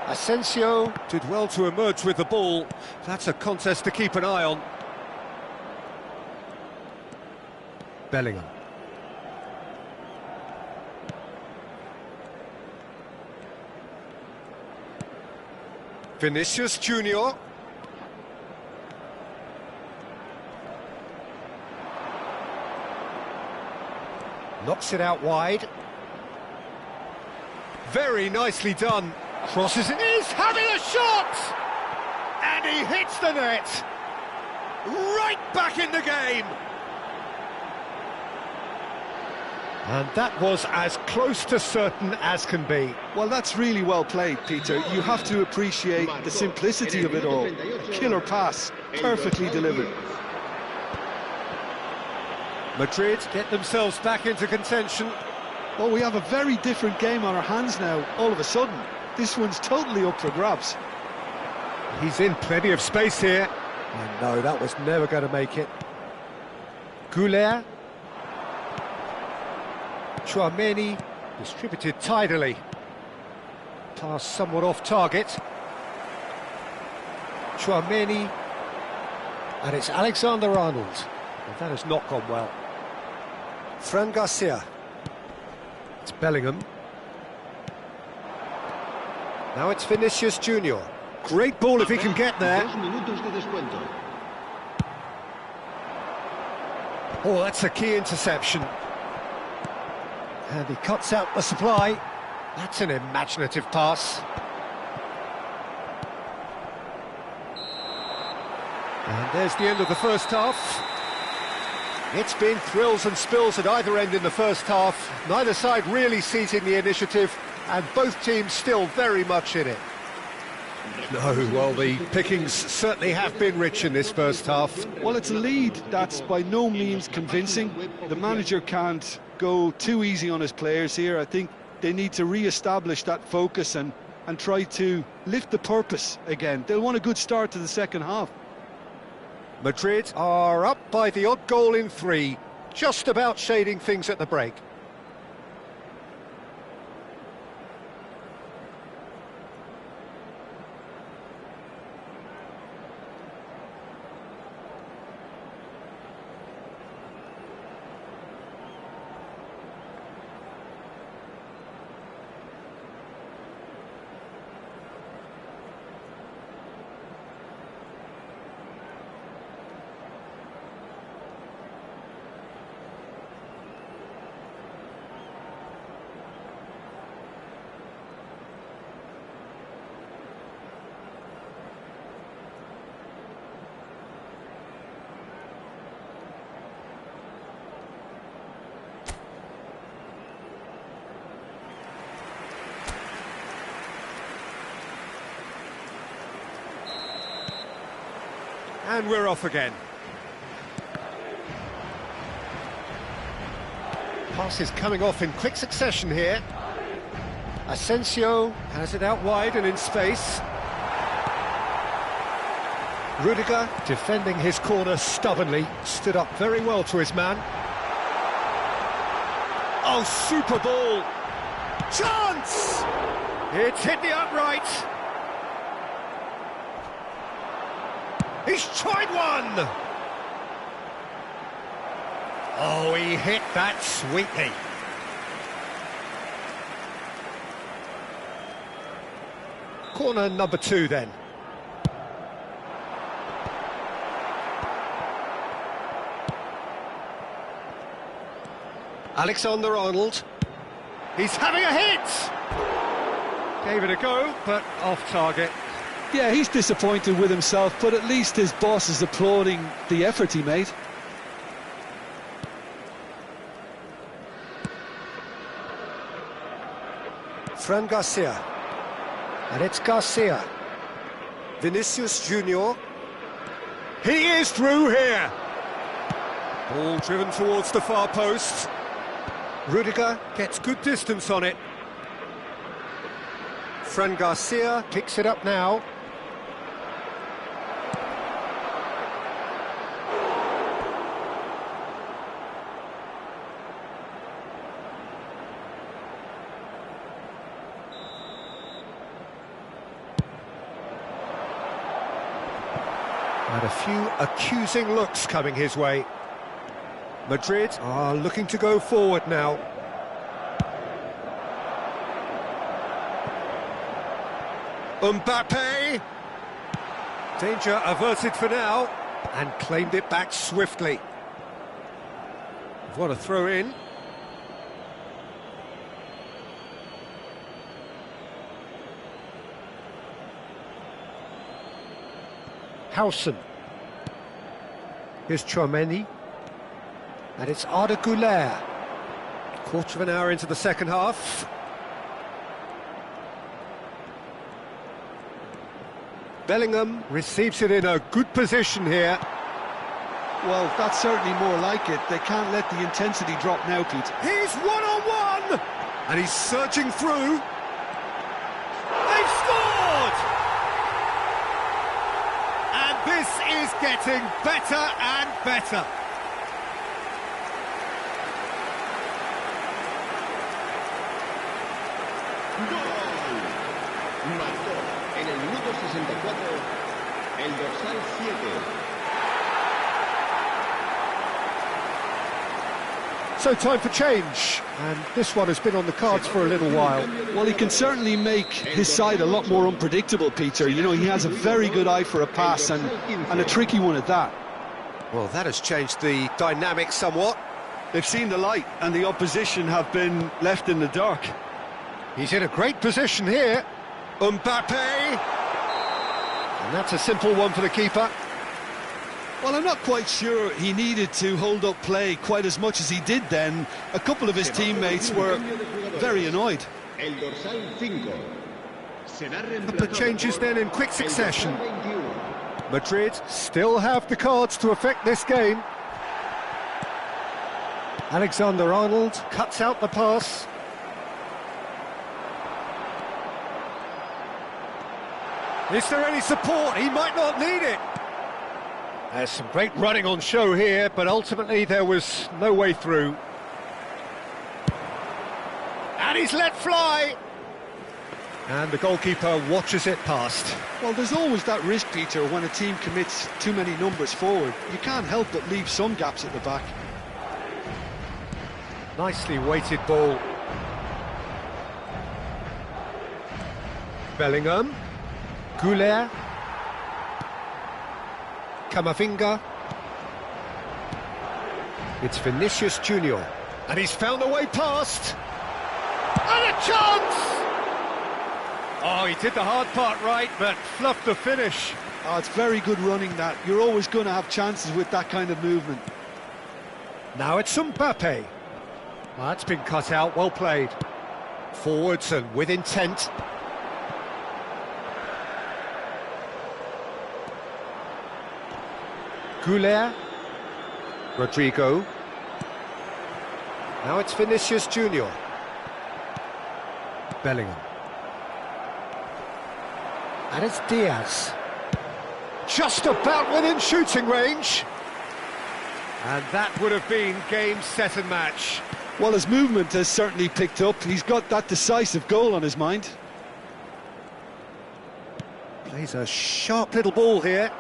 S1: Asensio did well to emerge with the ball. That's a contest to keep an eye on. Bellingham. Vinicius Junior. Knocks it out wide. Very nicely done. Crosses it. He's having a shot! And he hits the net. Right back in the game. And that was as close to certain as can be.
S2: Well, that's really well played, Peter. You have to appreciate the simplicity of it all. A killer pass, perfectly delivered.
S1: Madrid get themselves back into contention.
S2: Well, we have a very different game on our hands now, all of a sudden. This one's totally up for grabs.
S1: He's in plenty of space here. And no, that was never going to make it. Güler. Tchouaméni distributed tidily. Pass somewhat off target. Tchouaméni. And it's Alexander-Arnold. Well, that has not gone well. Fran Garcia. It's Bellingham. Now it's Vinicius Junior. Great ball if he can get there. Oh, that's a key interception. And he cuts out the supply. That's an imaginative pass. And there's the end of the first half. It's been thrills and spills at either end in the first half. Neither side really seizing the initiative, and both teams still very much in it. No, well, the pickings certainly have been rich in this first half.
S2: Well, it's a lead that's by no means convincing. The manager can't go too easy on his players here. I think they need to re-establish that focus and try to lift the purpose again. They'll want a good start to the second half.
S1: Madrid are up by the odd goal in 3, just about shading things at the break. And we're off again. Passes coming off in quick succession here. Asensio has it out wide and in space. Rudiger, defending his corner stubbornly, stood up very well to his man. Oh, super ball! Chance! It's hit the upright. He's tried one! Oh, he hit that sweetly. Corner number 2 then. Alexander-Arnold. He's having a hit! Gave it a go, but off target.
S4: Yeah, he's disappointed with himself, but at least his boss is applauding the effort he made.
S1: Fran Garcia. And it's Garcia. Vinicius Junior. He is through here. Ball driven towards the far post. Rudiger gets good distance on it. Fran Garcia picks it up now. And a few accusing looks coming his way. Madrid are looking to go forward now. Mbappe! Danger averted for now, and claimed it back swiftly. What a throw in. Howson. Here's Chouameni. And it's Arda Güler. Quarter of an hour into the second half. Bellingham receives it in a good position here.
S2: Well, that's certainly more like it. They can't let the intensity drop now, Pete.
S1: He's one-on-one! And he's surging through. They've scored! And this is getting better and better.
S3: Marcó en el minuto 64 el dorsal 7.
S1: So time for change, and this one has been on the cards for a little while.
S2: Well, he can certainly make his side a lot more unpredictable, Peter. You know, he has a very good eye for a pass and a tricky one at that.
S1: Well, that has changed the dynamic somewhat.
S2: They've seen the light and the opposition have been left in the dark.
S1: He's in a great position here. Mbappe! And that's a simple one for the keeper.
S2: Well, I'm not quite sure he needed to hold up play quite as much as he did then. A couple of his teammates were very annoyed.
S3: El dorsal 5.
S1: Couple of changes then in quick succession. Madrid still have the cards to affect this game. Alexander-Arnold cuts out the pass. Is there any support? He might not need it. There's some great running on show here, but ultimately there was no way through. And he's let fly. And the goalkeeper watches it past.
S2: Well, there's always that risk, Peter, when a team commits too many numbers forward. You can't help but leave some gaps at the back.
S1: Nicely weighted ball. Bellingham. Güler. Camavinga. It's Vinicius Junior. And he's found a way past. And a chance! Oh, he did the hard part right, but fluffed the finish.
S2: Oh, it's very good running, that. You're always going to have chances with that kind of movement.
S1: Now it's Mbappe. Well, that's been cut out, well played. Forwards and with intent. Goulet. Rodrigo. Now it's Vinicius Junior. Bellingham. And it's Diaz. Just about within shooting range. And that would have been game, set and match.
S2: Well, his movement has certainly picked up. He's got that decisive goal on his mind.
S1: Plays a sharp little ball here.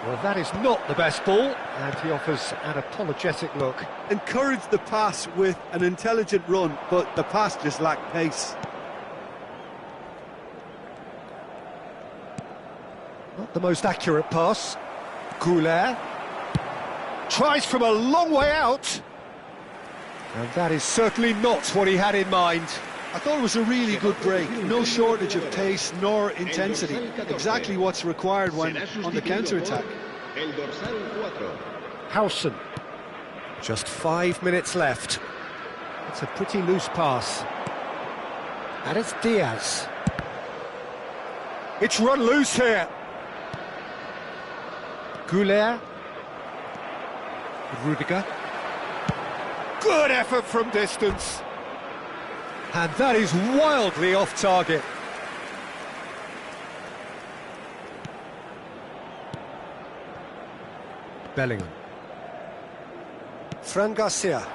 S1: Well, that is not the best ball, and he offers an apologetic look.
S2: Encouraged the pass with an intelligent run, but the pass just lacked pace.
S1: Not the most accurate pass. Goulet tries from a long way out. And that is certainly not what he had in mind.
S2: I thought it was a really good break. No shortage of pace nor intensity. Exactly what's required when on the counter-attack.
S1: Howson. Just 5 minutes left. It's a pretty loose pass. And it's Diaz. It's run loose here. Goulet. Rudiger. Good effort from distance. And that is wildly off target. Bellingham. Fran Garcia.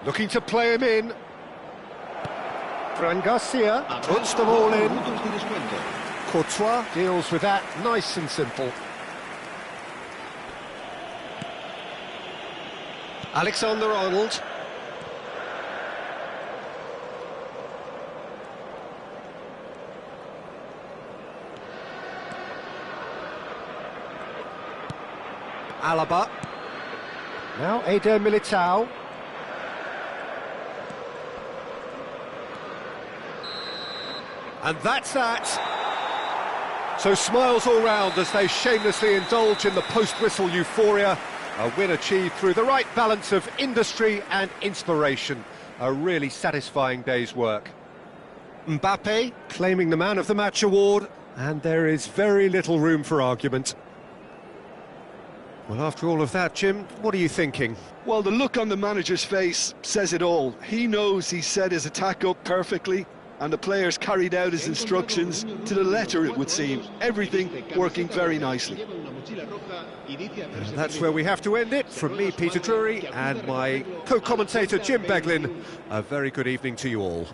S1: Looking to play him in. Fran Garcia puts them all in. Courtois deals with that nice and simple. Alexander-Arnold. Alaba. Now Eder Militao. And that's that. So smiles all round as they shamelessly indulge in the post-whistle euphoria. A win achieved through the right balance of industry and inspiration. A really satisfying day's work. Mbappe claiming the Man of the Match award, and there is very little room for argument. Well, after all of that, Jim, what are you thinking?
S2: Well, the look on the manager's face says it all. He knows he set his attack up perfectly, and the players carried out his instructions to the letter, it would seem. Everything working very nicely.
S1: And that's where we have to end it. From me, Peter Drury, and my co-commentator, Jim Beglin, a very good evening to you all.